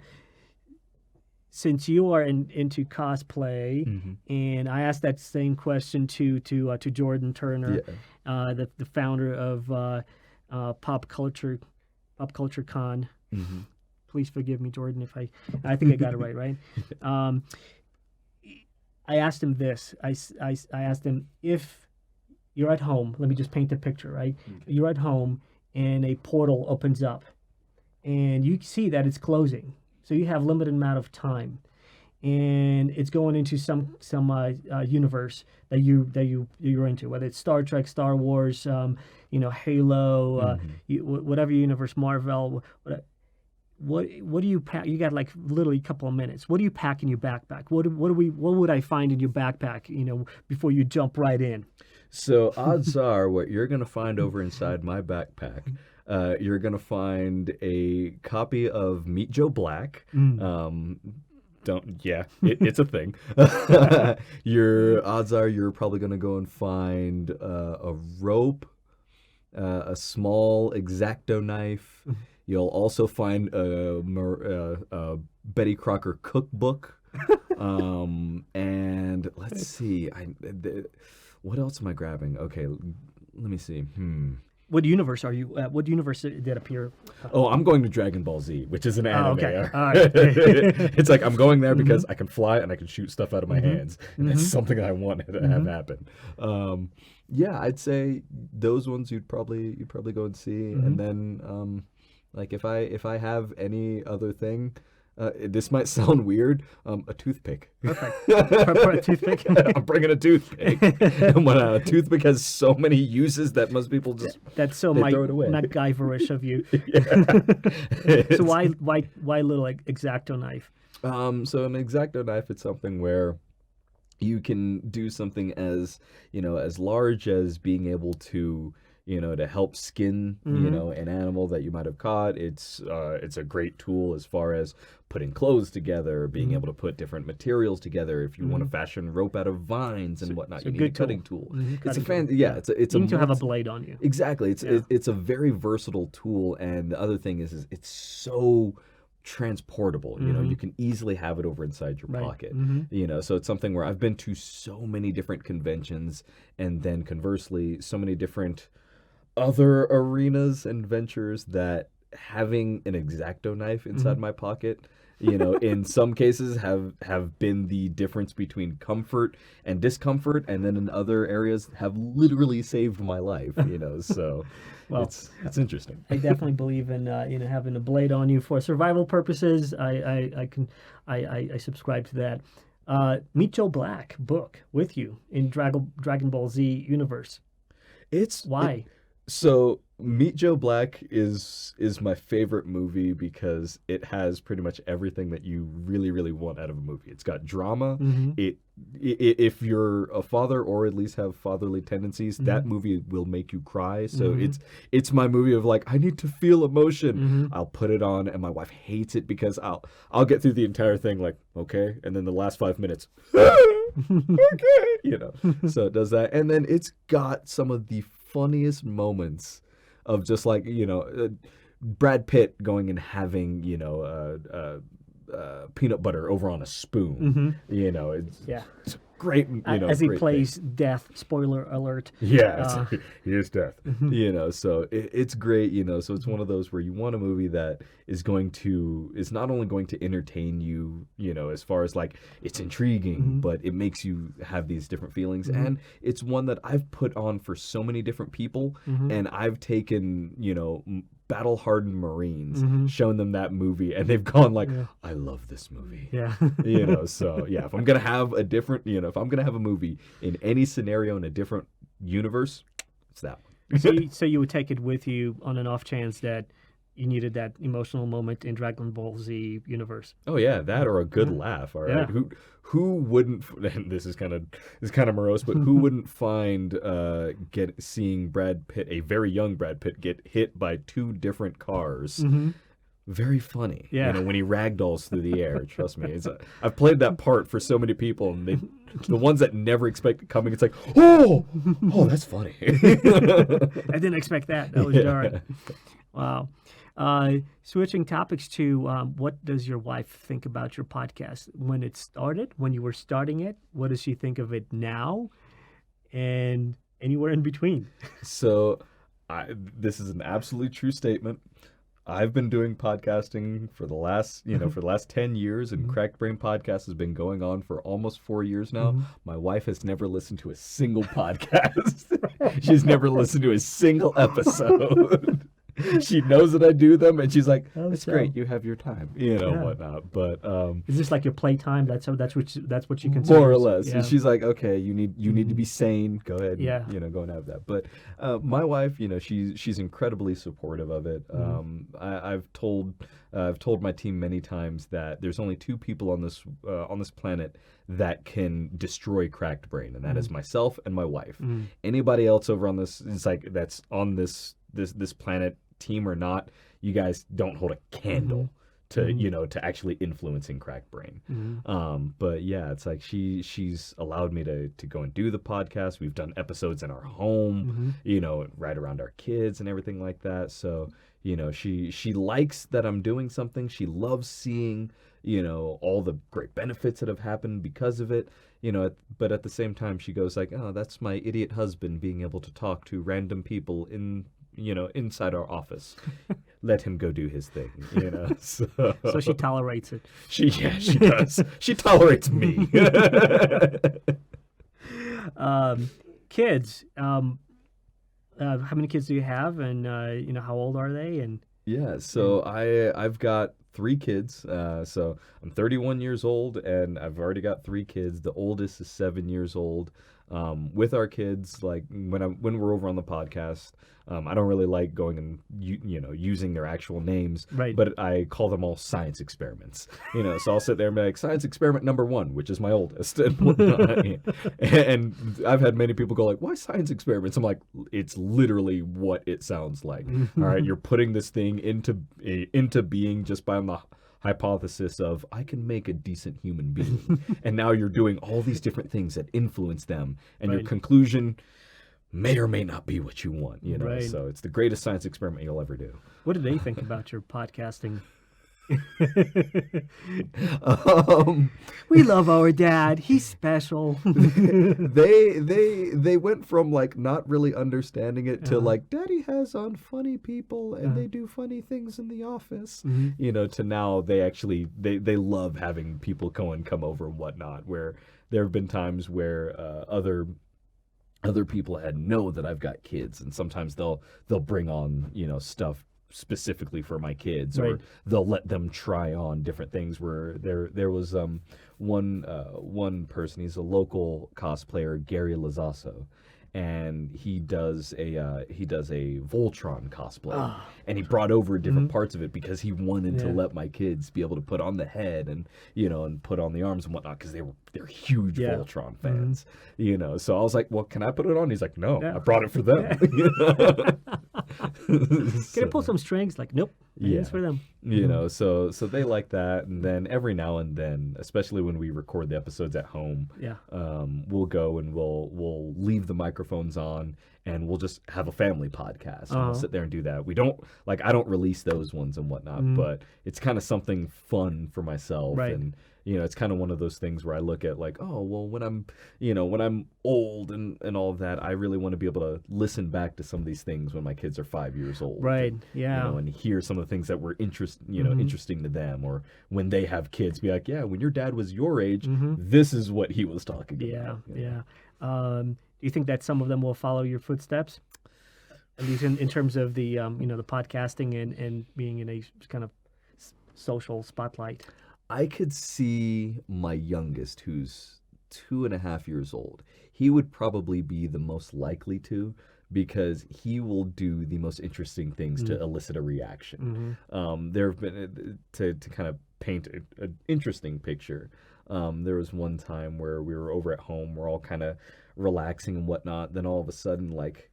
Since you are into cosplay, and I asked that same question to Jordan Turner, the founder of Pop Culture Con. Please forgive me, Jordan, if I think I got it right. I asked him this. I asked him, if you're at home, let me just paint the picture, right? Okay. You're at home and a portal opens up, and you see that it's closing. So you have limited amount of time, and it's going into some universe that you're into, whether it's Star Trek, Star Wars, Halo, whatever universe, Marvel. What do you pack? You got like literally a couple of minutes. What do you pack in your backpack? What would I find in your backpack? Before you jump right in. So odds are, what you're gonna find over inside my backpack. You're going to find a copy of Meet Joe Black. It's a thing. Your odds are you're probably going to go and find a rope, a small X-Acto knife. You'll also find a Betty Crocker cookbook. And let's see. What else am I grabbing? Okay, let me see. What universe are you? What universe did appear? Oh, I'm going to Dragon Ball Z, which is an anime. Okay. All right. It's like I'm going there because I can fly and I can shoot stuff out of my hands, and it's something that I want to have happen. I'd say those ones you'd probably go and see, and then like if I have any other thing. This might sound weird. A toothpick. Perfect. A toothpick. I'm bringing a toothpick. And when a toothpick has so many uses that most people just that's so throw it away. MacGyverish of you. So why little X-Acto knife? So an X-Acto knife, it's something where you can do something as as large as being able to. To help skin, an animal that you might have caught. It's a great tool as far as putting clothes together, being able to put different materials together. If you want to fashion rope out of vines and whatnot, you need a cutting tool. It's a fan. Yeah, it's you need to have a blade on you. Exactly. It's a very versatile tool, and the other thing is it's so transportable. You can easily have it over inside your pocket. So it's something where I've been to so many different conventions, and then conversely, so many different other arenas and ventures that having an X-Acto knife inside my pocket In some cases have been the difference between comfort and discomfort, and then in other areas have literally saved my life. So Well, it's interesting. I definitely believe in having a blade on you for survival purposes. I subscribe to that. Meet Joe Black book with you in Dragon Ball Z universe. It's Why? So Meet Joe Black is my favorite movie because it has pretty much everything that you really, really want out of a movie. It's got drama. Mm-hmm. If you're a father or at least have fatherly tendencies, that movie will make you cry. So it's my movie of like, I need to feel emotion. I'll put it on, and my wife hates it because I'll get through the entire thing like, okay, and then the last 5 minutes, okay, So it does that, and then it's got some of the funniest moments of just like Brad Pitt going and having peanut butter over on a spoon. It's great. As he great plays thing. Death. Spoiler alert. Yeah, he is Death. So it's great. So it's one of those where you want a movie that is not only going to entertain you, as far as like it's intriguing, but it makes you have these different feelings, and it's one that I've put on for so many different people, and I've taken battle-hardened Marines, shown them that movie, and they've gone like, I love this movie. Yeah. So yeah, if I'm gonna have a different, if I'm gonna have a movie in any scenario in a different universe, it's that one. So you would take it with you on an off chance that you needed that emotional moment in Dragon Ball Z universe. Oh yeah, that or a good laugh. All right, who wouldn't? And this is kind of morose, but who wouldn't find seeing Brad Pitt, a very young Brad Pitt, get hit by two different cars? Very funny. Yeah. When he ragdolls through the air. Trust me, I've played that part for so many people, and the ones that never expect it coming, it's like, oh, that's funny. I didn't expect that. That was jarring. Wow. Switching topics to what does your wife think about your podcast when it started, when you were starting it? What does she think of it now, and anywhere in between? So, this is an absolutely true statement. I've been doing podcasting for the last 10 years, and Cracked Brain Podcast has been going on for almost 4 years now. My wife has never listened to a single podcast. She's never listened to a single episode. She knows that I do them, and she's like, "It's great, you have your time," whatnot. But is this like your playtime? That's what you consider more or less. Yeah. And she's like, "Okay, you need to be sane. Go ahead, go and have that." But my wife, she's incredibly supportive of it. I've told my team many times that there's only two people on this planet that can destroy Cracked Brain, and that is myself and my wife. Anybody else over on this, it's like that's on this planet, team or not, you guys don't hold a candle to actually influencing Cracked Brain. But yeah, it's like she's allowed me to go and do the podcast. We've done episodes in our home, right around our kids and everything like that. So she likes that I'm doing something. She loves seeing all the great benefits that have happened because of it. But at the same time, she goes like, "Oh, that's my idiot husband being able to talk to random people inside our office. Let him go do his thing." So she tolerates it. She does. She tolerates me. Kids. How many kids do you have, and how old are they? And so I've got 3 kids. So I'm 31 years old, and I've already got 3 kids. The oldest is 7 years old. With our kids, like when we're over on the podcast, I don't really like going and using their actual names, right? But I call them all science experiments. So I'll sit there and be like, science experiment number 1, which is my oldest, and whatnot. And I've had many people go like, "Why science experiments?" I'm like, it's literally what it sounds like. All right, you're putting this thing into being just by the hypothesis of I can make a decent human being, and now you're doing all these different things that influence them, and your conclusion may or may not be what you want. So it's the greatest science experiment you'll ever do. What do they think about your podcasting? um, We love our dad. He's special. they went from like not really understanding it to Uh-huh. like daddy has on funny people and Uh-huh. they do funny things in the office, Mhm. to now they actually they love having people come over and whatnot, where there have been times where other people had know that I've got kids, and sometimes they'll bring on stuff specifically for my kids, Right. or they'll let them try on different things. Where there was one person, he's a local cosplayer, Gary Lazasso, and he does a Voltron cosplay, Ah. and he brought over different Mhm. parts of it because he wanted to Yeah. let my kids be able to put on the head and and put on the arms and whatnot, because they're huge Yeah. Voltron fans. So I was like, well, can I put it on? He's like, no, Yeah. I brought it for them. Can I pull some strings? Like, nope. Yeah. It's for them. So they like that, and then every now and then, especially when we record the episodes at home, Yeah. we'll go and we'll leave the microphones on, and we'll just have a family podcast, and Uh-huh. we'll sit there and do that. I don't release those ones and whatnot, but it's kind of something fun for myself. Right. And it's kind of one of those things where I look at like, oh, well, when I'm old and all of that, I really want to be able to listen back to some of these things when my kids are 5 years old. Right. And, Yeah. and hear some of the things that were interesting to them, or when they have kids, be like, yeah, when your dad was your age, this is what he was talking Yeah. about. Yeah. Do you think that some of them will follow your footsteps? At least in terms of the the podcasting and being in a kind of social spotlight. I could see my youngest, who's 2.5 years old. He would probably be the most likely to, because he will do the most interesting things to elicit a reaction. There have been, to kind of paint an interesting picture. There was one time where we were over at home, we're all kind of relaxing and whatnot. Then all of a sudden, like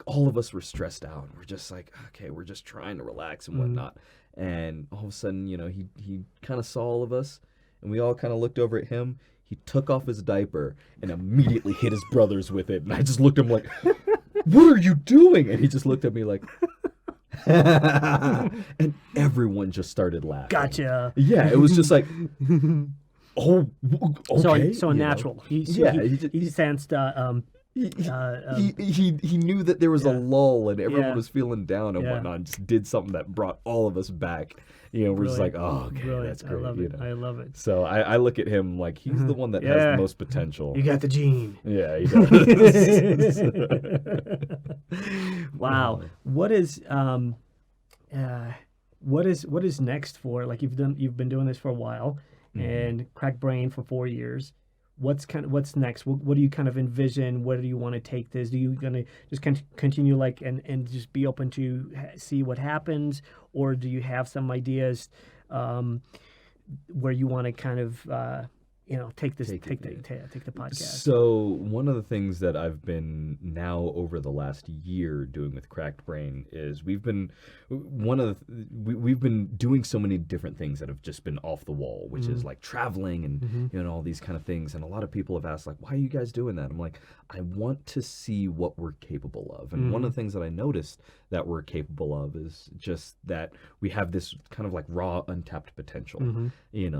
all of us were stressed out. We're just like, okay, we're just trying to relax and whatnot. And all of a sudden, he kind of saw all of us, and we all kind of looked over at him. He took off his diaper and immediately hit his brothers with it. And I just looked at him like, what are you doing? And he just looked at me like, and everyone just started laughing. Gotcha. Yeah, it was just like, oh, okay. So natural. He sensed He knew that there was a lull and everyone Yeah. was feeling down and Yeah. whatnot, and just did something that brought all of us back. We're just like, Brilliant. oh, okay, Brilliant. that's great. I love it. I love it. So I look at him like he's the one that has Yeah. the most potential. You got the gene. Yeah, he does. Wow. What is next for, like, you've been doing this for a while and Cracked Brain for 4 years. What's next? What do you kind of envision? Where do you want to take this? Do you gonna just continue like and just be open to see what happens, or do you have some ideas where you want to kind of take the podcast? So one of the things that I've been now over the last year doing with Cracked Brain is we've been doing so many different things that have just been off the wall, which is like traveling and all these kind of things. And a lot of people have asked, like, why are you guys doing that? I'm like, I want to see what we're capable of. And one of the things that I noticed that we're capable of is just that we have this kind of like raw, untapped potential.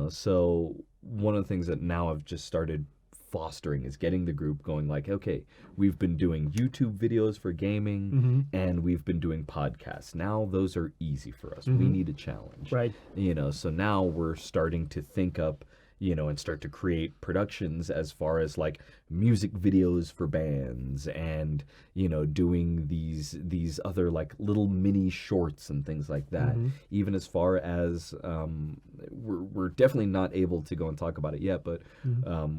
So one of the things that now I've just started fostering is getting the group going, like, okay, we've been doing YouTube videos for gaming and we've been doing podcasts. Now those are easy for us. We need a challenge. Right. So now we're starting to think up, and start to create productions as far as like music videos for bands and, doing these other like little mini shorts and things like that. Even as far as we're definitely not able to go and talk about it yet, but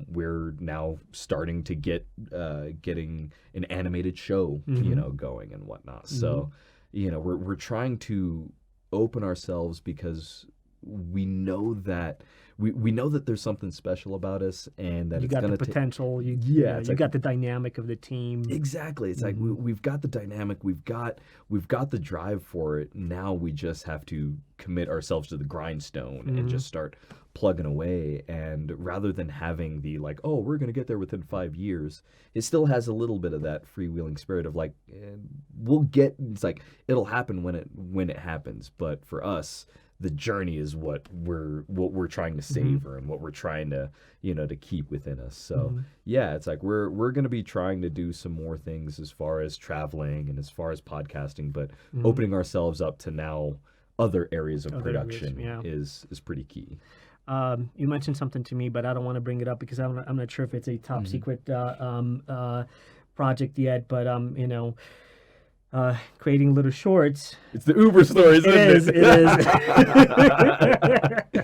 we're now starting to getting an animated show, going and whatnot. So, we're trying to open ourselves because we know that we know that there's something special about us, and that You it's got gonna the potential. You it's like- got the dynamic of the team. Exactly. It's like we've got the dynamic, we've got the drive for it. Now we just have to commit ourselves to the grindstone and just start plugging away. And rather than having the like, oh, we're gonna get there within 5 years, it still has a little bit of that freewheeling spirit of like, we'll get. It's like it'll happen when it happens. But for us, the journey is what we're trying to savor and what we're trying to to keep within us. So yeah, it's like we're gonna be trying to do some more things as far as traveling and as far as podcasting, but opening ourselves up to now other areas of production is pretty key. You mentioned something to me, but I don't want to bring it up because I'm not sure if it's a top secret project yet. But creating little shorts. It's the Uber stories, isn't it?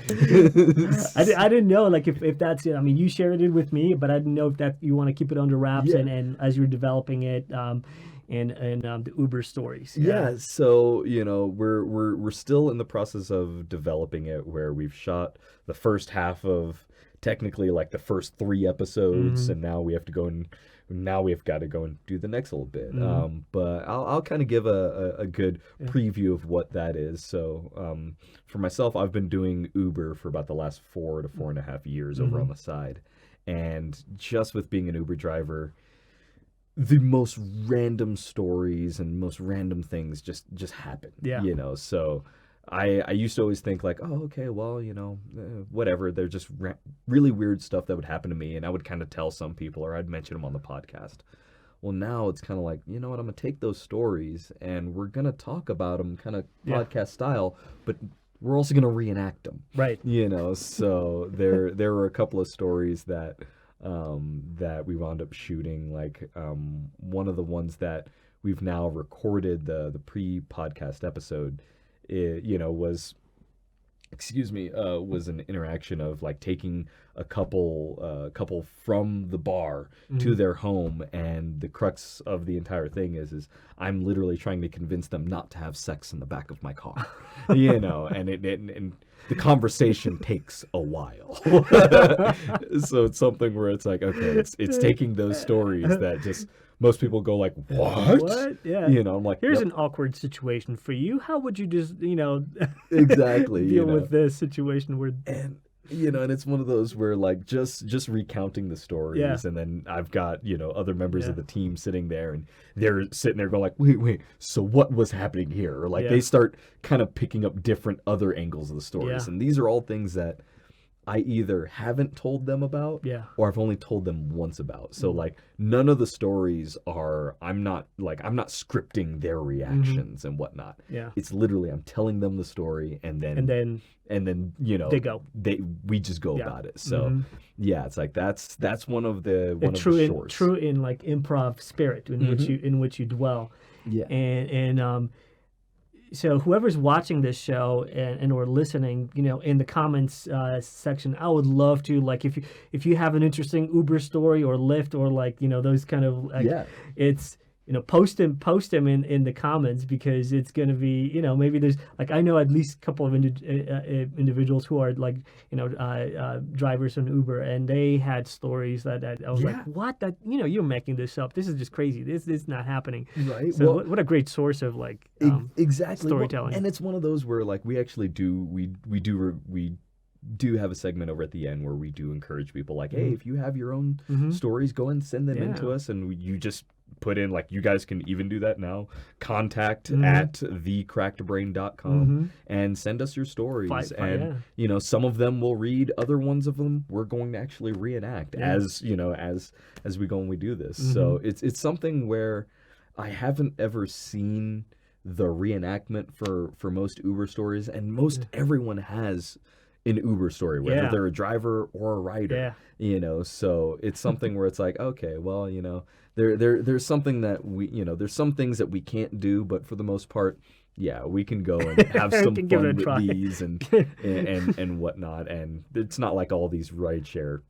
It is. I didn't know like if that's it. I mean, you shared it with me, but I didn't know if that you want to keep it under wraps and as you're developing it. And the Uber stories. Yeah, so we're still in the process of developing it, where we've shot the first half of technically like the first 3 episodes, and now we have to go and do the next little bit. But I'll kind of give a good preview of what that is. So for myself, I've been doing Uber for about the last 4 to 4.5 years over on the side, and just with being an Uber driver, the most random stories and most random things just happen. So I used to always think like, oh, okay, well, whatever. They're just really weird stuff that would happen to me, and I would kind of tell some people, or I'd mention them on the podcast. Well, now it's kind of like, you know what, I'm gonna take those stories and we're gonna talk about them kind of podcast style, but we're also gonna reenact them. Right. So there were a couple of stories that we wound up shooting. Like one of the ones that we've now recorded, the pre-podcast episode, was an interaction of like taking a couple from the bar to their home, and the crux of the entire thing is I'm literally trying to convince them not to have sex in the back of my car, and the conversation takes a while. So it's something where it's like, okay, it's taking those stories that just most people go like, what? Yeah. I'm like, here's an awkward situation for you. How would you just, exactly deal with this situation where and it's one of those where like just recounting the stories, and then I've got other members of the team sitting there, and they're sitting there going like, wait, so what was happening here? Or like they start kind of picking up different other angles of the stories, and these are all things that I either haven't told them about or I've only told them once about. So like none of the stories are, I'm not scripting their reactions and whatnot. Yeah. It's literally I'm telling them the story, and then they go. We just go about it. So yeah, it's like that's one of the shorts. True in like improv spirit in which you dwell. Yeah. And so whoever's watching this show and or listening, in the comments section, I would love to, like, if you have an interesting Uber story or Lyft or like those kind of it's post them in the comments, because it's going to be maybe there's like, I know at least a couple of individuals who are like drivers on Uber, and they had stories that I was like, what, that you're making this up, this is just crazy, this is not happening, right? So what a great source of like exactly storytelling. Well, and it's one of those where like we actually do have a segment over at the end where we do encourage people like, hey, if you have your own stories, go and send them into us, and you just put in, like, you guys can even do that now, contact at thecrackedbrain.com and send us your stories. Some of them we'll read, other ones of them we're going to actually reenact as we go and we do this. So it's something where I haven't ever seen the reenactment for most Uber stories, and most everyone has an Uber story, whether they're a driver or a rider, so it's something where it's like, okay, well, there's something that there's some things that we can't do, but for the most part, we can go and have some fun with these and whatnot. And it's not like all these rideshare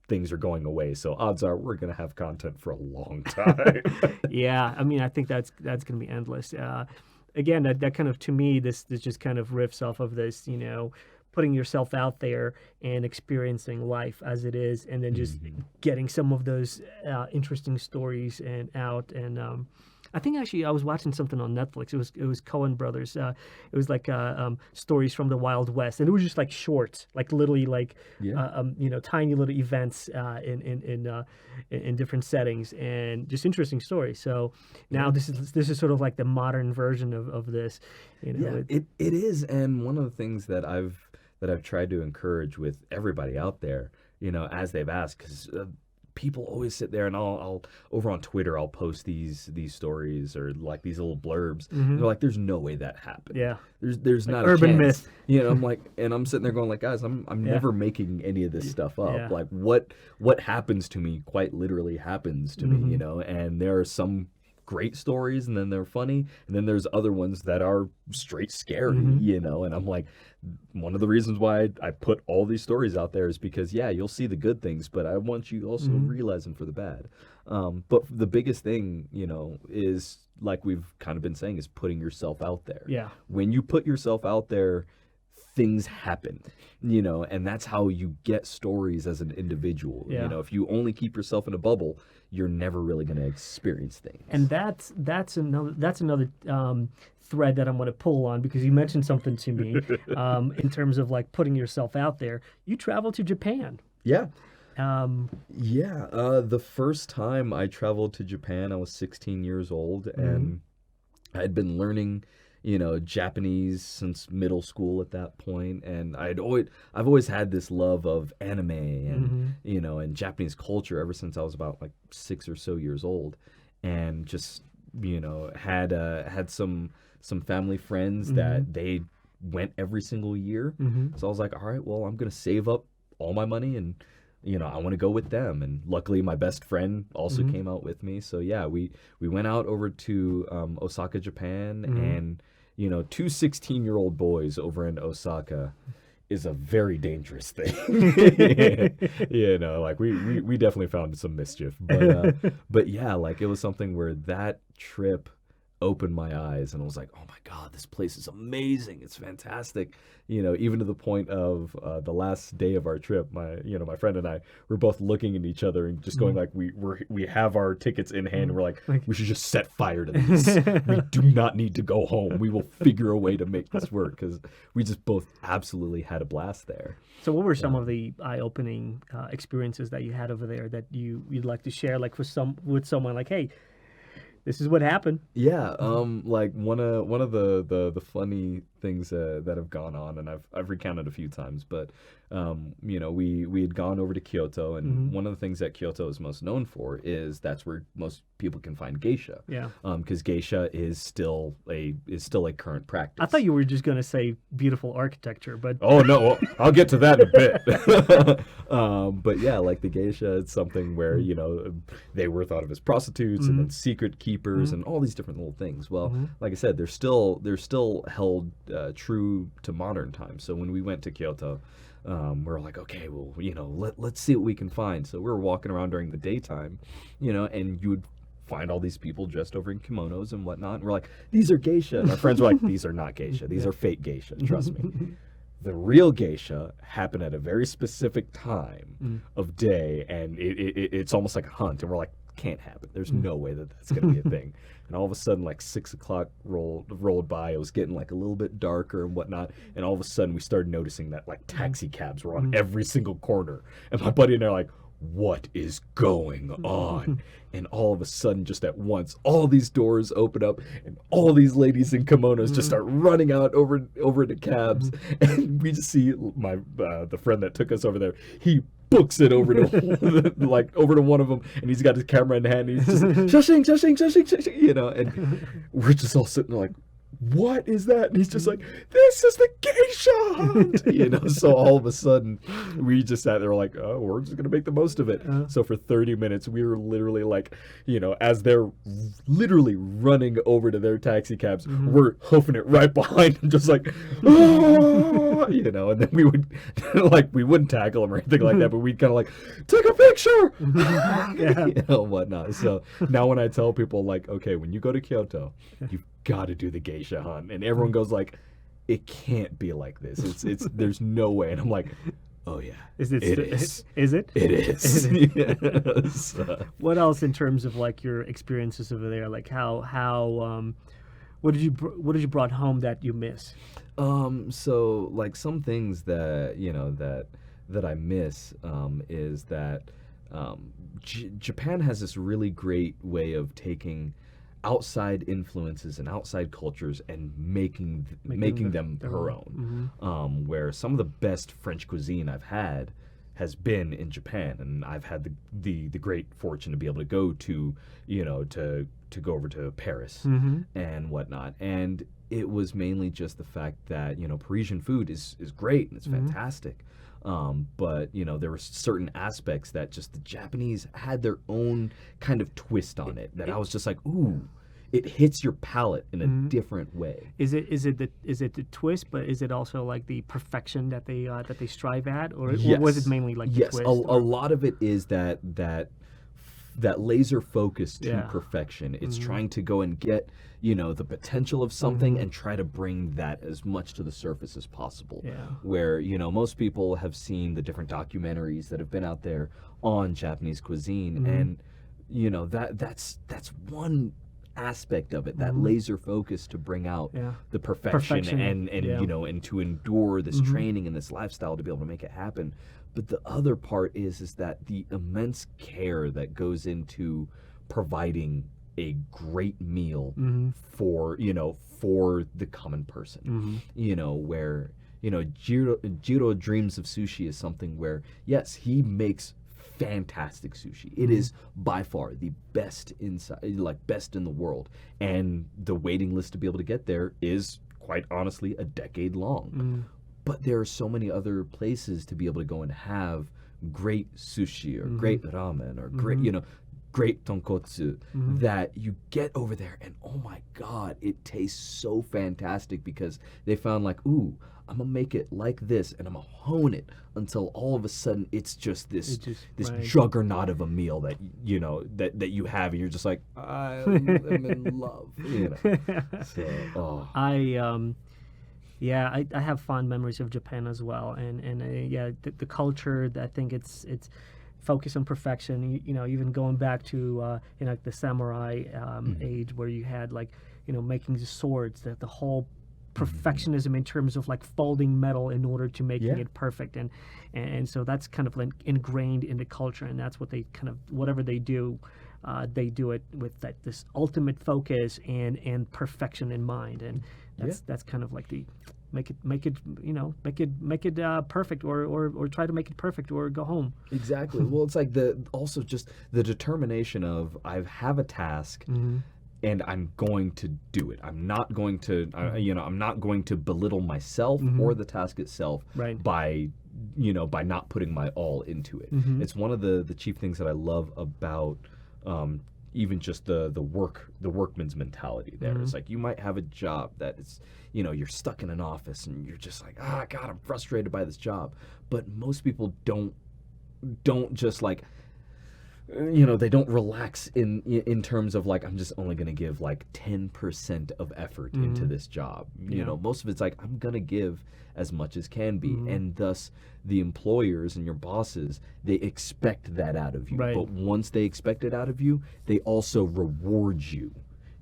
things are going away, so odds are we're going to have content for a long time. I mean, I think that's going to be endless. Again, that kind of, to me, this just kind of riffs off of this, putting yourself out there and experiencing life as it is, and then just getting some of those interesting stories and out. And I think actually I was watching something on Netflix. It was Coen Brothers. It was like stories from the Wild West, and it was just like shorts, like literally like Yeah. tiny little events in different settings, and just interesting stories. So now this is sort of like the modern version of this. Yeah, it is, and one of the things that I've tried to encourage with everybody out there, as they've asked, because people always sit there, and I'll over on Twitter I'll post these stories or like these little blurbs. And they're like, "There's no way that happened. Yeah. There's Like not a urban chance." myth. I'm like, and I'm sitting there going like, guys, I'm never making any of this stuff up. Yeah. Like what happens to me quite literally happens to me, and there are some great stories, and then they're funny, and then there's other ones that are straight scary, and I'm like, one of the reasons why I put all these stories out there is because you'll see the good things, but I want you also realizing for the bad. But the biggest thing, is like we've kind of been saying, is putting yourself out there. Yeah. When you put yourself out there, things happen, and that's how you get stories as an individual. Yeah. If you only keep yourself in a bubble, you're never really going to experience things. And that's another thread that I'm going to pull on, because you mentioned something to me in terms of like putting yourself out there. You traveled to Japan. Yeah. The first time I traveled to Japan, I was 16 years old, and I'd been learning Japanese since middle school at that point, and I've always had this love of anime and and Japanese culture ever since I was about like 6 or so years old, and just had some family friends that they went every single year. So I was like, all right, well, I'm gonna save up all my money, and I want to go with them. And luckily my best friend also came out with me. So we went out over to Osaka, Japan, and two 16-year-old boys over in Osaka is a very dangerous thing. Like we definitely found some mischief, but like it was something where that trip opened my eyes, and I was like, oh my God, this place is amazing. It's fantastic. Even to the point of the last day of our trip, my friend and I were both looking at each other and just going like, we have our tickets in hand, and we're like, we should just set fire to this. We do not need to go home. We will figure a way to make this work, because we just both absolutely had a blast there. So what were some of the eye-opening experiences that you had over there that you'd like to share, like with someone like, hey, this is what happened? Yeah, like one of the funny things that have gone on, and I've recounted a few times, but we had gone over to Kyoto, and one of the things that Kyoto is most known for is that's where most people can find geisha. Yeah. Because geisha is still a current practice. I thought you were just going to say beautiful architecture, but oh no, well, I'll get to that in a bit. But yeah, like the geisha, it's something where they were thought of as prostitutes and then secret keepers and all these different little things. Well, like I said, they're still held true to modern times. So when we went to Kyoto, we're like, okay, well, let's see what we can find. So we were walking around during the daytime, and you would find all these people dressed over in kimonos and whatnot. And we're like, these are geisha. And our friends were like, these are not geisha. These are fake geisha. Trust me. The real geisha happened at a very specific time of day, and it's almost like a hunt. And we're like, can't happen. There's no way that's going to be a thing. And all of a sudden, like 6 o'clock rolled by. It was getting like a little bit darker and whatnot. And all of a sudden, we started noticing that like taxi cabs were on every single corner. And my buddy and I are like, what is going on? And all of a sudden, just at once, all these doors open up, and all these ladies in kimonos just start running out over to cabs. And we just see the friend that took us over there. He books it over to over to one of them, and he's got his camera in hand. And he's just shashing, and we're just all sitting there like, what is that? And he's just like, this is the geisha hunt. So all of a sudden we just sat there like, oh, we're just gonna make the most of it. So for 30 minutes we were literally like, as they're literally running over to their taxi cabs, we're hoofing it right behind them, just like, oh, and then we would we wouldn't tackle them or anything like that, but we'd kind of like, take a picture, whatnot. So now when I tell people like, okay, when you go to Kyoto, you've got to do the geisha hunt, and everyone goes like, it can't be like this. It's there's no way. And I'm like, Oh yeah, Is it? it is. Is it? It is. Yes. What else in terms of like your experiences over there? Like how what did you brought home that you miss? So like some things that that I miss is that Japan has this really great way of taking outside influences and outside cultures and making them her own. Where some of the best French cuisine I've had has been in Japan, and I've had the great fortune to be able to go to to go over to Paris and whatnot, and it was mainly just the fact that Parisian food is great and it's fantastic. But there were certain aspects that just the Japanese had their own kind of twist on it that I was just like, ooh, it hits your palate in a different way. Is it the twist, but is it also like the perfection that they strive at, or was it mainly like the twist? A lot of it is that laser focus to perfection. It's trying to go and get the potential of something and try to bring that as much to the surface as possible. Yeah. Where most people have seen the different documentaries that have been out there on Japanese cuisine, and that's one aspect of it, that laser focus to bring out the perfection. And and to endure this training and this lifestyle to be able to make it happen. But the other part is that the immense care that goes into providing a great meal for the common person. Where Jiro dreams of sushi is something where yes, he makes fantastic sushi. It is by far the best best in the world, and the waiting list to be able to get there is quite honestly a decade long. But there are so many other places to be able to go and have great sushi or great ramen or great tonkotsu that you get over there, and oh my god, it tastes so fantastic because they found like, ooh, I'm gonna make it like this and I'm gonna hone it until all of a sudden it's just this juggernaut of a meal that that you have, and you're just like, I'm in love. So, I have fond memories of Japan as well, and the culture. I think it's focus on perfection. Even going back to the samurai age, where you had making the swords, the whole perfectionism in terms of like folding metal in order to making it perfect, and so that's kind of like ingrained in the culture, and that's what they kind of whatever they do it with this ultimate focus and perfection in mind, and that's kind of like the make it perfect, or try to make it perfect, or go home. Exactly. Well, it's like also just the determination of I have a task and I'm going to do it. I'm not going to I'm not going to belittle myself or the task itself by not putting my all into it. It's one of the chief things that I love about even just the workman's mentality there. It's like you might have a job that it's you're stuck in an office and you're just like, god, I'm frustrated by this job. But most people don't just like they don't relax in terms of like, I'm just only going to give like 10% of effort into this job. Most of it's like, I'm going to give as much as can be. And thus the employers and your bosses, they expect that out of you. But once they expect it out of you, they also reward you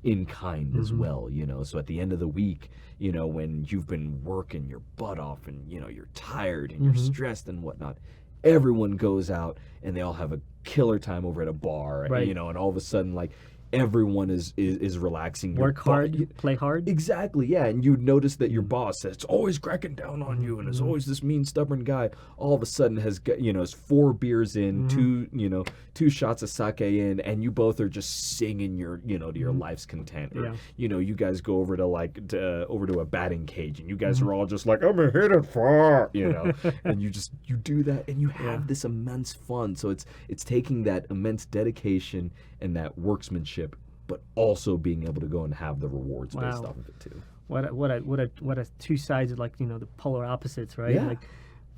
in kind as well. So at the end of the week, when you've been working your butt off and you're tired and you're stressed and whatnot, everyone goes out and they all have a killer time over at a bar, and all of a sudden like everyone is relaxing. Work hard, play hard. Exactly, yeah. And you notice that your boss that's always cracking down on you and is always this mean, stubborn guy, all of a sudden has got is 4 beers in, 2 shots of sake in, and you both are just singing your to your life's content. Or, you guys go over to over to a batting cage, and you guys are all just like, I'm gonna hit it far, and you do that, and you have this immense fun. So it's taking that immense dedication and that workmanship, but also being able to go and have the rewards based off of it too. What a two sides of the polar opposites, right? Yeah. Like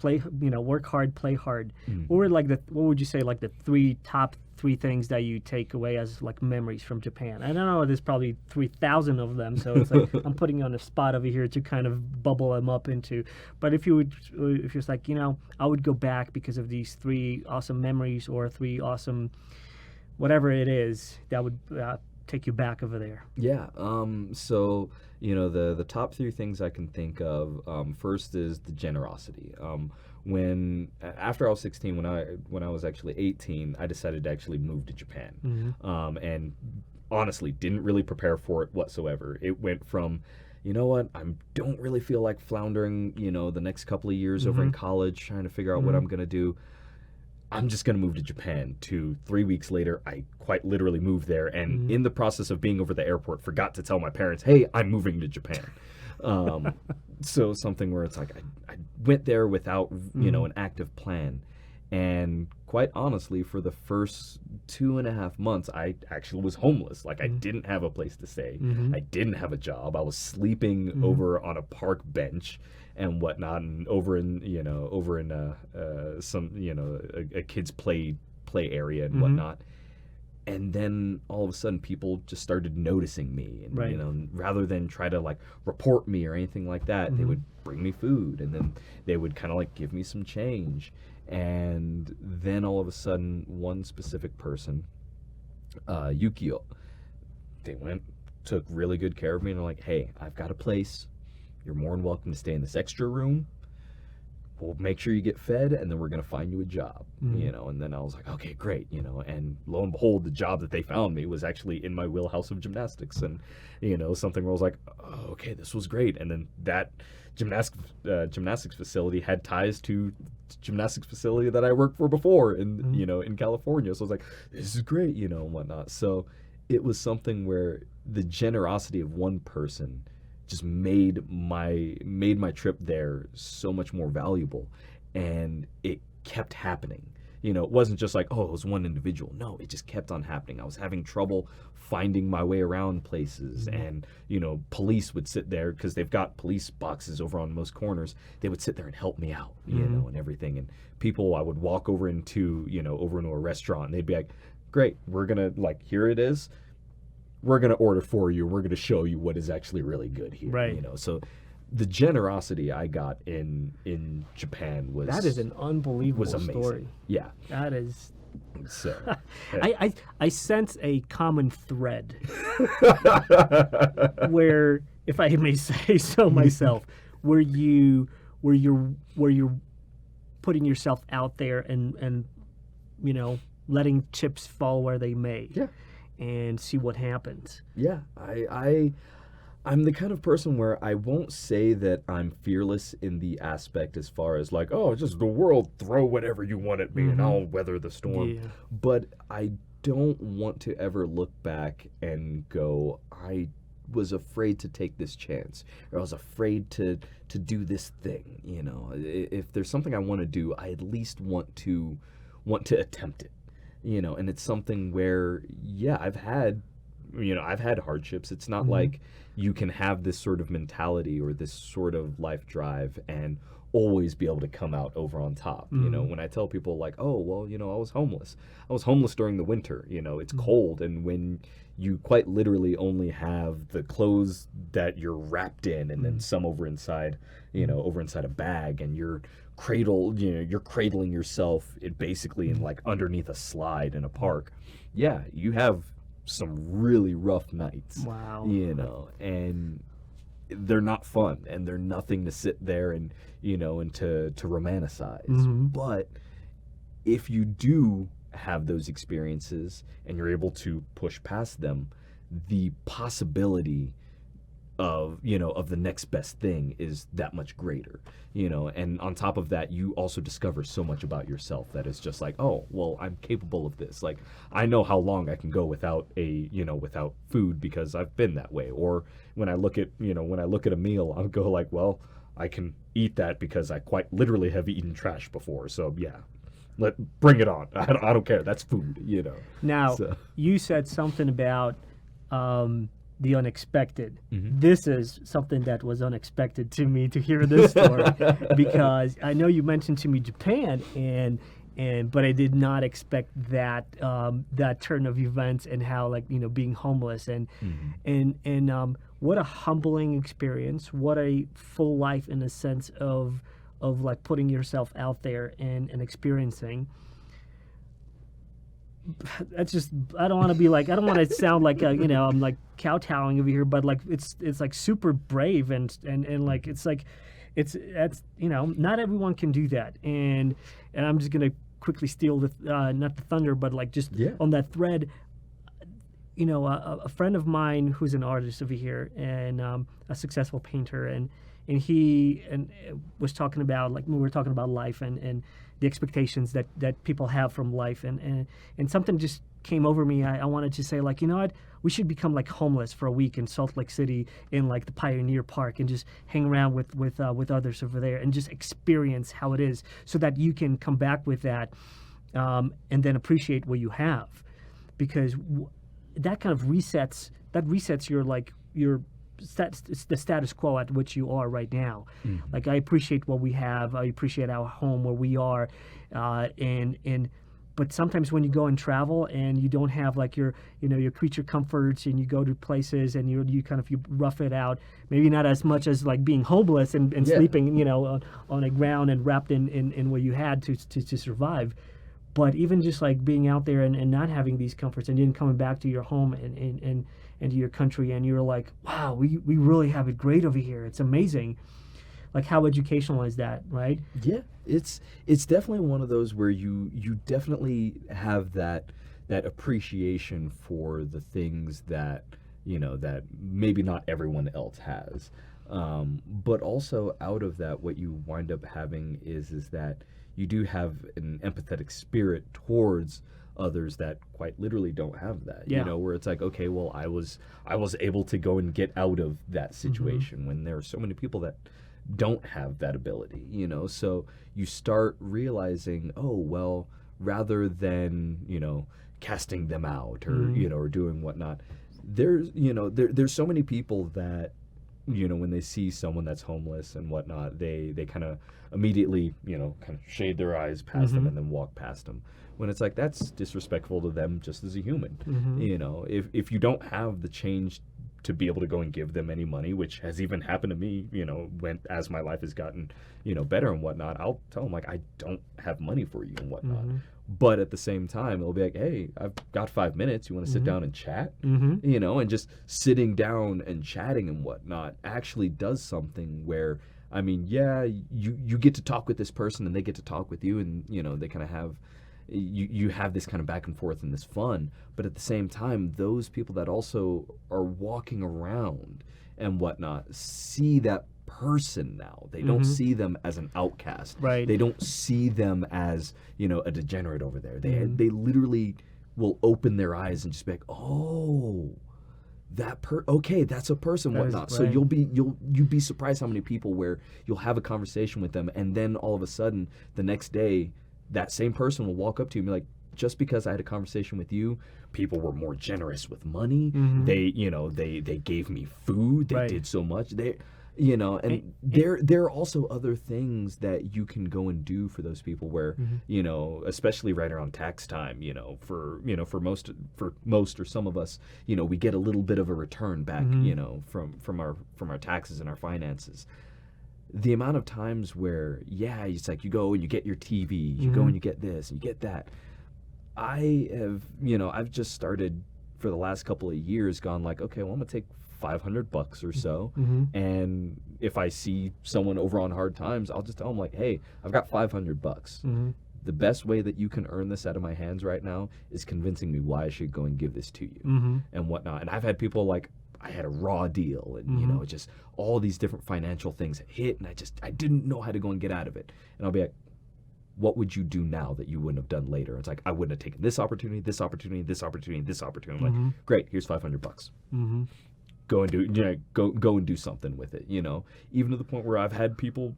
work hard, play hard. Mm. What would you say like the top three things that you take away as like memories from Japan? I don't know, there's probably 3,000 of them, so it's like I'm putting you on the spot over here to kind of bubble them up into. But if it's like, I would go back because of these three awesome memories or three awesome whatever it is that would take you back over there. Yeah. So the top three things I can think of. First is the generosity. After I was 16, when I was actually 18, I decided to actually move to Japan. Mm-hmm. And honestly, didn't really prepare for it whatsoever. It went from, you know what, I don't really feel like floundering, the next couple of years over in college trying to figure out what I'm gonna do. I'm just going to move to Japan. 3 weeks later, I quite literally moved there. And in the process of being over the airport, forgot to tell my parents, hey, I'm moving to Japan. So something where it's like I went there without, an active plan. And quite honestly, for the first 2.5 months, I actually was homeless. Like I didn't have a place to stay. I didn't have a job. I was sleeping over on a park bench and whatnot, and over in some a kid's play area and whatnot. And then all of a sudden, people just started noticing me, and Right. Rather than try to like report me or anything like that, they would bring me food, and then they would kind of like give me some change. And then all of a sudden, one specific person, Yukio, they took really good care of me, and they're like, "Hey, I've got a place. You're more than welcome to stay in this extra room. We'll make sure you get fed, and then we're gonna find you a job." And then I was like, "Okay, great," And lo and behold, the job that they found me was actually in my wheelhouse of gymnastics, and something where I was like, oh, "Okay, this was great." And then that gymnastics facility had ties to gymnastics facility that I worked for before in in California. So I was like, "This is great," and whatnot. So it was something where the generosity of one person just made my trip there so much more valuable, and it kept happening. It wasn't just like, oh, it was one individual. No, it just kept on happening. I was having trouble finding my way around places, and police would sit there because they've got police boxes over on most corners. They would sit there and help me out, and everything. And people, I would walk over into a restaurant, and they'd be like, "Great, we're gonna here it is. We're going to order for you. We're going to show you what is actually really good here." Right. So the generosity I got in Japan was... That is an unbelievable was amazing. story. Yeah. That is... So... I sense a common thread where, if I may say so myself, where you're putting yourself out there and letting chips fall where they may. Yeah. And see what happens. Yeah, I'm the kind of person where I won't say that I'm fearless in the aspect as far as like, oh, just the world, throw whatever you want at me and I'll weather the storm. Yeah. But I don't want to ever look back and go, I was afraid to take this chance, or I was afraid to do this thing. If there's something I want to do, I at least want to attempt it. And it's something where, yeah, I've had hardships. It's not like you can have this sort of mentality or this sort of life drive and always be able to come out over on top. When I tell people like, oh, well, I was homeless. I was homeless during the winter. It's cold, and when you quite literally only have the clothes that you're wrapped in, and then some over inside a bag, and you're cradling yourself basically in like underneath a slide in a park. Yeah, you have some really rough nights. Wow. And they're not fun, and they're nothing to sit there and and to romanticize. But if you do have those experiences and you're able to push past them, the possibility of the next best thing is that much greater. And on top of that, you also discover so much about yourself that it's just like, oh, well, I'm capable of this. Like, I know how long I can go without without food because I've been that way. Or when I look at a meal, I'll go like, well, I can eat that because I quite literally have eaten trash before. So yeah, bring it on. I don't care. That's food. Now, you said something about the unexpected. Mhm. This is something that was unexpected to me to hear this story because I know you mentioned to me Japan but I did not expect that that turn of events and how like being homeless and what a humbling experience. What a full life in the sense of like putting yourself out there and experiencing. That's just I don't want to be like I don't want to sound like I'm like kowtowing over here, but like it's like super brave and like it's that's not everyone can do that and I'm just gonna quickly steal the not the thunder but like just on that thread. A friend of mine who's an artist over here and a successful painter and he was talking about like we were talking about life and the expectations that people have from life and something just came over me. I wanted to say like what, we should become like homeless for a week in Salt Lake City in like the Pioneer Park and just hang around with others over there and just experience how it is so that you can come back with that and then appreciate what you have because that kind of resets the status quo at which you are right now. Mm-hmm. Like I appreciate what we have. I appreciate our home where we are, but sometimes when you go and travel and you don't have like your creature comforts and you go to places and you rough it out. Maybe not as much as like being homeless and sleeping on a ground and wrapped in what you had to survive. But even just like being out there and not having these comforts and then coming back to your home and to your country and you're like, wow, we really have it great over here. It's amazing. Like how educational is that, right? Yeah, it's definitely one of those where you definitely have that appreciation for the things that that maybe not everyone else has. But also out of that, what you wind up having is that you do have an empathetic spirit towards others that quite literally don't have that. Where it's like, okay, well, I was able to go and get out of that situation when there are so many people that don't have that ability, so you start realizing, oh well, rather than casting them out or or doing whatnot, there's there's so many people that when they see someone that's homeless and whatnot, they kind of immediately kind of shade their eyes past them and then walk past them, when it's like that's disrespectful to them just as a human. If you don't have the change to be able to go and give them any money, which has even happened to me, as my life has gotten better and whatnot, I'll tell them like I don't have money for you and whatnot. But at the same time, it'll be like, hey, I've got 5 minutes. You want to sit down and chat? And just sitting down and chatting and whatnot actually does something where, I mean, yeah, you get to talk with this person and they get to talk with you and, they kind of have, you have this kind of back and forth and this fun. But at the same time, those people that also are walking around and whatnot see that person now. They don't see them as an outcast. Right. They don't see them as, a degenerate over there. They literally will open their eyes and just be like, oh, okay, that's a person, whatnot. So you'll be surprised how many people where you'll have a conversation with them and then all of a sudden the next day that same person will walk up to you and be like, just because I had a conversation with you, people were more generous with money. They they gave me food. They did so much. There are also other things that you can go and do for those people where, especially right around tax time, for most or some of us, we get a little bit of a return back, from our taxes and our finances. The amount of times where, it's like you go and you get your TV, you go and you get this and you get that. I have, I've just started for the last couple of years gone like, okay, well, I'm going to take $500 or so, and if I see someone over on hard times, I'll just tell them like, hey, I've got $500. The best way that you can earn this out of my hands right now is convincing me why I should go and give this to you and whatnot. And I've had people like, I had a raw deal and just all these different financial things hit and I didn't know how to go and get out of it. And I'll be like, what would you do now that you wouldn't have done later? It's like, I wouldn't have taken this opportunity, this opportunity, this opportunity, this opportunity. I'm like, great, here's $500. Go and do go and do something with it, even to the point where I've had people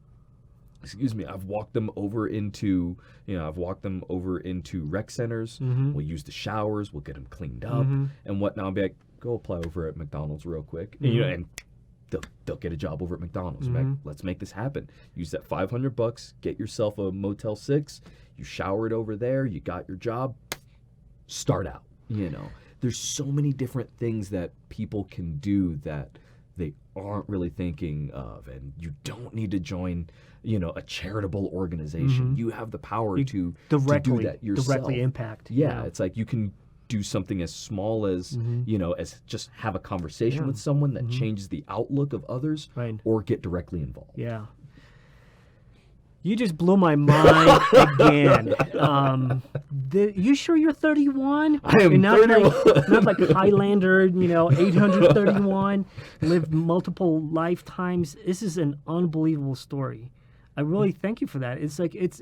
excuse me, I've walked them over into, rec centers. Mm-hmm. We'll use the showers. We'll get them cleaned up and whatnot. I'll be like, go apply over at McDonald's real quick. Mm-hmm. And they'll get a job over at McDonald's. Mm-hmm. Like, let's make this happen. Use that $500, get yourself a Motel 6. You showered over there. You got your job. Start out. There's so many different things that people can do that they aren't really thinking of, and you don't need to join a charitable organization. You have the power to do that yourself. Directly impact. Yeah, it's like you can do something as small as as just have a conversation with someone that changes the outlook of others, right, or get directly involved. Yeah. You just blew my mind again. You sure you're 31? I am 31. Not like Highlander, 831, lived multiple lifetimes. This is an unbelievable story. I really thank you for that. It's like, it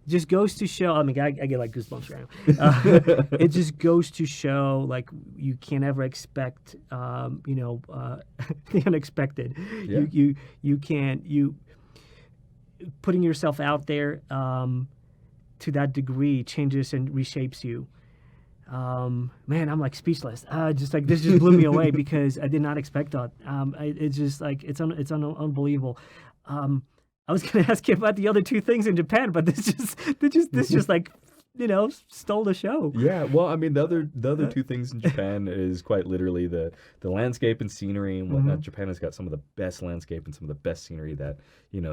just goes to show, I get like goosebumps right now. It just goes to show, like, you can't ever expect, the unexpected. Yeah. You can't, putting yourself out there to that degree changes and reshapes you. Man, I'm like speechless. Just like this just blew me away because I did not expect that. It's just like it's unbelievable. I was going to ask you about the other two things in Japan, but this just like stole the show. Yeah, well, I mean, the other two things in Japan is quite literally the landscape and scenery and whatnot. Japan has got some of the best landscape and some of the best scenery that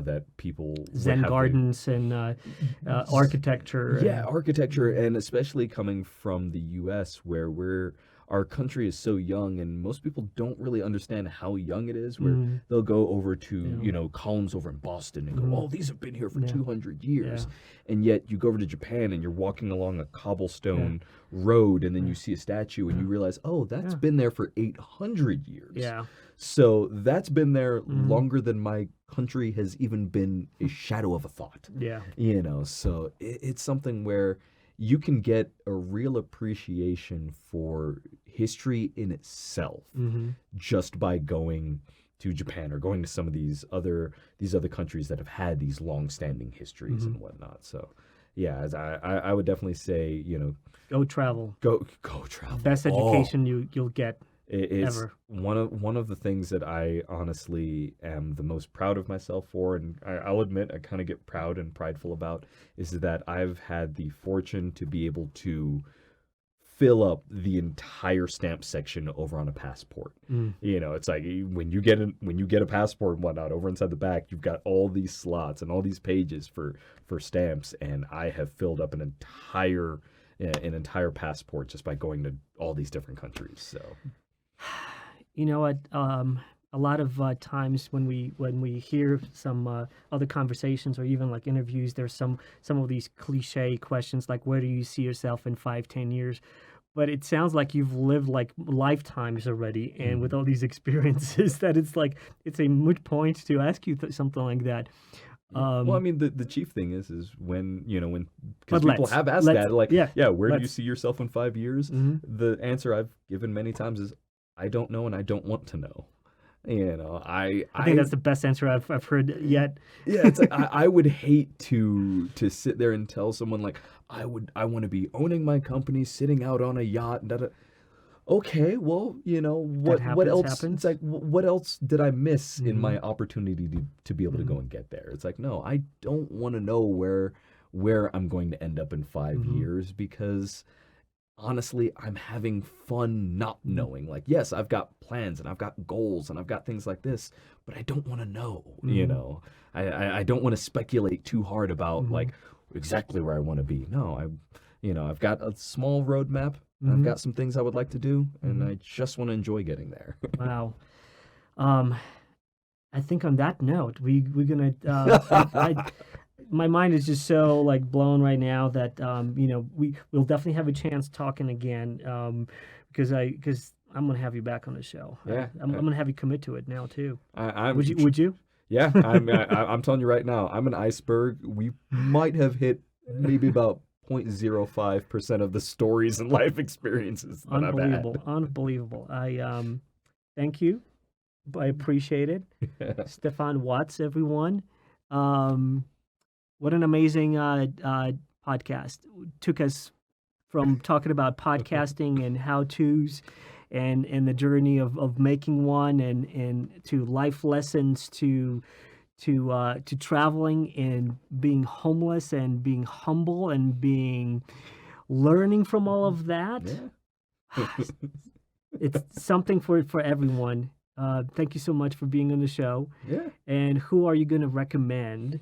that people Zen gardens and architecture. Yeah, architecture, and especially coming from the U.S. where our country is so young, and most people don't really understand how young it is, where they'll go over to, columns over in Boston and go, oh, these have been here for 200 years. Yeah. And yet you go over to Japan and you're walking along a cobblestone road, and then you see a statue and you realize, oh, that's been there for 800 years. Yeah. So that's been there longer than my country has even been a shadow of a thought. Yeah. So it's something where you can get a real appreciation for history in itself just by going to Japan or going to some of these other countries that have had these long-standing histories and whatnot. So, yeah, as I would definitely say, go travel. Go travel. Best education you'll get. It's ever. One of the things that I honestly am the most proud of myself for, and I'll admit I kind of get proud and prideful about, is that I've had the fortune to be able to fill up the entire stamp section over on a passport. It's like when you get a passport and whatnot, over inside the back, you've got all these slots and all these pages for stamps, and I have filled up an entire passport just by going to all these different countries. So. You know what? A lot of times when we hear some other conversations or even like interviews, there's some of these cliche questions like, where do you see yourself in 5-10 years? But it sounds like you've lived like lifetimes already, and with all these experiences, that it's a moot point to ask you something like that. Well, I mean, the chief thing is when because people have asked that, like, where do you see yourself in 5 years? The answer I've given many times is, I don't know, and I don't want to know. I think that's the best answer I've heard yet. Yeah, it's like I would hate to sit there and tell someone like I want to be owning my company, sitting out on a yacht. Okay, well, what else? Happens. It's like, what else did I miss in my opportunity to be able to go and get there? It's like, no, I don't want to know where I'm going to end up in 5 years, because honestly, I'm having fun not knowing. Like, yes, I've got plans and I've got goals and I've got things like this, but I don't want to know. I don't want to speculate too hard about like exactly where I want to be. No, I've got a small roadmap. I've got some things I would like to do, and I just want to enjoy getting there. Wow. I think on that note, we're gonna. My mind is just so like blown right now that we'll definitely have a chance talking again, because I'm gonna have you back on the show. Yeah, I'm gonna have you commit to it now too. Would you? Yeah, I'm telling you right now, I'm an iceberg. We might have hit maybe about 0.05% of the stories and life experiences that I've had. Unbelievable. I thank you. I appreciate it. Stephan Watson, everyone. What an amazing podcast. Took us from talking about podcasting and how to's and the journey of making one and to life lessons to traveling and being homeless and being humble and being learning from all of that. Yeah. It's something for everyone. Thank you so much for being on the show. Yeah. And who are you going to recommend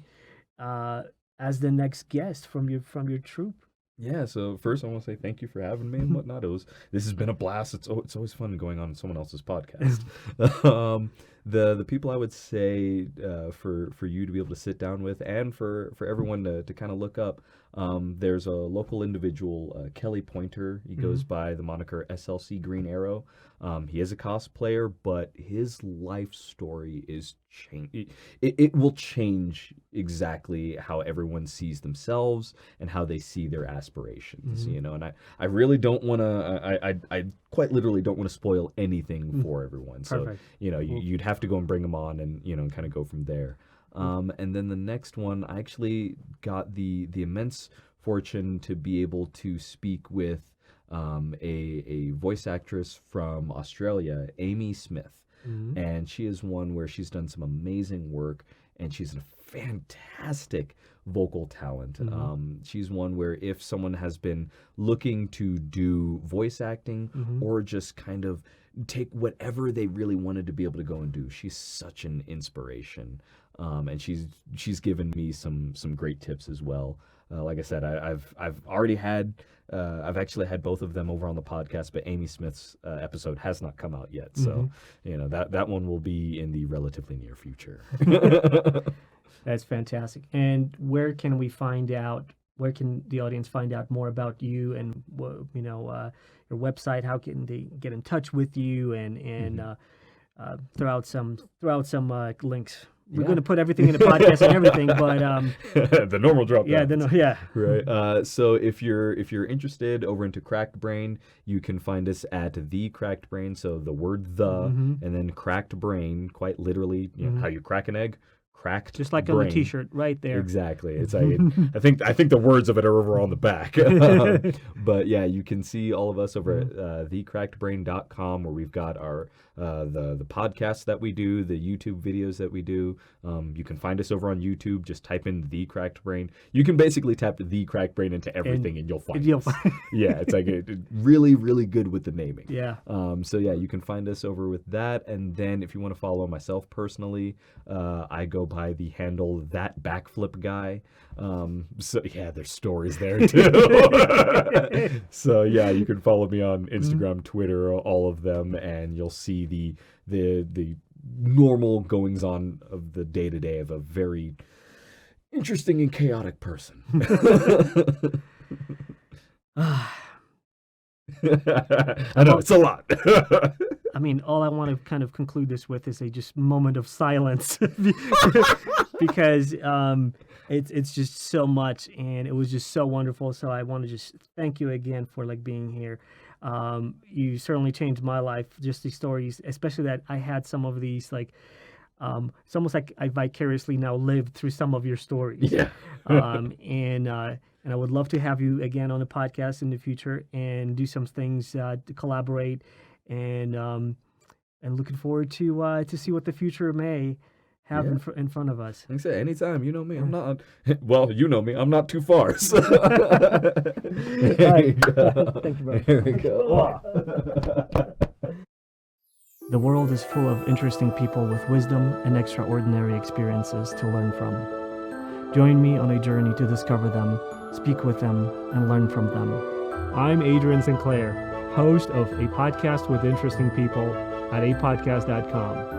as the next guest from your troupe? Yeah, so first I want to say thank you for having me and whatnot. This has been a blast. It's always fun going on someone else's podcast. The people I would say for you to be able to sit down with and for everyone to kind of look up. There's a local individual, Kelly Pointer. He goes by the moniker SLC Green Arrow. He is a cosplayer, but his life story is it will change exactly how everyone sees themselves and how they see their aspirations, you know. And I really don't want to, I quite literally don't want to spoil anything for everyone. Perfect. So, you know, you'd have to go and bring them on and, you know, kind of go from there. And then the next one, I actually got the immense fortune to be able to speak with a voice actress from Australia, Amy Smith. And she is one where she's done some amazing work, and she's a fantastic vocal talent. She's one where if someone has been looking to do voice acting or just kind of take whatever they really wanted to be able to go and do, she's such an inspiration. And she's given me some great tips as well. Like I said, I've already had I've actually had both of them over on the podcast, but Amy Smith's episode has not come out yet. So you know that one will be in the relatively near future. That's fantastic. And where can we find out? Where can the audience find out more about you and you know your website? How can they get in touch with you and throw out some links? We're going to put everything in the podcast and everything, but the normal drop. Yeah, right. So if you're interested over into Cracked Brain, you can find us at The Cracked Brain. So the word the and then Cracked Brain, quite literally, you know, how you crack an egg. Cracked just like brain. On the T-shirt right there. Exactly. It's like I think the words of it are over on the back. But yeah, you can see all of us over at thecrackedbrain.com, where we've got our the podcasts that we do, the YouTube videos that we do. You can find us over on YouTube. Just type in The Cracked Brain. You can basically tap The Cracked Brain into everything and you'll find us. Yeah, it's like really, really good with the naming. Yeah. So yeah, you can find us over with that. And then if you want to follow myself personally, I go by the handle That Backflip Guy. So yeah, there's stories there too. So yeah, you can follow me on Instagram, Twitter, all of them, and you'll see the normal goings on of the day to day of a very interesting and chaotic person. I know it's a lot. I mean, all I want to kind of conclude this with is a just moment of silence because it's just so much, and it was just so wonderful. So I want to just thank you again for like being here. You certainly changed my life. Just these stories, especially that I had some of these like. It's almost like I vicariously now lived through some of your stories. Yeah. And I would love to have you again on the podcast in the future and do some things to collaborate, and looking forward to see what the future may have in front of us. Like I said, anytime. You know me. I'm not. Well, you know me. I'm not too far. So. There you go. Thank you, brother. There we go. The world is full of interesting people with wisdom and extraordinary experiences to learn from. Join me on a journey to discover them, speak with them, and learn from them. I'm Adrian Sinclair, host of A Podcast with Interesting People at apodcast.com.